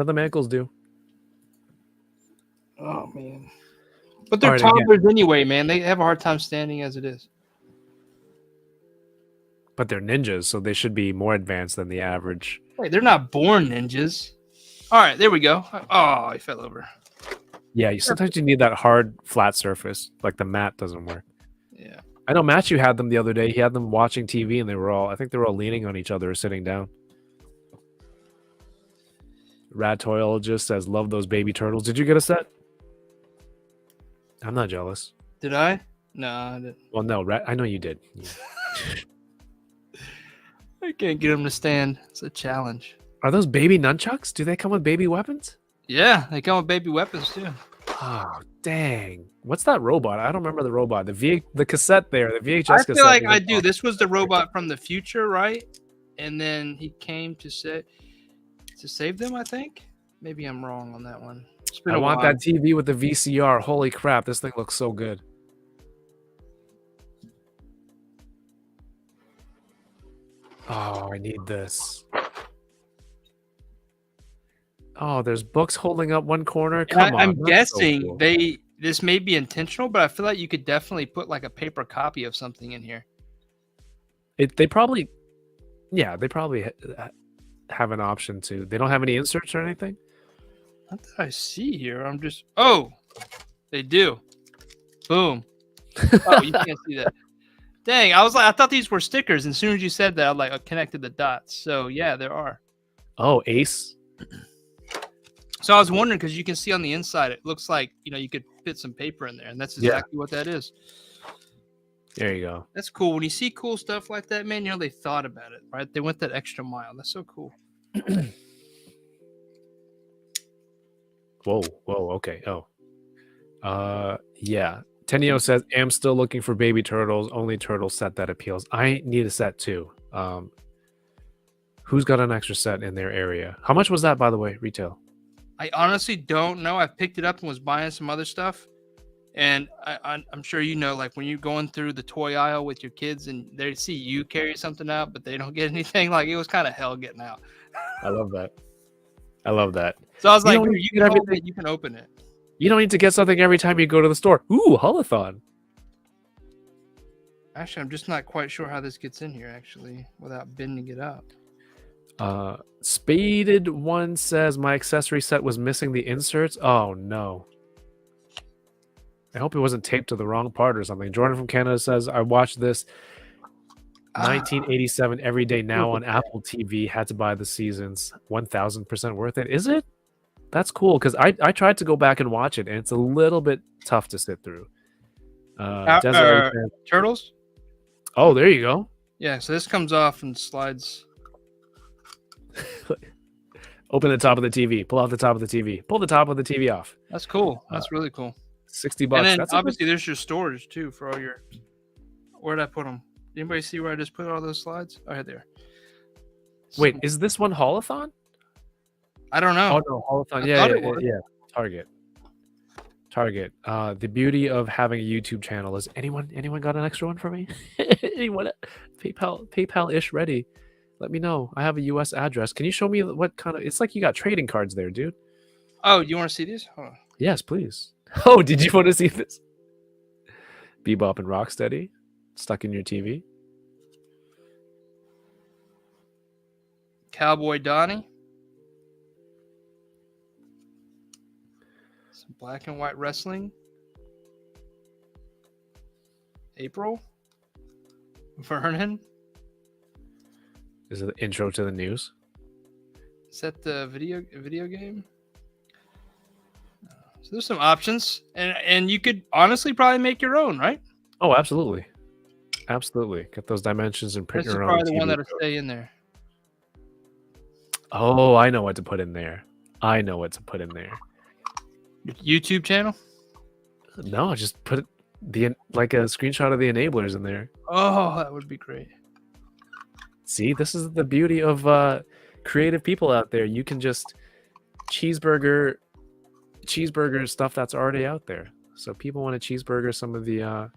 the ankles do? Oh, man. But they're All right, again. toddlers anyway, man. They have a hard time standing as it is. But they're ninjas, so they should be more advanced than the average. Wait, they're not born ninjas. All right, there we go. Oh, he fell over. Yeah, sometimes you need that hard, flat surface. Like the mat doesn't work. Yeah. I know Matthew had them the other day. He had them watching TV, and I think they were all leaning on each other or sitting down. Rad Toyologist says, love those baby turtles. Did you get a set? I'm not jealous. Did I? No, I didn't. Well, no, I know you did. I can't get them to stand. It's a challenge. Are those baby nunchucks? Do they come with baby weapons? Yeah, they come with baby weapons too. Oh, dang. What's that robot? I don't remember the robot. The cassette there, the VHS I cassette. feel like I do. This was the robot from the future, right? And then he came to save them, I think. Maybe I'm wrong on that one. I want that TV with the VCR. Holy crap, this thing looks so good. Oh, I need this. Oh, there's books holding up one corner. Come on. I'm guessing so cool. this may be intentional, but I feel like you could definitely put like a paper copy of something in here. They probably have an option to. They don't have any inserts or anything? What did I see here? I'm just... Oh! They do. Boom. Oh, you can't see that. Dang, I thought these were stickers. And as soon as you said that, I connected the dots. So, yeah, there are. Oh, Ace. So I was wondering, because you can see on the inside, it looks like, you could fit some paper in there. And that's exactly what that is. There you go. That's cool. When you see cool stuff like that, man, they thought about it, right? They went that extra mile. That's so cool. Whoa, okay. Oh. Yeah. Tenio says, am still looking for baby turtles. Only turtle set that appeals. I need a set too. Who's got an extra set in their area? How much was that, by the way, retail? I honestly don't know. I picked it up and was buying some other stuff. And I'm sure like when you're going through the toy aisle with your kids and they see you carry something out, but they don't get anything, like it was kind of hell getting out. I love that. So I was like, you can open it. You don't need to get something every time you go to the store. Ooh, Holothon. Actually, I'm just not quite sure how this gets in here, actually, without bending it up. Spaded one says, my accessory set was missing the inserts. Oh, no. I hope it wasn't taped to the wrong part or something. Jordan from Canada says, I watched this 1987 every day now on Apple TV. Had to buy the seasons. 1000% worth it. Is it? That's cool, because I tried to go back and watch it, and it's a little bit tough to sit through. Turtles? Oh, there you go. Yeah, so this comes off and slides. Open the top of the TV. Pull out the top of the TV. Pull the top of the TV off. That's cool. That's really cool. $60. And then That's obviously there's your storage too for all your... Where did I put them? Did anybody see where I just put all those slides? Oh, right there. Wait, is this one Holothon? I don't know. Oh, no, Holothon. Yeah. Target. The beauty of having a YouTube channel is anyone got an extra one for me? Anyone? PayPal-ish ready. Let me know. I have a US address. Can you show me what kind of... It's like you got trading cards there, dude. Oh, you want to see these? Hold on. Yes, please. Oh, did you want to see this? Bebop and Rocksteady stuck in your TV. Cowboy Donnie. Some black and white wrestling. April. Vernon. Is it the intro to the news? Is that the video game? So there's some options, and you could honestly probably make your own, right? Oh, absolutely. Absolutely. Get those dimensions and print This is your own. probably the one TV that'll code. stay in there. Oh, I know what to put in there. Your YouTube channel? No, just put like a screenshot of the enablers in there. Oh, that would be great. See, this is the beauty of creative people out there. You can just cheeseburger stuff that's already out there. So people want to cheeseburger some of the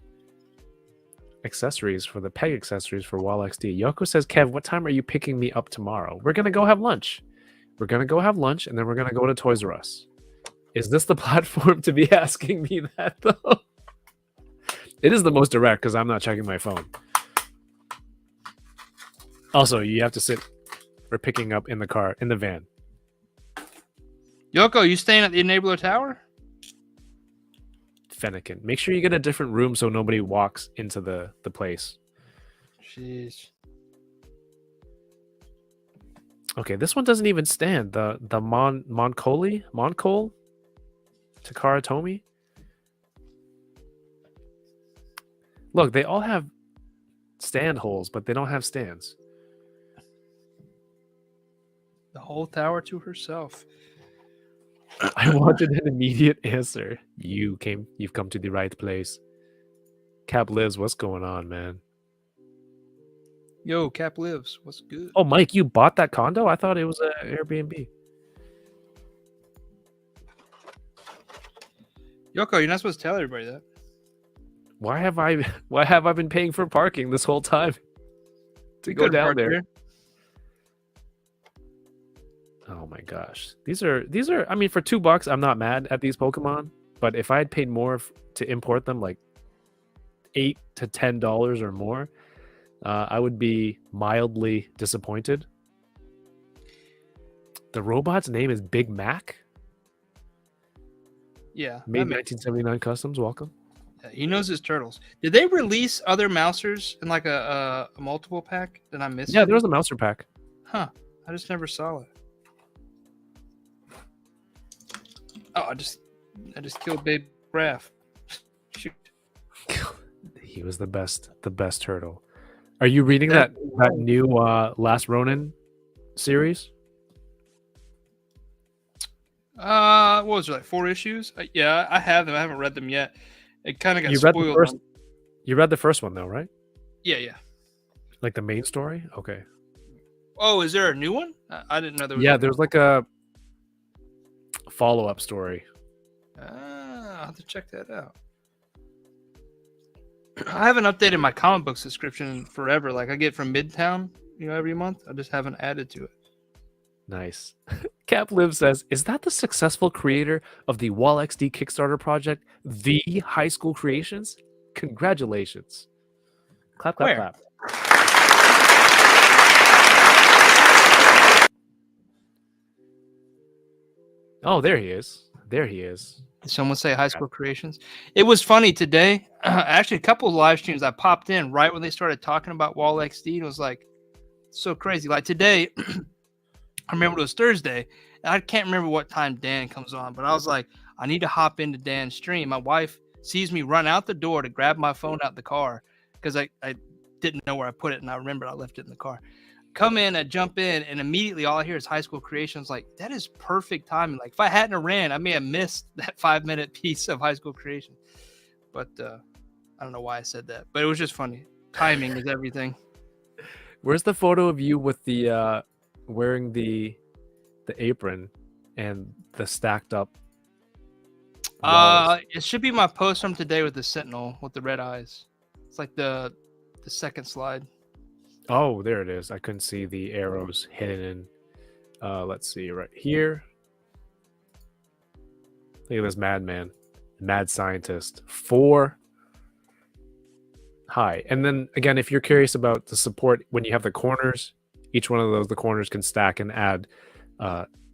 accessories for the peg accessories for Wall XD. Yoko says, Kev, what time are you picking me up tomorrow? We're going to go have lunch. And then we're going to go to Toys R Us. Is this the platform to be asking me that, though? It is the most direct because I'm not checking my phone. Also, you have to sit for picking up in the van. Yoko, you staying at the Enabler Tower? Fennekin. Make sure you get a different room so nobody walks into the place. Jeez. Okay, this one doesn't even stand. The Moncole Takara Tomy. Look, they all have stand holes, but they don't have stands. The whole tower to herself. I wanted an immediate answer. You've come to the right place. Cap Lives, what's going on, man? Yo, Cap Lives, what's good? Oh, Mike, you bought that condo? I thought it was an Airbnb. Yoko, you're not supposed to tell everybody that. Why have I been paying for parking this whole time to You go could've down parked there? Oh my gosh. These are I mean, for $2 I'm not mad at these Pokemon, but if I had paid more to import them, like $8 to $10 or more, I would be mildly disappointed. The robot's name is Big Mac. Yeah. Made 1979 customs, welcome. He knows his turtles. Did they release other Mousers in like a multiple pack? Did I miss? Yeah, there was a Mouser pack. Huh. I just never saw it. Oh, I just killed Babe Raph. Shoot. He was the best turtle. Are you reading that new Last Ronin series? What was it, like 4 issues? Yeah, I have them. I haven't read them yet. It kind of got You read spoiled. the first. You read the first one though, right? Yeah. Like the main story? Okay. Oh, is there a new one? I didn't know there was. Yeah, there's like a follow-up story. I'll have to check that out. I haven't updated my comic book subscription in forever. Like I get from Midtown, every month. I just haven't added to it. Nice. Cap Live says, is that the successful creator of the Wall XD Kickstarter project, the Highschool Creations? Congratulations. Clap, clap, Where? clap. Oh, there he is. Did someone say Highschool Creations? It was funny today. Actually, a couple of live streams I popped in right when they started talking about Wall XD. And it was like so crazy. Like today, I remember it was Thursday. And I can't remember what time Dan comes on, but I was like, I need to hop into Dan's stream. My wife sees me run out the door to grab my phone out the car because I didn't know where I put it. And I remember I left it in the car. Come in, I jump in, and immediately all I hear is Highschool Creations. Like, that is perfect timing. Like, if I hadn't ran, I may have missed that 5-minute piece of Highschool Creations. But I don't know why I said that. But it was just funny. Timing is everything. Where's the photo of you with the wearing the apron and the stacked up walls? It should be my post from today with the Sentinel with the red eyes. It's like the second slide. Oh, there it is. I couldn't see the arrows hidden in. Let's see right here. Look at this madman, mad scientist. 4. Hi. And then again, if you're curious about the support, when you have the corners, each one of those, the corners can stack and add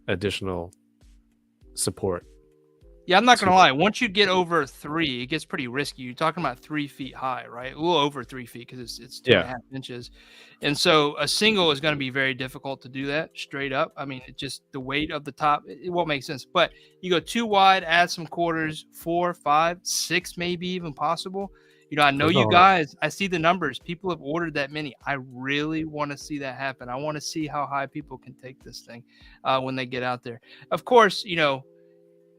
additional support. Yeah, I'm not gonna lie. Once you get over 3, it gets pretty risky. You're talking about 3 feet high, right? A little over 3 feet because it's 2.5 inches, and so a single is going to be very difficult to do that straight up. I mean, it just the weight of the top, it won't make sense. But you go 2 wide, add some quarters, 4, 5, 6, maybe even possible. You know, I know you guys. I see the numbers. People have ordered that many. I really want to see that happen. I want to see how high people can take this thing when they get out there. Of course, you know.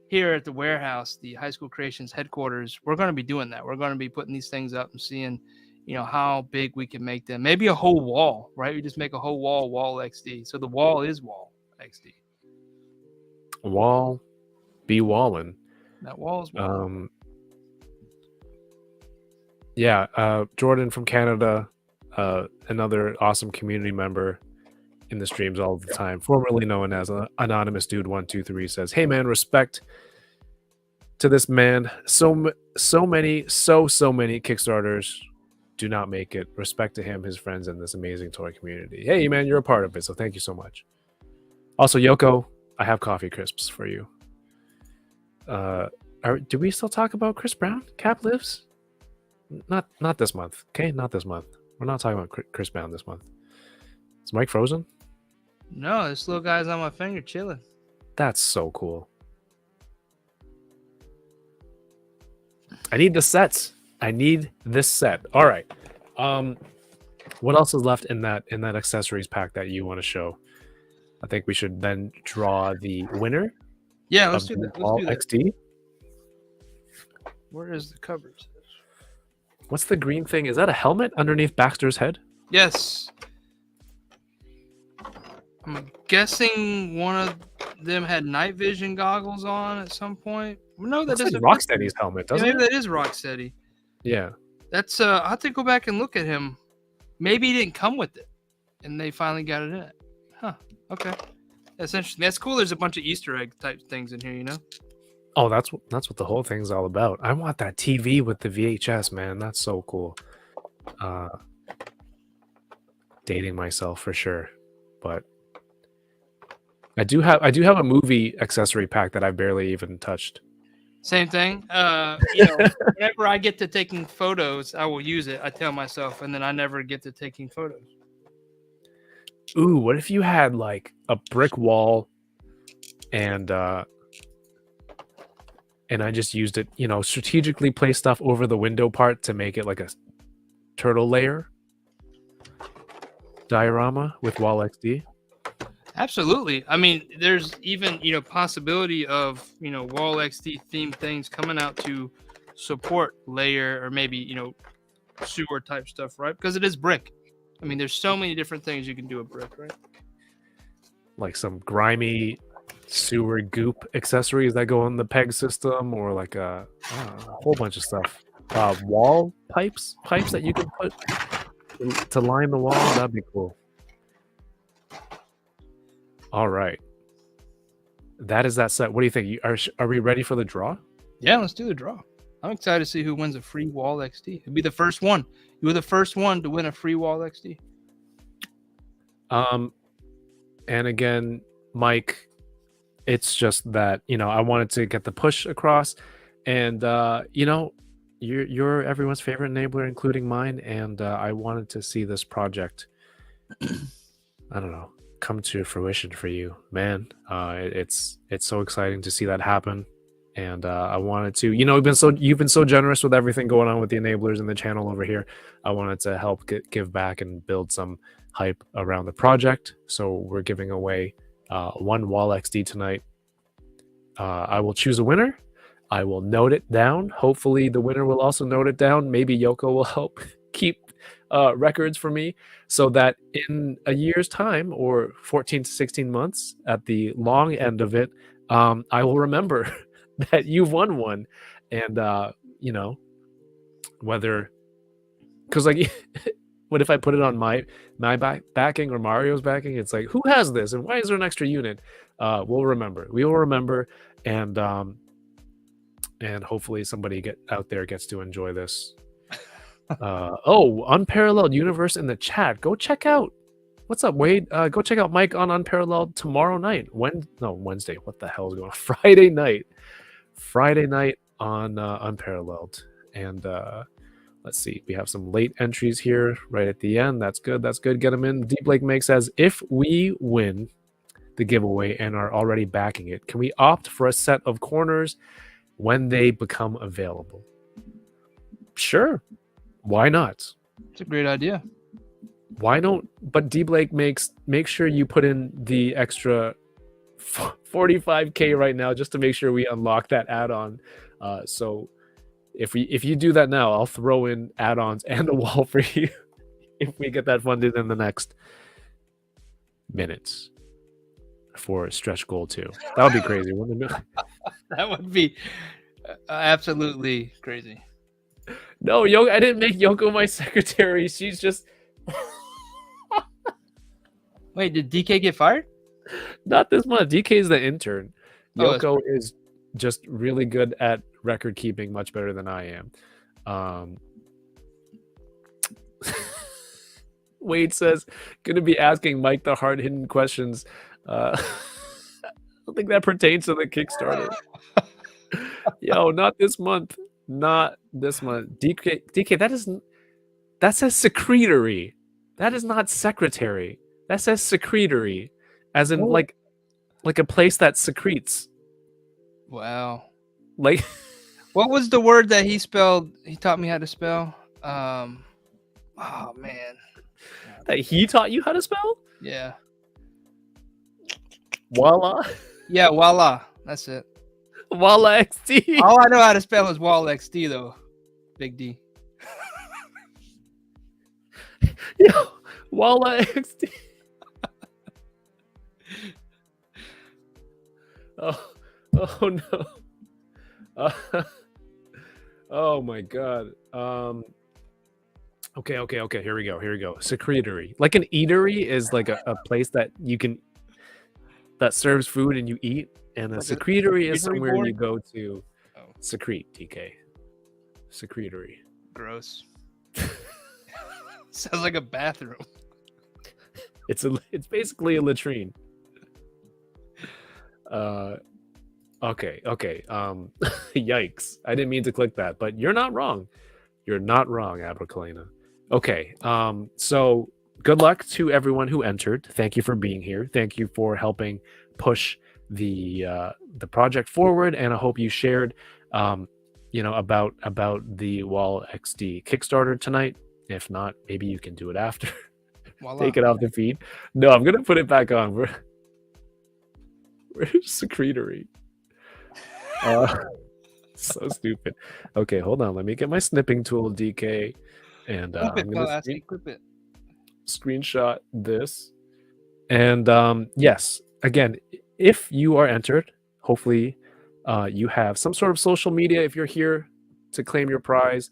Here at the warehouse, the High School Creations headquarters, we're going to be doing that. We're going to be putting these things up and seeing, you know, how big we can make them. Maybe a whole wall, right? We just make a whole wall XD. So the wall is wall XD. Wall, be wallin'. That wall is wall. Yeah, Jordan from Canada, another awesome community member in the streams all the time, formerly known as Anonymous Dude 123, says, "Hey man, respect to this man. So many Kickstarters do not make it. Respect to him, his friends, and this amazing toy community. Hey man, you're a part of it, so thank you so much. Also, Yoko, I have coffee crisps for you. Do we still talk about Chris Brown? Cap lives? Not this month. Okay, not this month. We're not talking about Chris Brown this month. Is Mike frozen? No, this little guy's on my finger chilling. That's so cool. I need the sets. I need this set. All right. What else is left in that accessories pack that you want to show? I think we should then draw the winner. Yeah, let's do that. All XD. Where is the covers? What's the green thing? Is that a helmet underneath Baxter's head? Yes. I'm guessing one of them had night vision goggles on at some point. No, that doesn't. Like Rocksteady's helmet, doesn't it? Maybe that is Rocksteady. Yeah. That's I have to go back and look at him. Maybe he didn't come with it, and they finally got it in it. Huh. Okay. That's interesting. That's cool. There's a bunch of Easter egg type things in here, you know. Oh, that's what the whole thing's all about. I want that TV with the VHS, man. That's so cool. Dating myself for sure, but I do have a movie accessory pack that I barely even touched. Same thing. You know, whenever I get to taking photos, I will use it. I tell myself, and then I never get to taking photos. Ooh, what if you had like a brick wall and I just used it, you know, strategically place stuff over the window part to make it like a turtle layer diorama with Wall XD? Absolutely. I mean, there's even, you know, possibility of, you know, Wall XD themed things coming out to support layer or maybe, you know, sewer type stuff, right? Because it is brick. I mean, there's so many different things you can do with brick, right? Like some grimy sewer goop accessories that go on the peg system, or like a whole bunch of stuff. Wall pipes that you can put to line the wall. That'd be cool. All right, that is that set. What do you think? Are we ready for the draw? Yeah, let's do the draw. I'm excited to see who wins a free Wall XD. It'll be the first one. You were the first one to win a free Wall XD. And again, Mike, it's just that, you know, I wanted to get the push across, and you know, you're everyone's favorite enabler, including mine, and I wanted to see this project, I don't know, come to fruition for you, man. It's so exciting to see that happen, and I wanted to, you know, you've been so generous with everything going on with the enablers and the channel over here. I wanted to help give back and build some hype around the project, so we're giving away one Wall XD tonight. I will choose a winner. I will note it down. Hopefully the winner will also note it down. Maybe Yoko will help keep records for me, so that in a year's time, or 14 to 16 months at the long end of it, I will remember that you've won one. And you know, whether, because like what if I put it on my backing or Mario's backing? It's like, who has this and why is there an extra unit? We'll remember. We will remember, and hopefully somebody out there gets to enjoy this. Unparalleled Universe in the chat. Go check out. What's up, Wade? Go check out Mike on Unparalleled tomorrow night. Wednesday. What the hell is going on? Friday night. Friday night on Unparalleled. And let's see, we have some late entries here right at the end. That's good. That's good. Get them in. D Blake Make says, if we win the giveaway and are already backing it, can we opt for a set of corners when they become available? Sure. Why not? It's a great idea. Why don't? But D Blake make sure you put in the extra 45K right now just to make sure we unlock that add-on. So if you do that now, I'll throw in add-ons and a wall for you if we get that funded in the next minutes for stretch goal 2. That would be crazy, wouldn't it? That would be absolutely crazy. No, I didn't make Yoko my secretary. She's just Wait, did DK get fired? not this month. DK is the intern. Oh, that's Yoko is just really good at record keeping, much better than I am. Wade says, going to be asking Mike the hard hidden questions. I don't think that pertains to the Kickstarter. Yo, not this month. Not this month. DK, that says secretary. That is not secretary. That says secretary, as in like a place that secretes. Wow. Like, what was the word that he spelled? He taught me how to spell. Oh man. that he taught you how to spell? Yeah. Voila. Yeah, voila. That's it. Voila XD. All I know how to spell is Wall XD though. Big D. Yo, Voila XD. Oh no. Oh my god. Okay. Here we go. Secretary. Like an eatery is like a place that that serves food and you eat, and a Like a secretary is eatery somewhere board? you go to Oh. secrete. TK. Secretary. Gross. Sounds like a bathroom. It's basically a latrine. Okay. Yikes. I didn't mean to click that, but you're not wrong. You're not wrong, Abrakalina. Okay. So good luck to everyone who entered. Thank you for being here. Thank you for helping push the project forward, and I hope you shared about the Wall XD Kickstarter tonight. If not, maybe you can do it after. Voila. Take it off the feed. No, I'm gonna put it back on. Where's secretary? So stupid. Okay, hold on. Let me get my snipping tool, DK, and Clip I'm it, gonna Pulaski, clip it. screenshot this. And yes, again, if you are entered, hopefully you have some sort of social media. If you're here to claim your prize,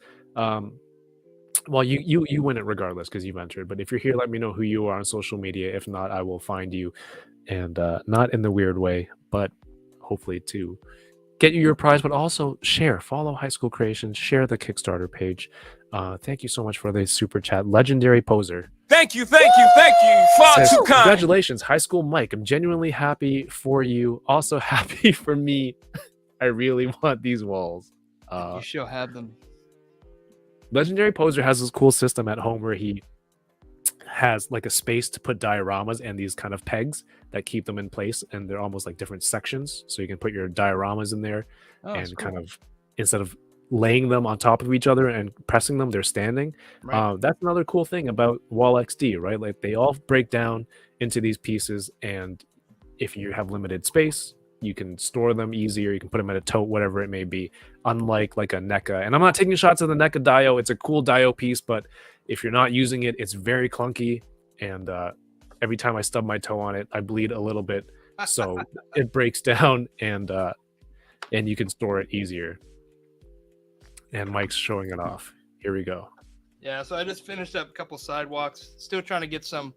well, you win it regardless because you've entered. But if you're here, let me know who you are on social media. If not, I will find you, and not in the weird way, but hopefully to get you your prize, but also follow Highschool Creations, share the Kickstarter page. Thank you so much for the super chat. Legendary Poser. Thank you. Far Says, too kind. congratulations, High School Mike. I'm genuinely happy for you. Also happy for me. I really want these walls. You shall have them. Legendary Poser has this cool system at home where he has like a space to put dioramas and these kind of pegs that keep them in place, and they're almost like different sections, so you can put your dioramas in there, Oh, that's and cool. kind of, instead of laying them on top of each other and pressing them, they're standing. Right. That's another cool thing about Wall XD, right? Like they all break down into these pieces, and if you have limited space, you can store them easier. You can put them in a tote, whatever it may be, unlike like a NECA. And I'm not taking shots at the NECA dio. It's a cool dio piece, but if you're not using it, it's very clunky, and every time I stub my toe on it, I bleed a little bit. So it breaks down, and you can store it easier. And Mike's showing it off. Here we go. Yeah, so I just finished up a couple sidewalks. Still trying to get some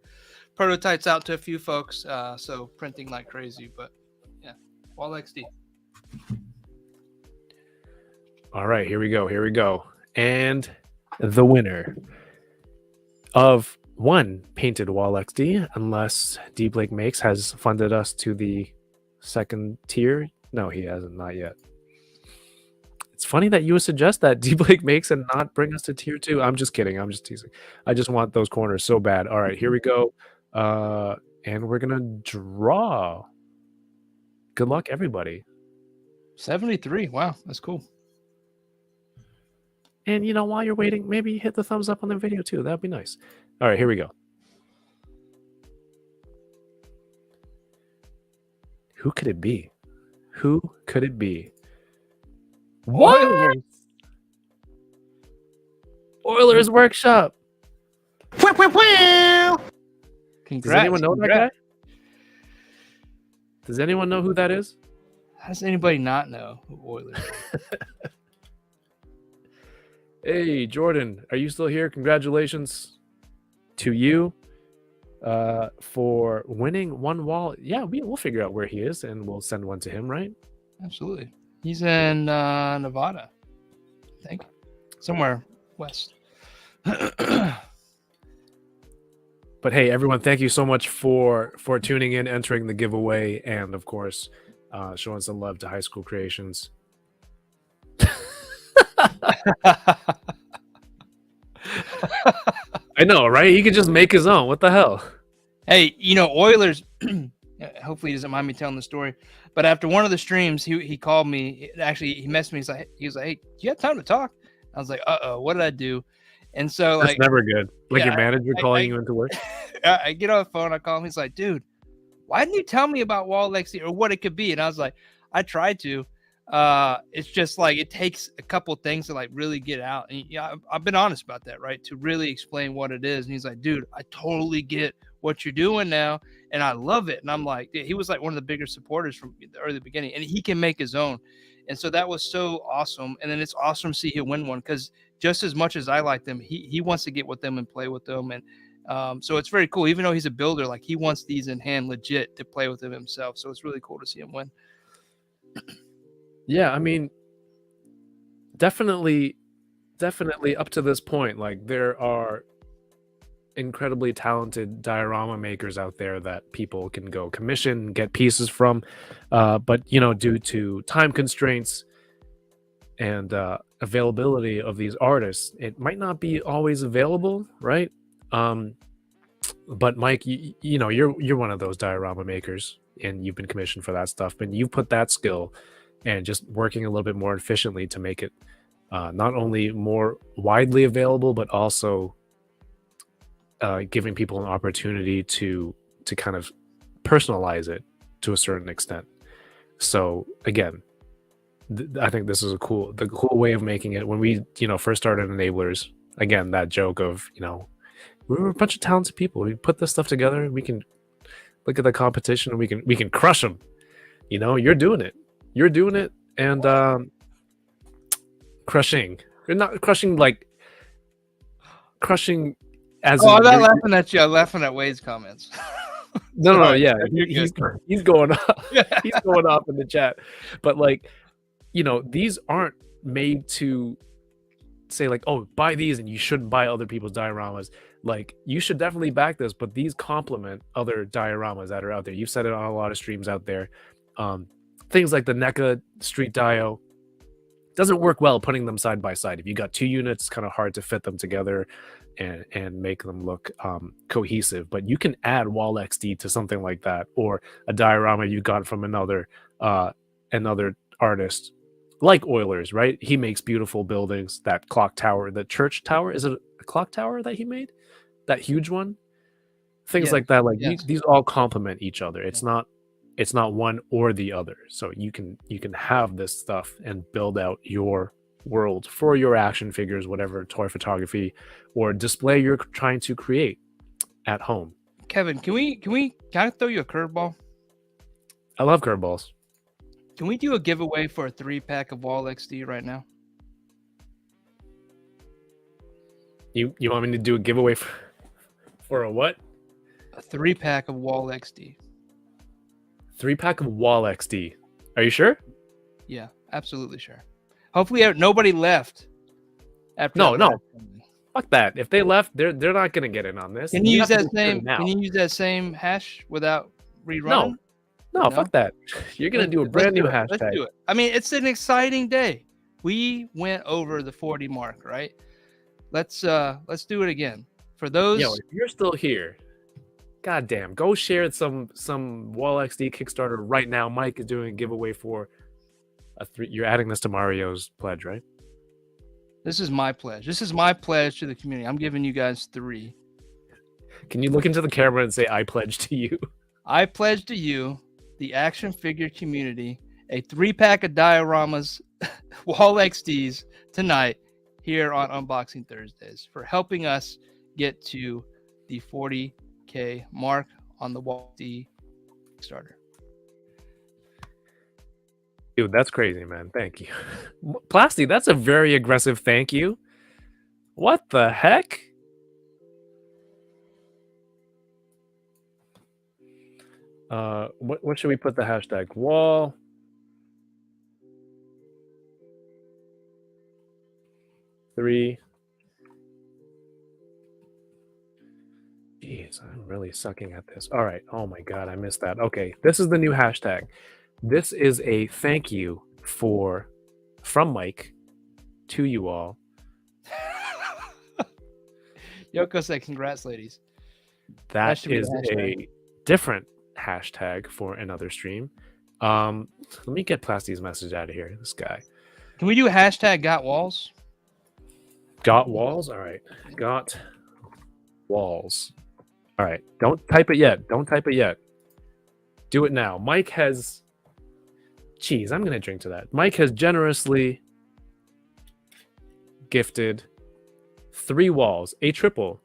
prototypes out to a few folks. So printing like crazy, but yeah, Wall XD. All right, here we go. And the winner of one painted Wall XD, unless D Blake Makes has funded us to the second tier. No, he hasn't, not yet. It's funny that you would suggest that D Blake makes and not bring us to tier 2. I'm just kidding. I'm just teasing. I just want those corners so bad. All right, here we go. And we're gonna draw. Good luck, everybody. 73. Wow, that's cool. And while you're waiting, maybe hit the thumbs up on the video too. That'd be nice. All right, here we go. Who could it be? Who could it be? What? Oilers Workshop. Congrats. Does anyone know that guy? Does anyone know who that is? How does anybody not know who Oilers? Hey, Jordan, are you still here? Congratulations to you for winning one wall. Yeah, we'll figure out where he is and we'll send one to him, right? Absolutely. He's in Nevada, I think. Somewhere west. But hey, everyone, thank you so much for tuning in, entering the giveaway, and of course, showing some love to High School Creations. I know, right? He could just make his own. What the hell? Hey, Oilers, hopefully he doesn't mind me telling the story, but after one of the streams, he called me. Actually, he messaged me. He was like, hey, do you have time to talk? I was like, uh-oh, what did I do? And so that's never good. Like your manager calling you into work. I get on the phone, I call him. He's like, dude, why didn't you tell me about Wall XD or what it could be? And I was like, I tried to. It's just like it takes a couple things to like really get out. And I've been honest about that, right? To really explain what it is. And he's like, dude, I totally get what you're doing now, and I love it. And I'm like, he was like one of the bigger supporters from the early beginning, and he can make his own. And so that was so awesome. And then it's awesome to see him win one, because just as much as I like them, he wants to get with them and play with them. And so it's very cool. Even though he's a builder, like he wants these in hand legit to play with them himself. So it's really cool to see him win. Yeah, I mean, definitely up to this point, like there are incredibly talented diorama makers out there that people can go commission, get pieces from, but due to time constraints and availability of these artists, it might not be always available, right? But Mike, you're one of those diorama makers, and you've been commissioned for that stuff, and you put that skill and just working a little bit more efficiently to make it not only more widely available, but also giving people an opportunity to kind of personalize it to a certain extent. So again, I think this is the cool way of making it. When we first started Enablers, again, that joke of we were a bunch of talented people. We put this stuff together. We can look at the competition and we can crush them. You're doing it. You're doing it, and crushing. You're not crushing like crushing as. Oh, I'm not laughing at you. I'm laughing at Wade's comments. No, yeah, he's going off. He's going off in the chat, but these aren't made to say like, oh, buy these and you shouldn't buy other people's dioramas. Like, you should definitely back this, but these complement other dioramas that are out there. You've said it on a lot of streams out there. Things like the NECA Street Dio doesn't work well putting them side by side. If you got two units, it's kind of hard to fit them together and make them look cohesive. But you can add Wall XD to something like that, or a diorama you got from another artist like Oilers, right? He makes beautiful buildings. That clock tower, the church tower, is it a clock tower that he made? That huge one? Things like that. Like these all complement each other. It's not one or the other. So you can have this stuff and build out your world for your action figures, whatever toy photography or display you're trying to create at home. Kevin, can I throw you a curveball? I love curveballs. Can we do a giveaway for a 3-pack of Wall XD right now? You want me to do a giveaway for a what? A 3-pack of Wall XD. 3-pack of Wall XD. Are you sure? Yeah, absolutely sure. Hopefully nobody left. After no. Fuck that. If they left, they're not gonna get in on this. Can you use that same hash without rerunning? No, fuck that. You're gonna do a brand new hashtag. Let's do it. I mean, it's an exciting day. we went over the 40 mark, right? Let's do it again. For those, Yo, if you're still here, goddamn, go share some Wall XD Kickstarter right now. Mike is doing a giveaway for a 3. You're adding this to Mario's pledge, right? this is my pledge. This is my pledge to the community. I'm giving you guys 3. Can you look into the camera and say, I pledge to you? I pledge to you, the action figure community, a 3-pack of dioramas, Wall XDs tonight here on Unboxing Thursdays for helping us get to the 40K mark on the Wall XD Kickstarter. Dude, that's crazy, man. Thank you. Plasty, that's a very aggressive thank you. What the heck? What should we put the hashtag? Wall. Three. Jeez, I'm really sucking at this. All right. Oh my God, I missed that. Okay, this is the new hashtag. This is a thank you from Mike to you all. Yoko said, "Congrats, ladies." That should be is the hashtag. a different hashtag for another stream. Let me get Plasty's message out of here. This guy Can we do a hashtag got walls? got walls. All right, got walls. All right, don't type it yet. Don't type it yet. Do it now. Mike has. Jeez, I'm gonna drink to that. Mike has generously gifted 3 walls, a triple,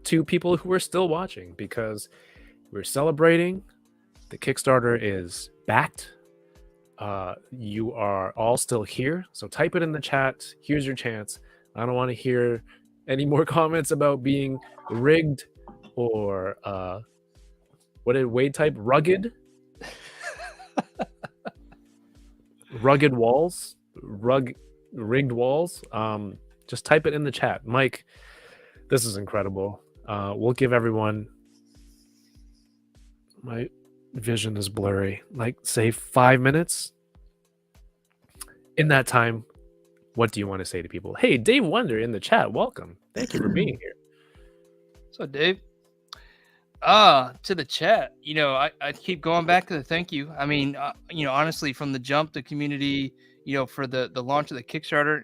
to people who are still watching because we're celebrating. The Kickstarter is backed. You are all still here, so type it in the chat. Here's your chance. I don't want to hear any more comments about being rigged or what did Wade type? Rugged? Rugged walls? Rigged walls? Just type it in the chat. Mike, this is incredible. We'll give everyone. My vision is blurry. Like, say 5 minutes. In that time, what do you want to say to people? Hey, Dave Wonder in the chat. Welcome. Thank you for being here. So, Dave, to the chat, I keep going back to the thank you. I mean, honestly, from the jump, the community, for the launch of the Kickstarter,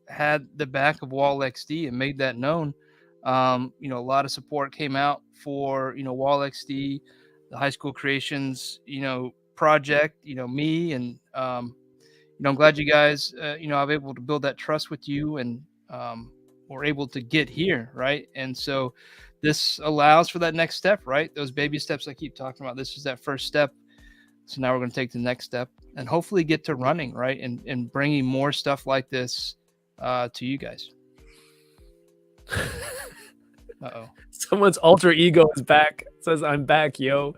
had the back of Wall XD and made that known. A lot of support came out for, Wall XD, the Highschool Creations, project, me, and, I'm glad you guys, I'm able to build that trust with you and we're able to get here, right? And so this allows for that next step, right? Those baby steps I keep talking about. This is that first step. So now we're going to take the next step and hopefully get to running, right? And bringing more stuff like this to you guys. Uh-oh. Someone's alter ego is back. Says I'm back, yo.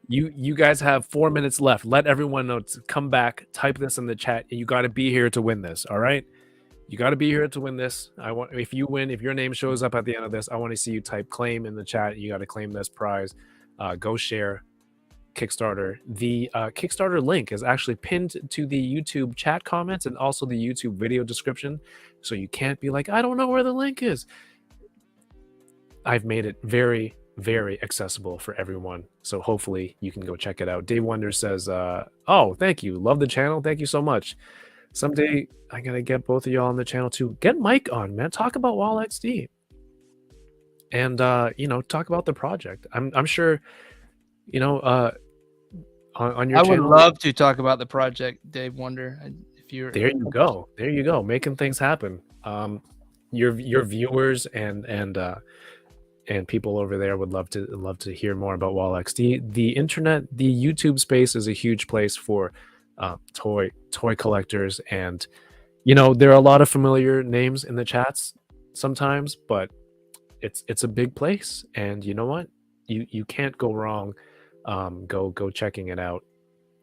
You guys have 4 minutes left. Let everyone know to come back. Type this in the chat, and you got to be here to win this. All right, you got to be here to win this. If you win, if your name shows up at the end of this, I want to see you type claim in the chat. You got to claim this prize. Go share Kickstarter. The Kickstarter link is actually pinned to the YouTube chat comments and also the YouTube video description, so you can't be like, I don't know where the link is. I've made it very, very accessible for everyone, so hopefully you can go check it out. Dave Wonder says, oh, thank you, love the channel, thank you so much. Someday I gotta get both of y'all on the channel too. Get Mike on, man. Talk about Wall XD and talk about the project. I'm sure on your I channel, would love to talk about the project, Dave Wonder. If you're there you go, making things happen. Your viewers and people over there would love to hear more about Wall XD. The internet, the YouTube space is a huge place for toy collectors, and there are a lot of familiar names in the chats sometimes, but it's a big place, and you know what, you can't go wrong. Go checking it out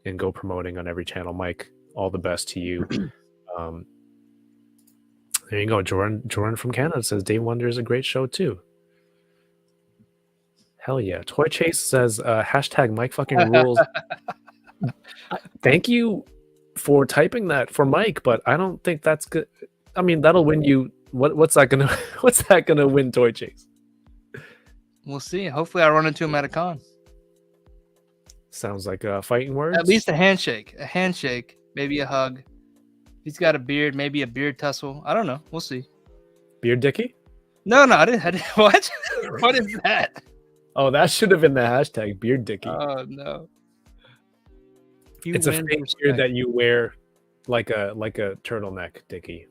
and go promoting on every channel. Mike, all the best to you. There you go. Jordan from Canada says Dave Wonder is a great show too. Hell yeah. Toy Chase says hashtag Mike fucking rules. Thank you, for typing that for Mike, but I don't think that's good. I mean, that'll win you. What's that gonna what's that gonna win Toy Chase? We'll see. Hopefully, I run into him at a con. Sounds like fighting words. At least a handshake, maybe a hug. He's got a beard, maybe a beard tussle. I don't know. We'll see. Beard Dicky? No, I didn't. What? What is that? Oh, that should have been the hashtag Beard Dicky. Oh no. It's a fake beard that you wear like a turtleneck, Dicky.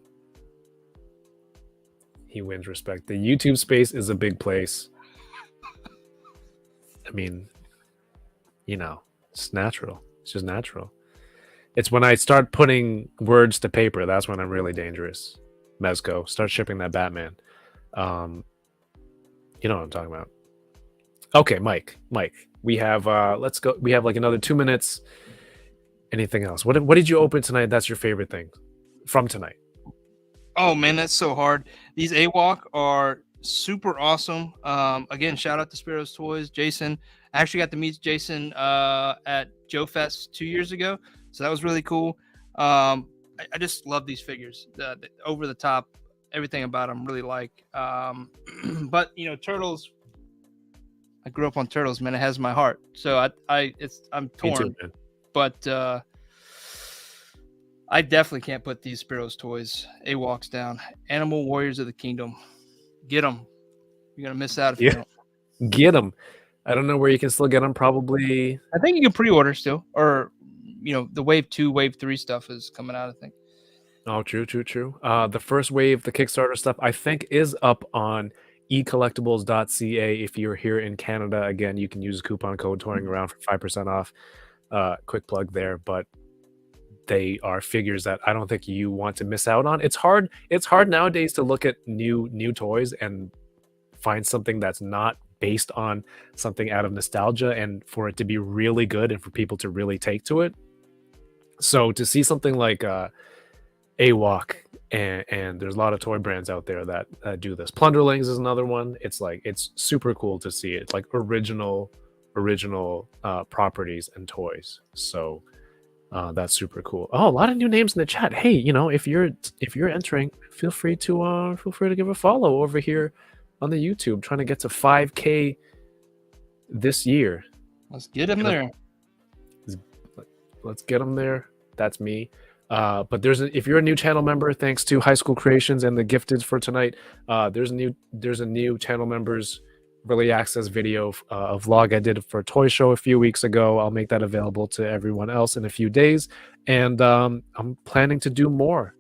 He wins respect. The YouTube space is a big place. I mean, you know, it's natural. It's just natural. It's when I start putting words to paper, that's when I'm really dangerous. Mezco, start shipping that Batman. You know what I'm talking about. Okay, Mike, we have let's go. We have like another 2 minutes. Anything else? What did you open tonight? That's your favorite thing from tonight. Oh man, that's so hard. These AWOC are super awesome. Again, shout out to Spiro's Toys, Jason. I actually got to meet Jason at Joe Fest 2 years ago, so that was really cool. I just love these figures. The over the top, everything about them really like. But you know, Turtles. I grew up on Turtles, man. It has my heart. So I'm torn. Me too, man. But I definitely can't put these Spiro's Toys AWOCs down. Animal Warriors of the Kingdom. Get them. You're going to miss out if you don't. Get them. I don't know where you can still get them. Probably. I think you can pre-order still. Or, you know, the Wave 2, Wave 3 stuff is coming out, I think. Oh, true. The first wave, the Kickstarter stuff, I think is up on ecollectibles.ca. If you're here in Canada, again, you can use coupon code toyingaround for 5% off. Quick plug there, but they are figures that I don't think you want to miss out on. It's hard nowadays to look at new toys and find something that's not based on something out of nostalgia, and for it to be really good and for people to really take to it. So to see something like AWOC, and there's a lot of toy brands out there that do this. Plunderlings is another one. It's super cool to see it. It's like original properties and toys. So that's super cool. Oh, a lot of new names in the chat. Hey, you know, if you're entering, feel free to give a follow over here on the YouTube. Trying to get to 5K this year. Let's get him there. Let's get them there. That's me. But if you're a new channel member, thanks to Highschool Creations and the Gifted for tonight, there's a new channel members early access video, a vlog I did for a toy show a few weeks ago. I'll make that available to everyone else in a few days, and I'm planning to do more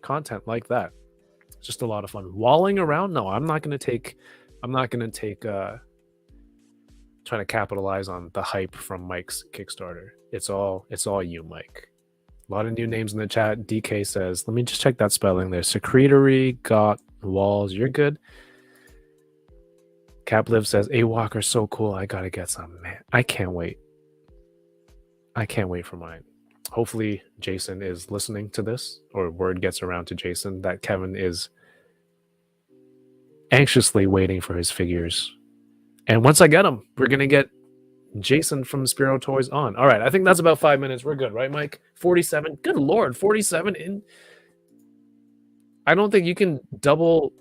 content like that. It's just a lot of fun. Walling around? No, I'm not gonna take trying to capitalize on the hype from Mike's Kickstarter. It's all you, Mike. A lot of new names in the chat. DK says, let me just check that spelling there. Secretory got walls. You're good. Capliv says, AWOC are so cool. I gotta get some. Man, I can't wait. I can't wait for mine. Hopefully Jason is listening to this, or word gets around to Jason that Kevin is anxiously waiting for his figures. And once I get them, we're gonna get Jason from Spiro Toys on. All right, I think that's about 5 minutes. We're good, right, Mike? 47. Good Lord, 47 in. I don't think you can double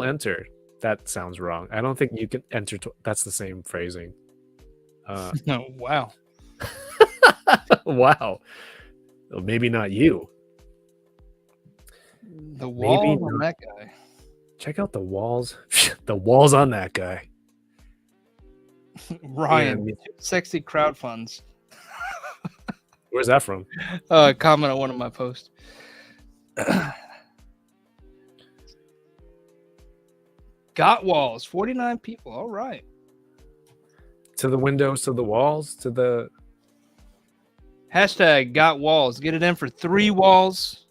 enter. That sounds wrong. I don't think you can enter. That's the same phrasing. No, wow. Wow. Well, maybe not you. The wall on that guy. Check out the walls. The walls on that guy. Ryan, sexy crowd funds. Where's that from? Comment on one of my posts. Got walls, 49 people. All right. To the windows, to the walls, to the hashtag got walls. Get it in for 3 walls.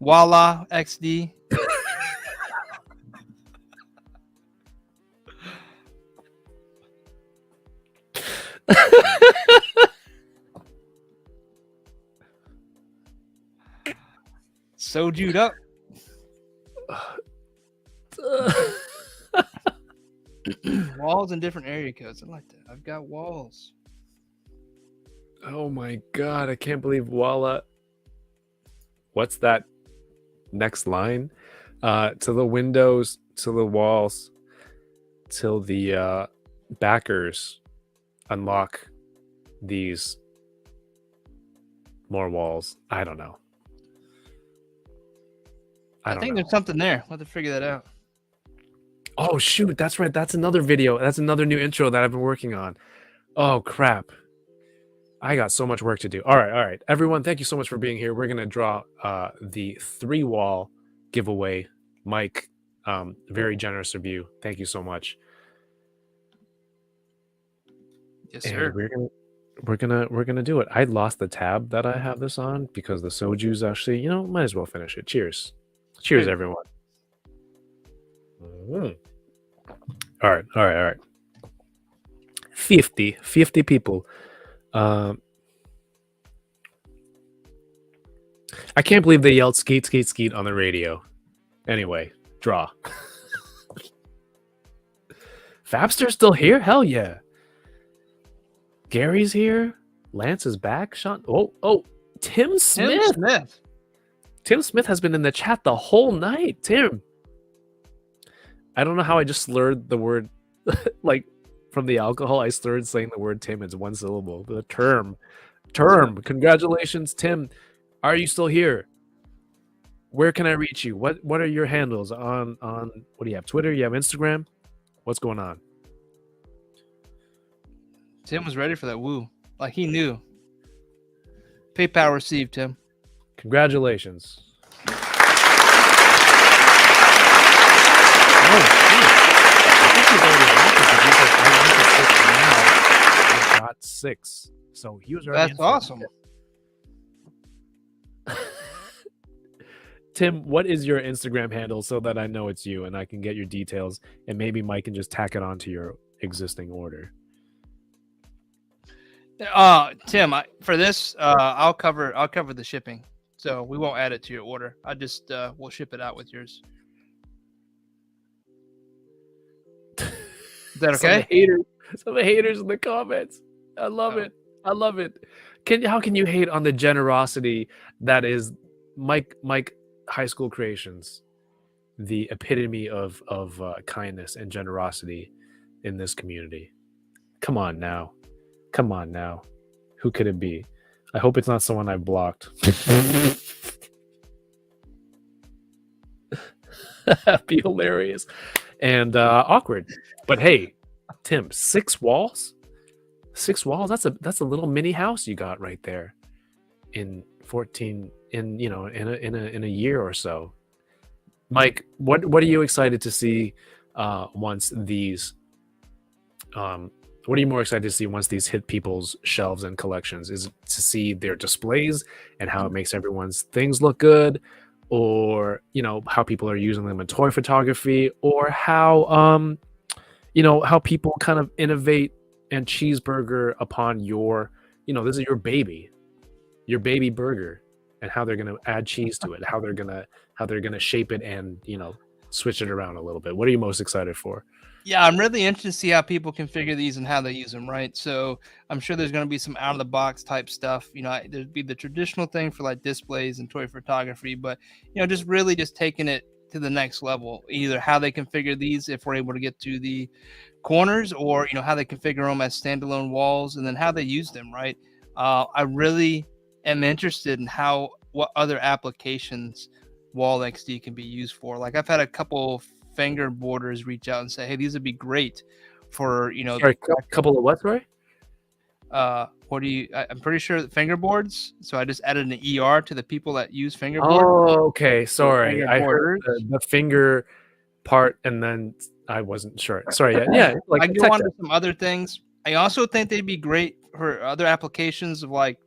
Voila, XD. Soju'd up. Walls in different area codes. I like that. I've got walls. Oh my god, I can't believe Walla what's that next line? To the windows, to the walls, till the backers unlock these more walls. I don't know. I think know. there's something there. We'll have to figure that out. Oh shoot, that's right. That's another video. That's another new intro that I've been working on. Oh crap. I got so much work to do. All right. Everyone, thank you so much for being here. We're gonna draw the 3-wall giveaway. Mike, very generous of you. Thank you so much. Yes, sir. And we're gonna do it. I lost the tab that I have this on because the soju's actually, might as well finish it. Cheers. Cheers, everyone. All right. 50 people. I can't believe they yelled skeet, skeet, skeet on the radio. Anyway, draw. Fabster's still here? Hell yeah. Gary's here. Lance is back. Sean. Oh, Tim Smith. Tim Smith has been in the chat the whole night. Tim. I don't know how I just slurred the word, like from the alcohol. I slurred saying the word Tim. It's one syllable. The term. Congratulations, Tim. Are you still here? Where can I reach you? What are your handles on what do you have? Twitter? You have Instagram? What's going on? Tim was ready for that woo. Like he knew. PayPal received, Tim. Congratulations. I got 6. So he was already. That's awesome. Tim, what is your Instagram handle so that I know it's you and I can get your details and maybe Mike can just tack it onto your existing order? Tim, for this, I'll cover the shipping, so we won't add it to your order. I just we'll ship it out with yours. Is that okay? Some haters in the comments. I love it. How can you hate on the generosity that is Mike Highschool Creations, the epitome of kindness and generosity in this community? Come on now. Who could it be? I hope it's not someone I've blocked. That'd be hilarious and awkward. But hey, Tim, 6 walls? 6 walls? That's a little mini house you got right there in 14 in a year or so. Mike, what are you excited to see once these what are you more excited to see once these hit people's shelves and collections? Is it to see their displays and how it makes everyone's things look good, or how people are using them in toy photography, or how how people kind of innovate and cheeseburger upon your this is your baby burger, and how they're going to add cheese to it, how they're going to shape it and switch it around a little bit. What are you most excited for? Yeah, I'm really interested to see how people configure these and how they use them, right? So I'm sure there's going to be some out of the box type stuff. There'd be the traditional thing for like displays and toy photography, but just taking it to the next level, either how they configure these if we're able to get to the corners, or how they configure them as standalone walls, and then how they use them, right? I really am interested in what other applications Wall XD can be used for. Like I've had a couple finger borders reach out and say, hey, these would be great for Sorry, a couple of what? Sorry. I'm pretty sure that fingerboards. So I just added an ER to the people that use fingerboard. Oh, okay. Sorry, I heard the finger part, and then I wasn't sure. Sorry. Yeah. I go on to some other things. I also think they'd be great for other applications of like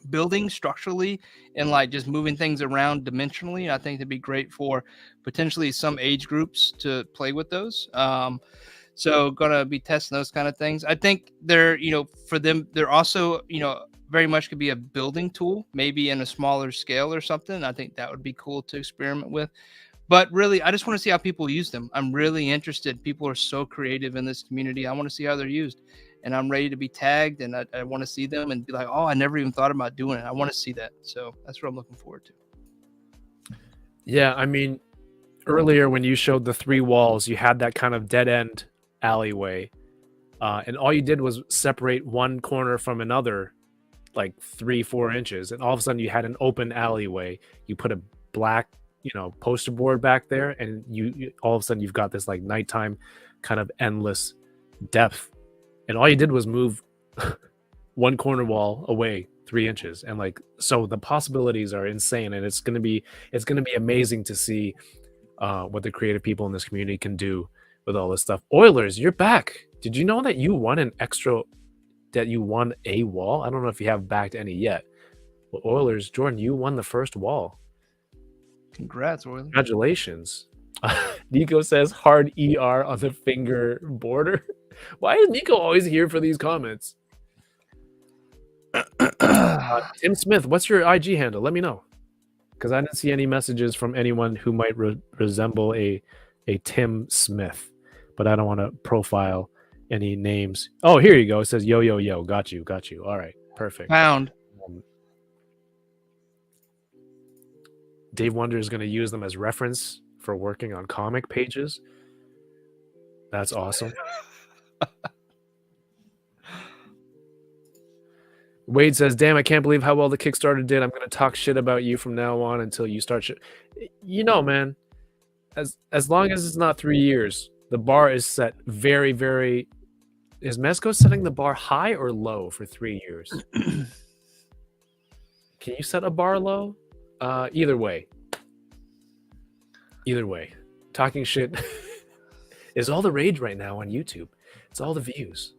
building structurally and like just moving things around dimensionally. I think it'd be great for potentially some age groups to play with those. So gonna be testing those kind of things. I think they're, for them, they're also, very much could be a building tool, maybe in a smaller scale or something. I think that would be cool to experiment with. But really, I just want to see how people use them. I'm really interested. People are so creative in this community. I want to see how they're used. and I'm ready to be tagged, and I want to see them and be like, oh, I never even thought about doing it. I want to see that. So that's what I'm looking forward to. Yeah, I mean, earlier when you showed the 3 walls, you had that kind of dead end alleyway, and all you did was separate one corner from another like 3-4 inches, and all of a sudden you had an open alleyway. You put a black poster board back there, and you all of a sudden you've got this like nighttime kind of endless depth, and all you did was move one corner wall away 3 inches, and like, so the possibilities are insane, and it's gonna be amazing to see what the creative people in this community can do with all this stuff. Oilers, you're back. Did you know that you won a wall? I don't know if you have backed any yet. Well, Oilers, Jordan, you won the first wall. Congrats, Oilers. Congratulations. Nico says hard ER on the finger border. Why is Nico always here for these comments? Tim Smith, what's your IG handle? Let me know, because I didn't see any messages from anyone who might resemble a Tim Smith, but I don't want to profile any names. Oh, here you go. It says yo. Got you. All right, perfect. Found. Dave Wonder is going to use them as reference for working on comic pages. That's awesome. Wade says, damn, I can't believe how well the Kickstarter did. I'm going to talk shit about you from now on until you start man, as long as it's not 3 years, the bar is set very, very... Is Mezco setting the bar high or low for 3 years? Can you set a bar low? Either way. Talking shit is all the rage right now on YouTube. It's all the views.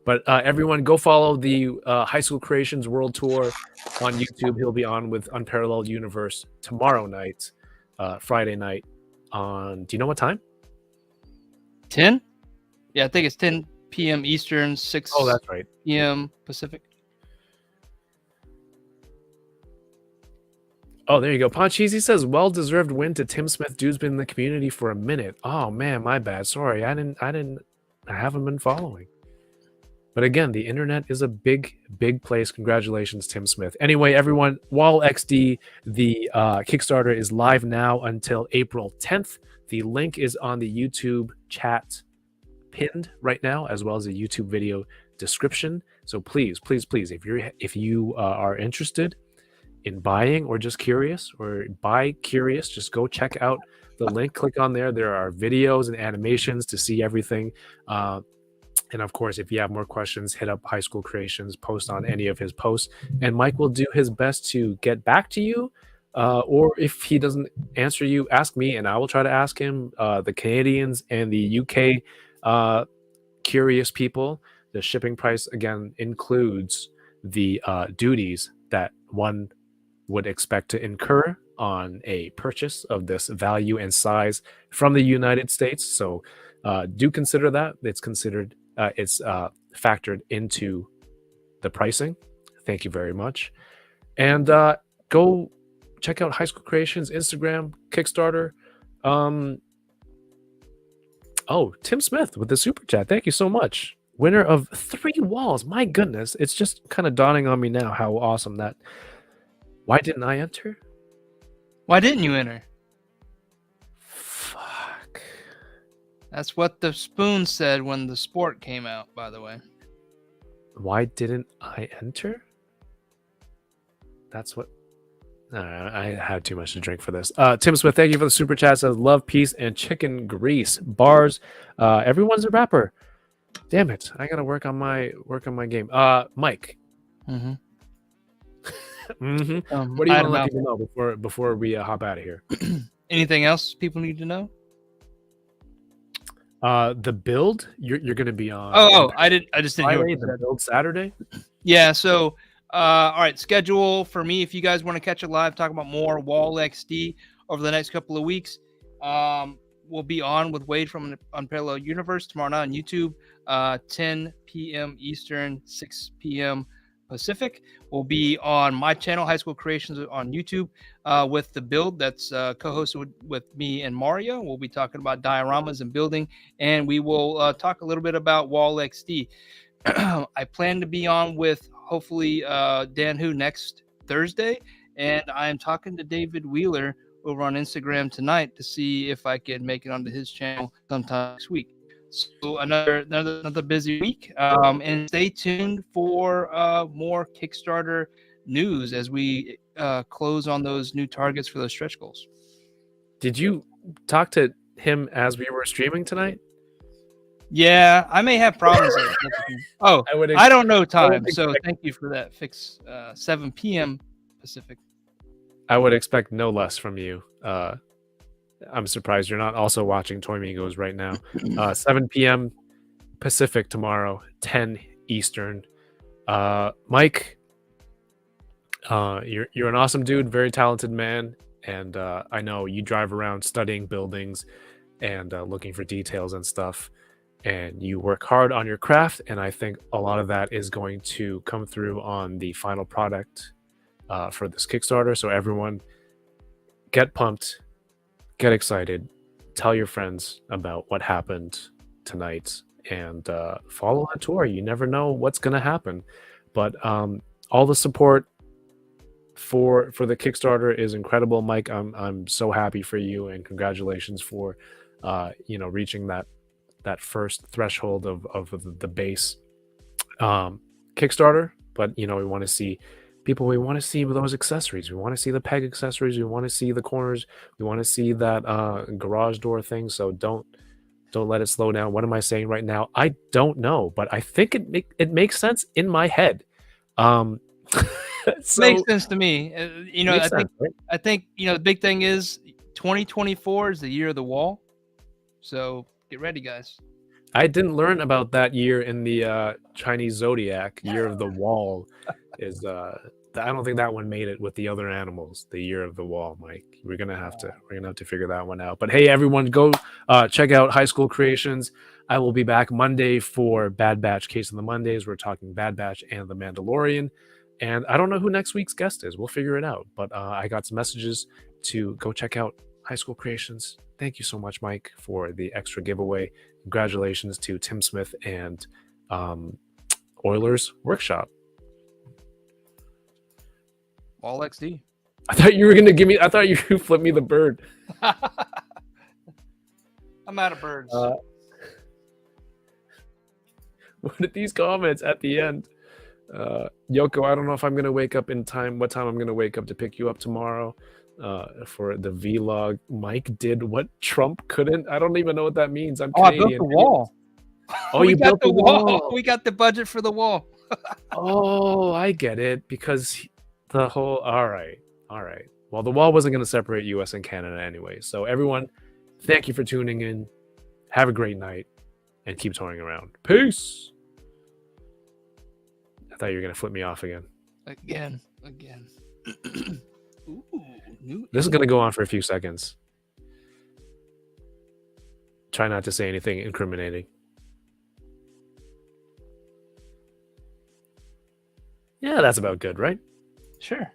But everyone, go follow the High School Creations World Tour on YouTube. He'll be on with Unparalleled Universe tomorrow night, Friday night. Do you know what time? 10? Yeah, I think it's 10 p.m. Eastern, 6 that's right. p.m. Pacific. Oh, there you go. Poncheesy says, well-deserved win to Tim Smith. Dude's been in the community for a minute. Oh man, my bad. Sorry, I haven't been following. But again, the internet is a big place. Congratulations, Tim Smith. Anyway, everyone, Wall XD, the Kickstarter is live now until April 10th. The link is on the YouTube chat pinned right now, as well as the YouTube video description. So please, if you are interested in buying or just curious, just go check out the link. Click on there. There are videos and animations to see everything. And of course, if you have more questions, hit up High School Creations, post on any of his posts, and Mike will do his best to get back to you. Or if he doesn't answer you, ask me, and I will try to ask him. The Canadians and the UK curious people, the shipping price, again, includes the duties that one would expect to incur on a purchase of this value and size from the United States. So do consider that. It's factored into the pricing. Thank you very much. And go check out High School Creations, Instagram, Kickstarter. Tim Smith with the super chat. Thank you so much. Winner of 3 walls. My goodness. It's just kind of dawning on me now how awesome that. Why didn't I enter? Why didn't you enter? Fuck. That's what the spoon said when the sport came out, by the way. Why didn't I enter? That's what... I had too much to drink for this. Tim Smith, thank you for the super chat. Says love, peace, and chicken grease. Bars. Everyone's a rapper. Damn it. I gotta work on my game. Mike. Mm-hmm. Mm-hmm. What do you want to let people know before we hop out of here? Anything else people need to know? The build you're going to be on. I just didn't hear the build Saturday. Yeah. So, all right. Schedule for me. If you guys want to catch it live, talk about more Wall XD over the next couple of weeks. We'll be on with Wade from Unparalleled Universe tomorrow night on YouTube, 10 p.m. Eastern, 6 p.m. Pacific. Will be on my channel, High School Creations, on YouTube, with the build that's co-hosted with me and Mario. We'll be talking about dioramas and building, and we will talk a little bit about Wall XD. I plan to be on with hopefully Dan Who next Thursday, and I am talking to David Wheeler over on Instagram tonight to see if I can make it onto his channel sometime next week. So another busy week, and stay tuned for more Kickstarter news as we close on those new targets for those stretch goals. Did you talk to him as we were streaming tonight? Yeah, I may have problems. Oh, I don't know time, so thank you for that fix. 7 p.m. Pacific. I would expect no less from you. I'm surprised you're not also watching Toy Migos right now. 7 p.m. Pacific tomorrow, 10 Eastern. Mike, you're an awesome dude, very talented man, and I know you drive around studying buildings and looking for details and stuff, and you work hard on your craft, and I think a lot of that is going to come through on the final product for this Kickstarter. So everyone, get pumped, get excited, tell your friends about what happened tonight, and follow the tour. You never know what's going to happen, but all the support for the Kickstarter is incredible. Mike, I'm so happy for you, and congratulations for reaching that first threshold of the base Kickstarter. But we want to see people, we want to see those accessories, we want to see the peg accessories, we want to see the corners, we want to see that garage door thing. So don't let it slow down. What am I saying right now? I don't know, but I think it makes sense in my head. So, makes sense to me. I think the big thing is 2024 is the year of the wall. So get ready, guys. I didn't learn about that year in the Chinese zodiac. Year of the wall is I don't think that one made it with the other animals. The year of the wall, Mike. We're gonna have to figure that one out. But hey, everyone, go check out Highschool Creations. I will be back Monday for Bad Batch Case of the Mondays. We're talking Bad Batch and The Mandalorian. And I don't know who next week's guest is. We'll figure it out. But I got some messages to go check out Highschool Creations. Thank you so much, Mike, for the extra giveaway. Congratulations to Tim Smith and Oilers Workshop. All XD. I thought you were gonna give me. I thought you flipped me the bird. I'm out of birds. What are these comments at the end? Yoko, I don't know if I'm gonna wake up in time. What time I'm gonna wake up to pick you up tomorrow for the vlog. Mike did what Trump couldn't. I don't even know what that means. I'm Canadian. I built the wall. Oh, you built the wall. We got the budget for the wall. Oh, I get it, because the whole. All right. Well, the wall wasn't going to separate U.S. and Canada anyway. So everyone, thank you for tuning in. Have a great night, and keep touring around. Peace. I thought you were going to flip me off again. Again. Ooh, this is going to go on for a few seconds. Try not to say anything incriminating. Yeah, that's about good, right? Sure.